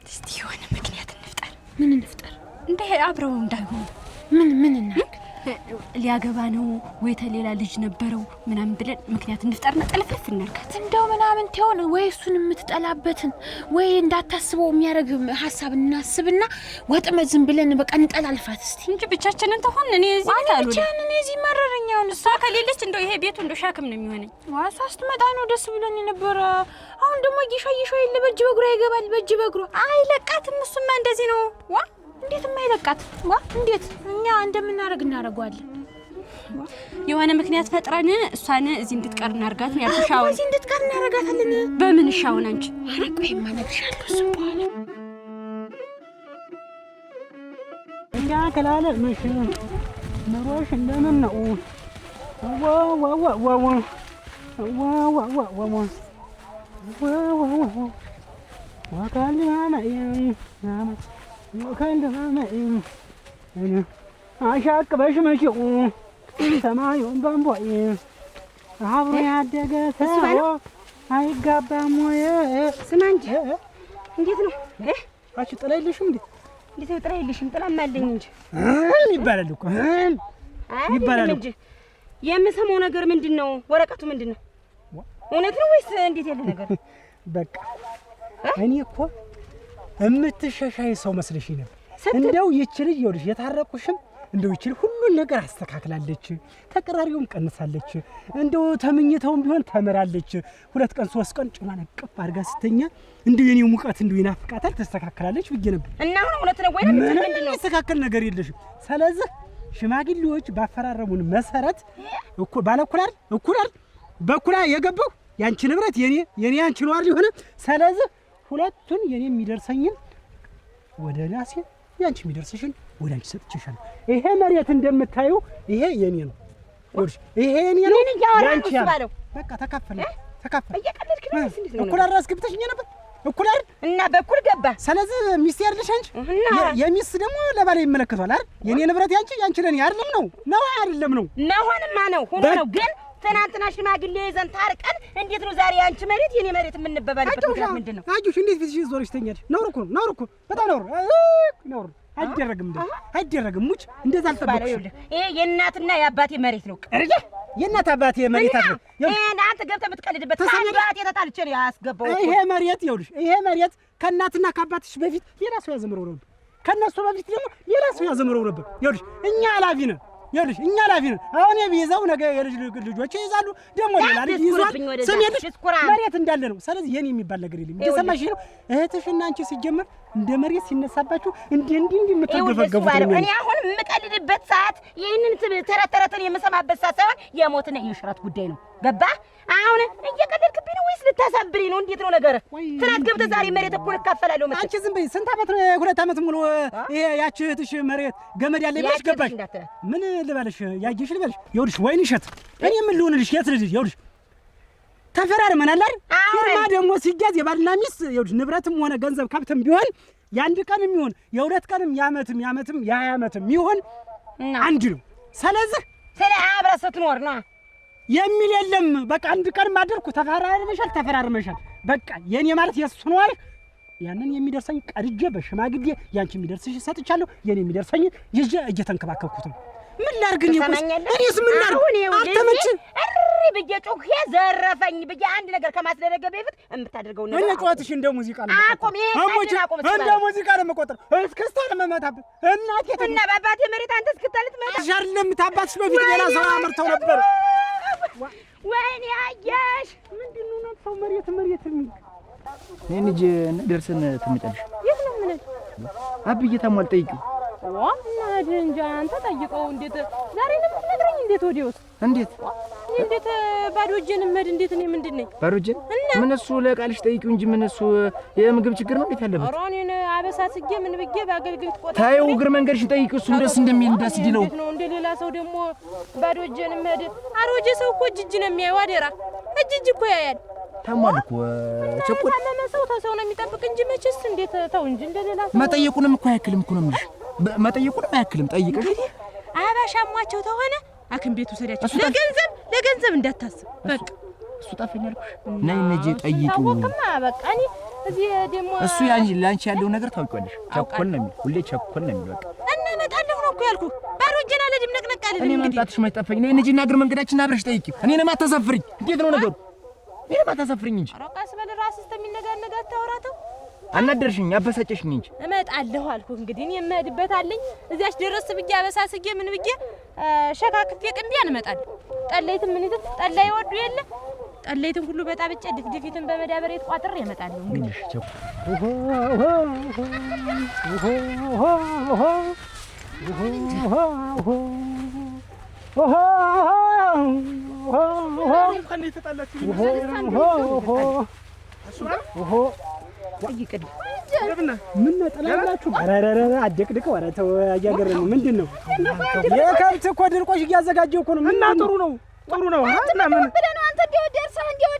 [SPEAKER 10] እስቲ የሆነ ምክንያት እንፍጠር። ምን እንፍጠር? እንደ አብረው እንዳይሆኑ ምን እናድርግ? ሊያገባ ነው ወይ ተሌላ ልጅ ነበረው ምናምን ብለን ምክንያት እንፍጠርና ጥልፍልፍ እናርጋት። እንደው ምናምን ተሆነ ወይ እሱን የምትጠላበትን ወይ እንዳታስበው የሚያደርግ ሐሳብ እናስብና ወጥመድ ዝም ብለን በቃ እንጠላልፋት እስቲ እንጂ ብቻችንን ተሆን እኔ እዚህ ታሉ ብቻችንን እዚህ መረረኛውን እሷ ከሌለች እንደው ይሄ ቤቱ እንደው ሻክም ነው የሚሆነኝ። ዋሷ ስትመጣ ነው ደስ ብሎን የነበረ። አሁን ደግሞ ይሾ የለ በእጅ በእግሯ ይገባል። በእጅ በእግሯ አይለቃትም። እሱማ እንደዚህ ነው ዋ እንዴት የማይለቃት እንዴት እኛ እንደምናደርግ እናደርገዋለን። የሆነ ምክንያት ፈጥረን እሷን እዚህ እንድትቀር እናርጋት ነው ያልኩሽ። አሁን እዚህ እንድትቀር እናረጋታለን። በምን ሻውን አንቺ አረቁ የማነግርሻለሁ እሱ በኋላ
[SPEAKER 1] ያ ከላለ መሽ ኑሮሽ እንደምን ነው? አሻቅበሽ መጪው ሰማዩን በንቦይ አብሮ ያደገ ሰው አይጋባም ወይ?
[SPEAKER 2] ስማ እንጂ እንዴት ነው?
[SPEAKER 1] አንቺ ጥላ የለሽም እንዴ?
[SPEAKER 2] እንዴት ነው ጥላ የለሽም? ጥላማ አለኝ እንጂ
[SPEAKER 1] ይባላል እኮ ይባላል እንጂ።
[SPEAKER 2] የምሰማው ነገር ምንድነው? ወረቀቱ ምንድነው? እውነት ነው ወይስ እንዴት ያለ ነገር?
[SPEAKER 1] በቃ እኔ እኮ እምትሸሻይ ሰው መስለሽ ነበር። እንደው ይቺ ልጅ ይኸውልሽ የታረቁሽም እንደው ይቺ ሁሉን ነገር አስተካክላለች፣ ተቀራሪውም ቀንሳለች፣ እንደው ተመኝተውም ቢሆን ተመራለች። 2 ቀን 3 ቀን ጭኗን እቅፍ አድርጋ ስተኛ እንደው የኔ ሙቀት እንደው ይናፍቃታል፣ ተስተካክላለች ብዬ ነበር።
[SPEAKER 2] እና አሁን እውነት ነው ወይ ምንድነው?
[SPEAKER 1] ተስተካከል ነገር የለሽም። ስለዚህ ሽማግሌዎች ባፈራረሙን መሰረት እኩል ባለ እኩል በኩላ የገባው ያንቺ ንብረት የኔ ያንቺ ነው አይደል? ይሆነ ስለዚህ ሁለቱን የኔ የሚደርሰኝን ወደ ራሴ ያንቺ የሚደርስሽን ወደ አንቺ ሰጥቼሻለሁ። ይሄ መሬት እንደምታዩ ይሄ የኔ ነው። ይሄ የኔ ነው ያንቺ ያለው በቃ ተካፈለ። ተካፈል።
[SPEAKER 2] እየቀለድክ ነው እንዴ?
[SPEAKER 1] እኩል አራስ ግብተሽኝ ነበር እኩል አይደል?
[SPEAKER 2] እና በኩል ገባ።
[SPEAKER 1] ስለዚህ ሚስት ያርልሽ አንቺ የሚስት ደግሞ ለባለ ይመለከቷል አይደል? የኔ ንብረት ያንቺ ለኔ አይደለም ነው አይደለም ነው
[SPEAKER 2] ሆነማ ነው ሆኖ ነው ግን ትናንትና ሽማግሌ ይዘን ታርቀን እንዴት ነው ዛሬ አንቺ መሬት የኔ መሬት የምንበባልበት ምክንያት ምንድን ነው?
[SPEAKER 1] አጁሽ እንዴት ፊትሽ ዞርሽ ተኛለሽ? ነውር እኮ በጣም ነውር አይደረግም አይደረግም። ሙች እንደዛ አልጠበቅሽ።
[SPEAKER 2] ይሄ የእናትና የአባቴ መሬት ነው። ቀርጀ
[SPEAKER 1] የእናት አባቴ መሬት አለ።
[SPEAKER 2] አንተ ገብተህ የምትቀልድበት አባቴ ተጣልቼ ነው ያስገባው።
[SPEAKER 1] ይሄ መሬት ይኸውልሽ፣ ይሄ መሬት ከእናትና ከአባትሽ በፊት ሌላ ሰው ያዘምረው ነበር። ከነሱ በፊት ደግሞ ሌላ ሰው ያዘምረው ነበር። ይኸውልሽ እኛ ኃላፊ ነን። ይኸውልሽ እኛ ኃላፊ ነን። አሁን የቢይዘው ነገ የልጅ ልጆች ይይዛሉ። ደግሞ ሌላ ልጅ ይዟል። ስሜልሽ መሬት እንዳለ ነው። ስለዚህ የኔ የሚባል ነገር የለም። እየሰማሽ ነው? እህትሽና አንቺ ሲጀመር እንደ መሬት ሲነሳባችሁ እንዲህ የምትገፈገፉት ነው።
[SPEAKER 2] እኔ አሁን የምቀልድበት ሰዓት ይህንን ተረተረትን የምሰማበት ሰዓት ሳይሆን የሞትና የሽረት ጉዳይ ነው። ገባ? አሁን እየቀለድክብኝ ነው ወይስ ልታሳብሪኝ ነው? እንዴት ነው ነገር? ትናንት ገብተህ ዛሬ መሬት እኮ እካፈላለሁ መሰለኝ።
[SPEAKER 1] አንቺ ዝም በይ። ስንት ዓመት ነው? 2 ዓመት ሙሉ ይሄ ያቺ እህትሽ መሬት ገመድ ያለ ይልሽ ገባሽ? ምን ልበልሽ? ያየሽ ልበልሽ? ይኸውልሽ ወይን እሸት እኔ ምን ልሆንልሽ? የት ልጅ ይኸውልሽ ተፈራርመናል አይደል? ፊርማ ደግሞ ሲያዝ የባልና ሚስት ይኸውልሽ ንብረትም ሆነ ገንዘብ ከብትም ቢሆን የአንድ ቀንም ይሁን የ2 ቀንም የዓመትም የ20 ዓመትም ይሁን አንድ ነው። ስለዚህ
[SPEAKER 2] ስለ አብረህ ስትኖር ነው
[SPEAKER 1] የሚል የለም። በቃ አንድ ቀን ማደርኩ ተፈራርመሻል። በቃ የኔ ማለት የሱ ነው አይደል? ያንን የሚደርሰኝ ቀድጄ በሽማግሌ ያንቺ የሚደርስሽ ሰጥቻለሁ። የኔ የሚደርሰኝ ይዤ እየተንከባከብኩት ነው። ምን ላድርግ? እኔስ ምን ላድርግ? አተመች
[SPEAKER 2] እሪ ብዬ ጮኬ ዘረፈኝ ብዬ አንድ ነገር ከማስደረገ በፊት የምታደርገው ነገር
[SPEAKER 1] እኔ ጨዋታሽ እንደ ሙዚቃ ነው።
[SPEAKER 2] አቆም።
[SPEAKER 1] እንደ ሙዚቃ ነው የምቆጥረው። እስክስታ ለመመታበት እናቴ
[SPEAKER 2] እና በአባቴ መሬት አንተ እስክስታ ልትመታ
[SPEAKER 1] አይደለም። ታባትሽ በፊት ሌላ ሰው አመርተው ነበር።
[SPEAKER 2] ወይኔ አየሽ፣
[SPEAKER 1] ምንድነው ነው ሰው መሬት የሚል
[SPEAKER 12] እኔ ልጅ ደርሰን ትመጫለሽ።
[SPEAKER 3] የት ነው ምን
[SPEAKER 12] አብዬ ታሟል። ጠይቂው
[SPEAKER 3] እና እንጃ አንተ ጠይቀው። እንዴት ዛሬ ነው የምትነግረኝ? እንዴት ወዲያውስ?
[SPEAKER 12] እንዴት
[SPEAKER 3] ባዶ እጄን መድ እንዴት እኔ ምንድን ነኝ?
[SPEAKER 12] ባዶ እጄን ምን እሱ ለቃልሽ ጠይቂው እንጂ ምን እሱ የምግብ ችግር ነው እንዴት ያለበት?
[SPEAKER 3] ኧረ እኔን አበሳስጌ ምን ብዬ በአገልግል ትቆጣ
[SPEAKER 12] ታየው እግር መንገድሽን ጠይቂው። እሱ ደስ እንደሚል እንዳስዲለው
[SPEAKER 3] ነው እንደ ሌላ ሰው ደግሞ ባዶ እጄን መድ አሮጀ ሰው እኮ እጅ ነው የሚያየው። አደራ እጅ እኮ ያያል።
[SPEAKER 12] ታሟል እኮ ቸኩል
[SPEAKER 3] ሰው ተሰው ነው የሚጠብቅ እንጂ መቼስ እንዴት ተው እንጂ እንደ ሌላ ሰው
[SPEAKER 12] መጠየቁንም እኮ አያክልም እኮ ነው የምልሽ። መጠየቁንም አያክልም። ጠይቀሽ
[SPEAKER 3] አባሻሟቸው ተሆነ ሐኪም ቤቱ ሰዳቸው ለገንዘብ እንዳታስብ በቃ
[SPEAKER 12] እሱ ጠፋኝ አልኩሽ። ነይ ነጂ ጠይቂው።
[SPEAKER 3] ታወቅማ በቃ እኔ እዚህ ደግሞ
[SPEAKER 12] እሱ ላንቺ ያለው ነገር ታውቂዋለሽ። ቸኮል ነው የሚል ሁሌ ቸኮል ነው የሚል በቃ
[SPEAKER 3] እና እመጣለሁ ነው እኮ ያልኩህ። ባዶ እጄን አልሄድም ነቅነቅ አልልም።
[SPEAKER 12] እኔ መምጣትሽ መች ጠፋኝ። ነይ ነጂና እግር መንገዳችን አብረሽ ጠይቂው። እኔንም አታሳፍሪኝ። እንዴት ነው ነገሩ? እኔንም አታሳፍሪኝ እንጂ
[SPEAKER 3] ኧረ ቀስ በል ራስህ እስከሚነጋነጋ አታወራተው።
[SPEAKER 12] አናደርሽኝ፣ አበሳጨሽኝ እንጂ
[SPEAKER 3] እመጣለሁ አልኩህ። እንግዲህ እኔ የምሄድበት አለኝ። እዚያች ድረስ ብዬ አበሳስጌ ምን ብዬ ሸካክፌ ቅንቢያን እመጣለሁ። ጠላይትም ምን ይተት ጠላ ይወዱ የለ ጠላይትም ሁሉ በጣብጬ ድፍድፊትን በመዳበሬት ቋጥሬ እመጣለሁ። እንግዲህ
[SPEAKER 1] ምን ጠላላችሁ? አራራራ አደቅድቅ ወራተ ያገረ ነው። ምንድነው? የከብት እኮ ድርቆሽ እያዘጋጀው እኮ ነው። ምን ጥሩ ነው
[SPEAKER 11] እና ምን ብለህ አንተ እንዲያው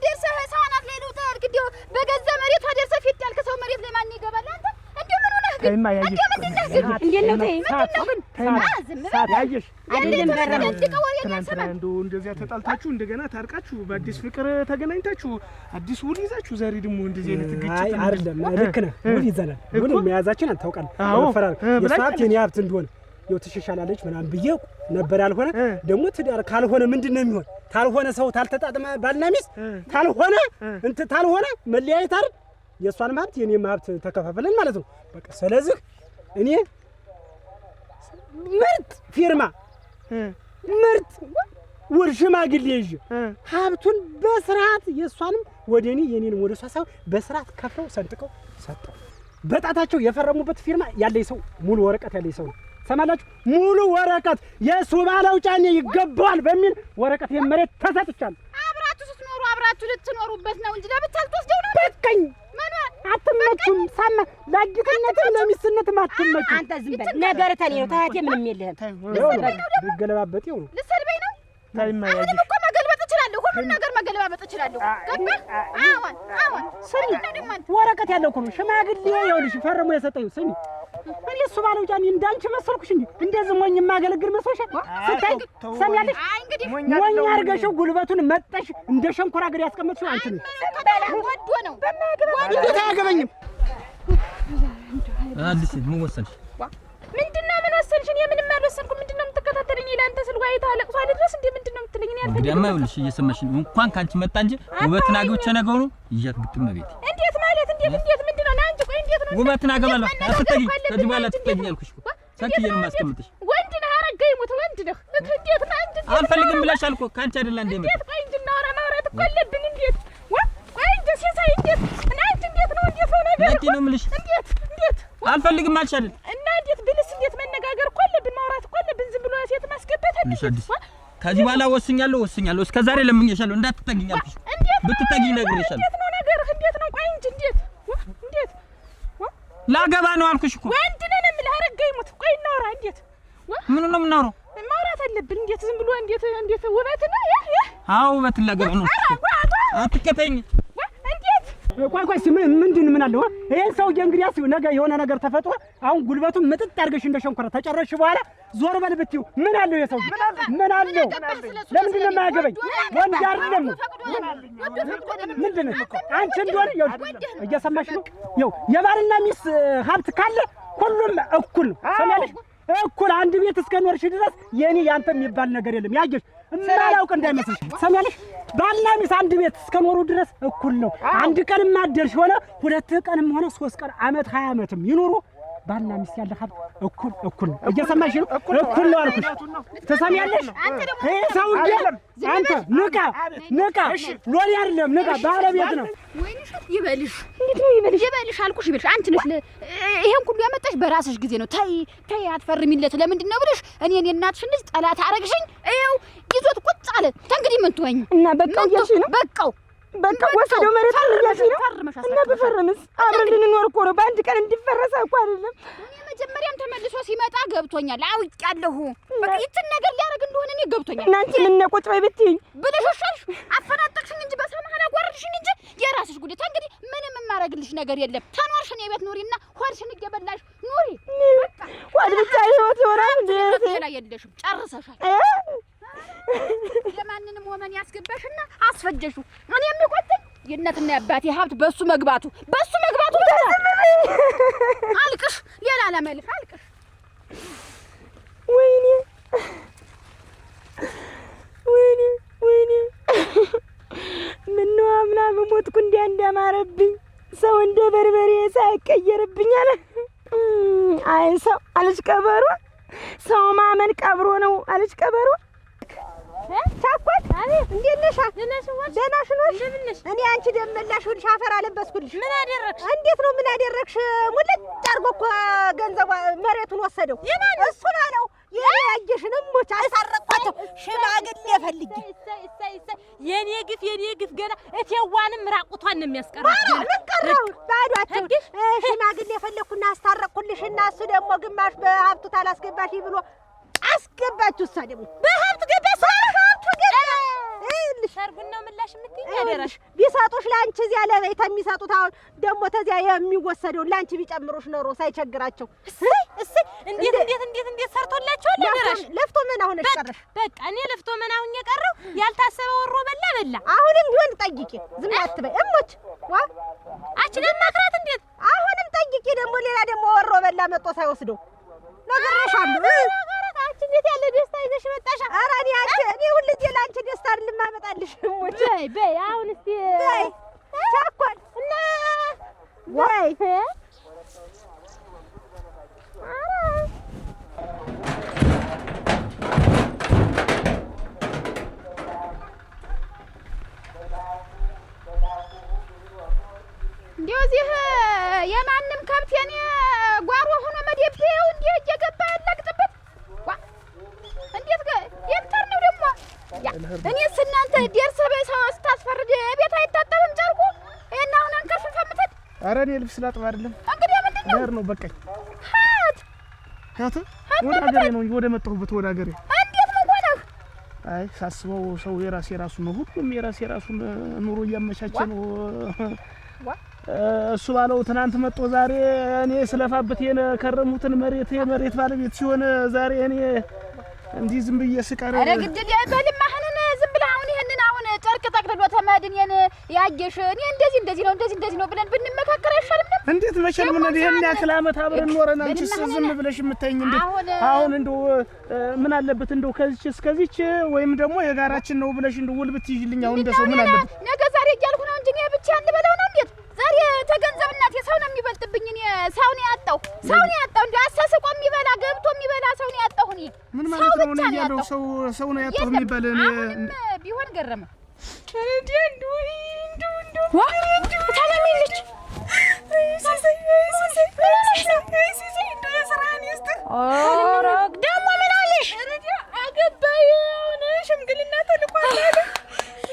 [SPEAKER 11] ደርሰህ ሰዋናት ላይ ነው ታርክ እንዲያው በገዛ መሬት ደርሰህ ፊት ያልከ ሰው መሬት ላይ ማን ይገባል? አንተ እንዲያው ምን ሆነህ ግን
[SPEAKER 1] አይማ ያየሽ
[SPEAKER 11] እንዴት ነው ተይ ምንድነው ግን
[SPEAKER 1] ሳት ያየሽ
[SPEAKER 11] አይደለም በረም
[SPEAKER 6] እንደው እንደዚያ ተጣልታችሁ እንደገና ታርቃችሁ በአዲስ ፍቅር ተገናኝታችሁ አዲስ ውል ይዛችሁ ዛሬ ደግሞ እንደዚህ አይነት ግጭት
[SPEAKER 1] አይ አይደለም። ልክ ነህ። ውል ይዘናል። ውል መያዛችን አንታውቃለህ። ወፈራል የሷት የኔ ሀብት እንደሆነ ይኸው ትሸሻላለች ምናምን ብዬው ነበር። ያልሆነ ደግሞ ትዳር ካልሆነ ምንድን ነው የሚሆን? ታልሆነ ሰው ታልተጣጥመ ባልና ሚስት ታልሆነ መለያየት አይደል? የእሷንም ሀብት የኔም ሀብት ተከፋፈለን ማለት ነው በቃ። ስለዚህ እኔ ምርጥ ፊርማ ምርጥ ውል ሽማግሌ ይዤ ሀብቱን በስርዓት የእሷንም ወደ እኔ የኔንም ወደ እሷ ሳይሆን በስርዓት ከፍለው ሰንጥቀው ሰጠው። በጣታቸው የፈረሙበት ፊርማ ያለኝ ሰው ሙሉ ወረቀት ያለኝ ሰው ነው። ሰማላችሁ? ሙሉ ወረቀት የሱ ባለው ጫኔ ይገባዋል በሚል ወረቀት የመሬት ተሰጥቻለሁ።
[SPEAKER 11] አብራችሁ ስትኖሩ አብራችሁ ልትኖሩበት ነው እንጂ ለብቻ ልትወስደው ነው።
[SPEAKER 1] በቃኝ። አትመቹም። ሳማ ላጅትነትም ለሚስትነትም አትመቹም።
[SPEAKER 2] አንተ ዝም በል። ነገር ተኔ ነው። ታያቴ ምንም የለህም።
[SPEAKER 1] ልገለባበጥ ነው።
[SPEAKER 11] ልትሰድበኝ ነው?
[SPEAKER 6] ታይማ ያጂ
[SPEAKER 11] እኮ መገልበጥ እችላለሁ። ሁሉን ነገር መገለባበጥ እችላለሁ። ገባህ? አዎን
[SPEAKER 1] ስሚ፣ ወረቀት ያለው እኮ ነው ሽማግሌ ይኸውልሽ ፈርሞ የሰጠኝ። ስሚ እኔ እሱ ባለው ጃኒ እንዳንቺ መሰልኩሽ እንዴ? እንደዚህ ሞኝ የማገለግል መስሎሻል? ስታይ ሰሚያለሽ? ሞኝ አድርገሽው ጉልበቱን መጠሽ እንደ ሸንኮራ አገር ያስቀመጥሽው አንቺ ነሽ።
[SPEAKER 11] ወዶ ነው
[SPEAKER 1] እንዴት አያገበኝም?
[SPEAKER 4] አዲስ ምን ወሰንሽ?
[SPEAKER 3] ምንድነው? ምን ወሰንሽ? እኔ ምንም አልወሰንኩም። ምንድነው የምትከታተለኝ? ለአንተ ስል ዋይታ ለቅሶ አይደረስ እንዴ? ምንድነው የምትለኝ? እኔ አልፈልግም።
[SPEAKER 4] እንግዲህ አማይልሽ እየሰማሽ ነው። እንኳን ካንቺ መጣ እንጂ ውበትን አግብቼ ነገሩ ይያት ግጥም ነው ቤት።
[SPEAKER 3] እንዴት ማለት እንዴት ምንድነው? ናንቺ ቆይ እንዴት ነው
[SPEAKER 4] ውበትን አገባለሁ? አትጠጊ ከዚህ በኋላ አትጠጊኝ አልኩሽ እኮ ሰክዬ ነው የማስቀምጥሽ።
[SPEAKER 3] ወንድ ነህ አረጋኝ ሙት ወንድ ነህ። እንዴት ነው አንቺ?
[SPEAKER 4] አልፈልግም ብለሻል እኮ ካንቺ አይደለ እንዴ?
[SPEAKER 3] እንዴት ቆይ እንድናወራ ማውራት እኮ አለብን። እንዴት ቆይ እንጂ ሲሳይ እንዴት ናንቺ? እንዴት ነው ነገር
[SPEAKER 4] ለቂ ነው የምልሽ።
[SPEAKER 3] እንዴት
[SPEAKER 4] አልፈልግም አልሽ አይደል?
[SPEAKER 3] እና እንዴት ብልስ እንዴት መነጋገር እኮ አለብን፣ ማውራት እኮ አለብን። ዝም ብሎ ሴት ማስገባት
[SPEAKER 4] አዲስ ከዚህ በኋላ ወስኛለሁ። እስከ ዛሬ ለምኜሻለሁ እንዳትጠጊኝ አልኩሽ። ብትጠጊኝ ነግሬሻለሁ።
[SPEAKER 3] እንዴት ነው ነገርህ? እንዴት ነው ቆይ እንጂ እንዴት
[SPEAKER 4] ላገባ ነው አልኩሽ እኮ
[SPEAKER 3] ወንድ ነን የምልህ። አረጋኝ ሙት ቆይ እናውራ። እንዴት
[SPEAKER 4] ምን ነው የምናወራው?
[SPEAKER 3] ማውራት አለብን። እንዴት ዝም ብሎ እንዴት ውበት ነው
[SPEAKER 4] አዎ ውበት ላገባ ነው። አትከተኝ።
[SPEAKER 1] ቆይ ምንድን ምን አለው? ይሄን ሰውዬ እንግዲያስ ነገ የሆነ ነገር ተፈጥሮ አሁን ጉልበቱን ምጥጥ አድርገሽ እንደ ሸንኮራ ተጨረሽ በኋላ ዞር በል ብትይው ምን አለው? የሰው ምን አለው? ለምንድን ነው የማያገበኝ? ወንድ አይደለም ምንድን ነው? አንቺ እንደሆነ እየሰማሽ ነው። ይኸው የባልና ሚስት ሀብት ካለ ሁሉም እኩል ነው። ሰማያለሽ? እኩል አንድ ቤት እስከኖርሽ ድረስ የኔ ያንተ የሚባል ነገር የለም። ያየሽ እማላውቅ እንዳይመስልሽ። ሰማያለሽ? ባልና ሚስት አንድ ቤት እስከኖሩ ድረስ እኩል ነው። አንድ ቀን ማደርሽ ሆነ 2 ቀንም ሆነ 3 ቀን ዓመት 20 ዓመትም ይኖሩ ባልና ሚስት ያለ ሀብት እኩል ነው። እየሰማሽ ነው? እኩል ነው አልኩሽ። ትሰሚያለሽ? ይሄ ሰውዬ አንተ ንቃ ሎሌ አይደለም ንቃ፣ ባለቤት ነው።
[SPEAKER 11] ወይንሽ ይበልሽ። እንዴት ነው ይበልሽ አልኩሽ። ይበልሽ አንቺ ነሽ ይሄን ሁሉ ያመጣሽ በራስሽ ጊዜ ነው። ተይ አትፈርሚለት። ለምንድን ነው ብለሽ እኔ እናትሽ ልጅ ጠላት አረግሽኝ። ይኸው ይዞት ቁጭ አለ። እንግዲህ ምን ትወኝ
[SPEAKER 2] እና በቃው እያልሽ ነው? በቃ ወሰደው መሬት እያልሽ ነው? እና በፈረምስ አብረን ልንኖር እኮ ነው። በአንድ ቀን እንዲፈረሰ እኮ አይደለም።
[SPEAKER 11] እኔ መጀመሪያም ተመልሶ ሲመጣ ገብቶኛል። አውቄያለሁ። በቃ ይችን ነገር ሊያደርግ እንደሆነ እኔ ገብቶኛል።
[SPEAKER 2] እና አንቺ ምን ነቆጭ በይ ብትይኝ
[SPEAKER 11] ብለሽ ሻልሽ አፈናጠቅሽኝ እንጂ በሰማህና ጓርድሽኝ እንጂ የራስሽ ጉዳይ። እንግዲህ ምንም የማደርግልሽ ነገር የለም። ተኖርሽን የቤት ኑሪና ሆድሽን እየበላሽ ኑሪ።
[SPEAKER 2] ሆድ ብቻ ህይወት ይሆናል እንዴ?
[SPEAKER 11] ሌላ የለሽም። ጨርሰሻል። የማንንም ወመን ያስገባሽና አስፈጀሽው። እኔ የሚቆጥኝ የእናትና የአባቴ ሀብት በሱ መግባቱ አልቅሽ። ሌላ ለመልሽ አልቅሽ።
[SPEAKER 2] ወይኔ ምነው አምና በሞትኩ እንዳማረብኝ ሰው እንደ በርበሬ ሳይቀየርብኝ አለ። አይ ሰው አለች ቀበሮ። ሰው ማመን ቀብሮ ነው አለች ቀበሮ። ቻኳት እንዴት ነሽ? ደህና ነሽ? እኔ አንቺ ደመላሽ ሁልሽ አፈር አለበስኩልሽ። ምን አደረግሽ? እንዴት ነው ምን አደረግሽ? ሙልጭ አድርጎ እኮ ገንዘቧ መሬቱን ወሰደው። እሱ ነው ያየሽንም ሞች አሳረቅኳቸው። ሽማግሌ ፈልጊ።
[SPEAKER 10] የኔ ግፍ ገና እቴዋንም ራቁቷን ነው የሚያስቀራት።
[SPEAKER 2] ልቀረው ባዷቸው ሽማግሌ ፈለኩና አስታረቅኩልሽና እሱ ደግሞ ግማሽ በሀብቱ ታላስገባሽ ብሎ አስገባችሁ። እሷ ደግሞ
[SPEAKER 10] በሀብት ገባሽ።
[SPEAKER 2] ሰርጉን ነው ምላሽ የምትይኝ? አደረሽ ቢሰጡሽ ለአንቺ እዚያ ለቤት የሚሰጡት አሁን ደግሞ ተዚያ የሚወሰደው ለአንቺ ቢጨምሩሽ ኖሮ ሳይቸግራቸው።
[SPEAKER 10] እንዴት ሰርቶላቸዋል። አደረሽ
[SPEAKER 2] ለፍቶ ምን አሁን ቀረሽ?
[SPEAKER 10] በቃ እኔ ለፍቶ ምን አሁን የቀረው ያልታሰበ ወሮ በላ።
[SPEAKER 2] አሁንም ቢሆን ጠይቂ፣ ዝም አትበይ። እሞች
[SPEAKER 10] አችን ማክራት እንዴት
[SPEAKER 2] አሁንም ጠይቂ። ደግሞ ሌላ ደግሞ ወሮ በላ መጥቶ ሳይወስደው ነግሬሻለሁ። እንዴት ያለ ደስታ ይዘሽ መጣሽ? ኧረ እኔ ሁልጊዜ ለአንቺ ደስታ አይደለም የማመጣልሽ። እሞች
[SPEAKER 10] በይ አሁን እስቲ
[SPEAKER 2] በይ ቻኳል እና በይ
[SPEAKER 11] እንዲያው እዚህ የማንም ከብት የኔ ጓሮ ሆኖ መደብደው እንዲህ እየገባ ያላቅጥበት እንዴት የምታር ነው ደግሞ? እኔስ እናንተ ደርሰህ በሰው ስታስፈርድ ቤት አይታጠብም ጨርቁ። ይሄን አሁን አንከርፍፈ የምትሄድ?
[SPEAKER 6] ኧረ እኔ ልብስ ላጥብ አይደለም።
[SPEAKER 11] እንግዲህ ምንድን ነው?
[SPEAKER 6] ልሄድ ነው በቃኝ። ወደ ሀገሬ ነው ወደ መጣሁበት ወደ ሀገሬ።
[SPEAKER 11] እንዴት ነው ሆነህ?
[SPEAKER 6] አይ ሳስበው ሰው የራሱ ነው። ሁሉም የራሱ ኑሮ እያመቻቸ ነው። እሱ ባለው ትናንት መጥቶ ዛሬ እኔ ስለፋበት የከረሙትን መሬት ባለቤት ሲሆን ዛሬ እኔ እንዲህ ዝም ብዬ ስቀር
[SPEAKER 11] አረ ግድል በልማህንን ዝም ብለህ አሁን ይሄንን አሁን ጨርቅ ጠቅልሎ ተማድን ያየሽ እኔ እንደዚህ ነው ብለን ብንመካከር አይሻልም ነበር?
[SPEAKER 6] እንዴት መቼም ምን ይሄን ያክል ዓመት አብረን ኖረን አንቺስ ዝም ብለሽ የምታይኝ እንዴት? አሁን እንደው ምን አለበት እንደው ከዚች እስከዚች ወይም ደግሞ የጋራችን ነው ብለሽ እንደው ውል ብትይዥልኝ አሁን እንደሰው ምን አለበት?
[SPEAKER 11] ነገ ዛሬ እያልኩ ነው እንጂ እኔ ብቻ እንበለው ነው እንዴት? ዛሬ ተገንዘብናት የሰው ነው የሚበልጥብኝ። እኔ ሰው ነው ያጣው እንዴ አሳስቆ የሚበላ ገብቶ የሚበላ ሰው ነው ያጣው። እኔ
[SPEAKER 6] ምን ማለት ነው ነው ያለው ሰው ነው ያጣው የሚባል እኔ
[SPEAKER 11] ቢሆን ገረመ
[SPEAKER 8] እንዱ ታለሚልች ደግሞ ምን አለሽ? አገባኝ ሆነ ሽምግልና ተልኳል።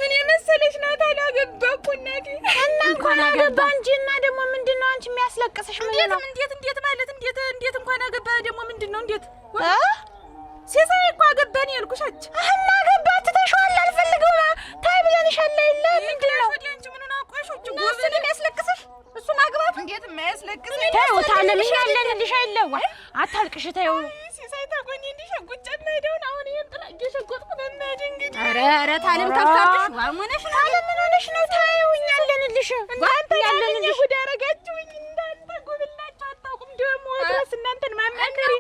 [SPEAKER 8] ምን የመሰለሽ ናት አላገባ እኮ እናቴ። እና እንኳን አገባ እንጂ እና ደግሞ ምንድን ነው አንቺ የሚያስለቅስሽ? ምን ነው እንዴት ማለት እንዴት እንኳን አገባ ደግሞ ምንድን ነው እንዴት ሲሳይ እኮ አገባን ያልኩሻች እና አገባ ትተሽዋል። አልፈልግም ታይ ብለንሻል አይደል? ምንድን ነው አንቺ ምኑን አቋሾች ጎበዝ የሚያስለቅስሽ? እሱ ማግባት እንዴት የማያስለቅስሽ?
[SPEAKER 10] ታዩ ታለምኝ ያለንልሽ አይደል? አታልቅሽ ታዩ
[SPEAKER 8] ሲሳይ ታጎኝ እንዲሸጉጭ ማይደውን አሁን ይሄን ጥላ እየሸጎጥኩ ነው ማይድ እንግዲህ
[SPEAKER 10] ኧረ ታለም ተፋርሽ ዋሞነሽ ታለም ምን ሆነሽ ነው? ታዩ ያለንልሽ
[SPEAKER 8] አንተ ያለንልሽ ጉድ አረጋችሁኝ። እንዳንተ ጎብላችሁ አታውቁም ደግሞ ድረስ እናንተን ማመንከሪ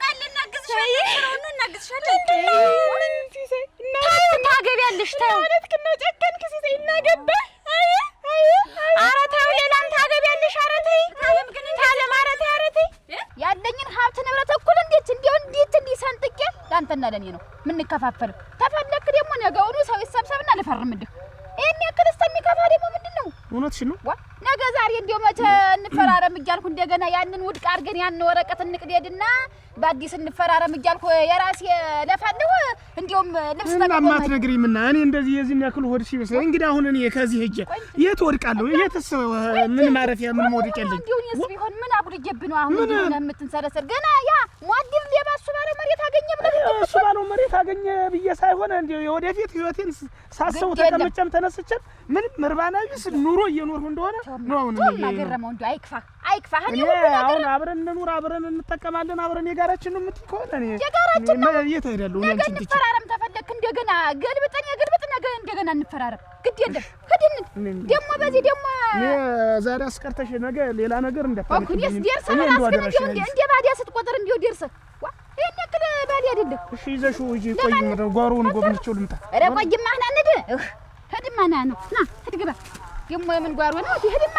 [SPEAKER 10] ታገቢያለሽ ታዩ
[SPEAKER 8] ማለት ከነ ጨከንክ ሲሳይ እናገባ
[SPEAKER 10] ኧረ ታዩ ሌላም ታገቢያለሽ። ኧረ ተይ ታለም ኧረ ተይ
[SPEAKER 11] ያለኝን ሀብት ንብረት እኩል እንዴት ሰንጥቄ ለአንተና ለኔ ነው የምንከፋፈለው። ተፈለክ ደግሞ ነገውኑ ሰው ይሰብሰብና ልፈርምልህ። ይሄን ያክል እስከሚከፋ ደግሞ ምንድን ነው?
[SPEAKER 6] እውነትሽ ነው።
[SPEAKER 11] ነገ ዛሬ እንዲያው መቼ እንፈራረም እያልኩ እንደገና ያንን ውድቅ አድርገን ያን ወረቀት እንቅደድና በአዲስ እንፈራረም እያልኩ የራሴ ለፋለሁ። እንዲያውም ልብስ
[SPEAKER 6] ተቀማት ነገር ይምና እኔ እንደዚህ የዚህን ያክል ሆድ ሲበሰኝ እንግዲህ አሁን እኔ ከዚህ ሄጄ የት ወድቃለሁ? የትስ ምን ማረፊያ ምን ወድቅ የለኝ።
[SPEAKER 11] እንዲሁንስ ቢሆን ምን አጉልጄብህ ነው አሁን እንዲሁ የምትንሰለሰል? ገና ያ ሟዲል ሌባ እሱ ባለው መሬት አገኘ ብለህ
[SPEAKER 6] እሱ ባለው መሬት አገኘ ብዬ ሳይሆን እንዲሁ የወደፊት ህይወቴን ሳስበው ተቀምጬም ተነስቼም ምንም እርባና ቢስ ኑሮ እየኖርኩ እንደሆነ ነው አሁን
[SPEAKER 11] ገረመው። እንዲሁ አይክፋ
[SPEAKER 6] እኔ አሁን አብረን እንኑር አብረን እንጠቀማለን አብረን የጋራችን ነው የምትቆን እኔ
[SPEAKER 11] የጋራችን ነው
[SPEAKER 6] የት ሄዳለሁ?
[SPEAKER 11] ነገ እንፈራረም ተፈለክ እንደገና ገልብጠን ነገ እንደገና እንፈራረም። ግድ የለም ሂድን ደግሞ በዚህ ደግሞ
[SPEAKER 6] እኔ ዛሬ አስቀርተሽ ነገ ሌላ ነገር እንዳታመጪ
[SPEAKER 11] እኔስ ደርሰህ ራስህ እንደ ባዲያ ስትቆጥር እንዲሁ ደርሰህ ይሄን ያክል ባዲያ አይደለም።
[SPEAKER 6] እሺ ይዘሽው ሂጂ። ቆይ ጓሮውን ጎብኝቼው ልምጣ።
[SPEAKER 11] ኧረ ቆይማ ና እንሂድ። ሂድማ ና ሂድ ግባ። ደግሞ የምን ጓሮ ነው? ሂድማ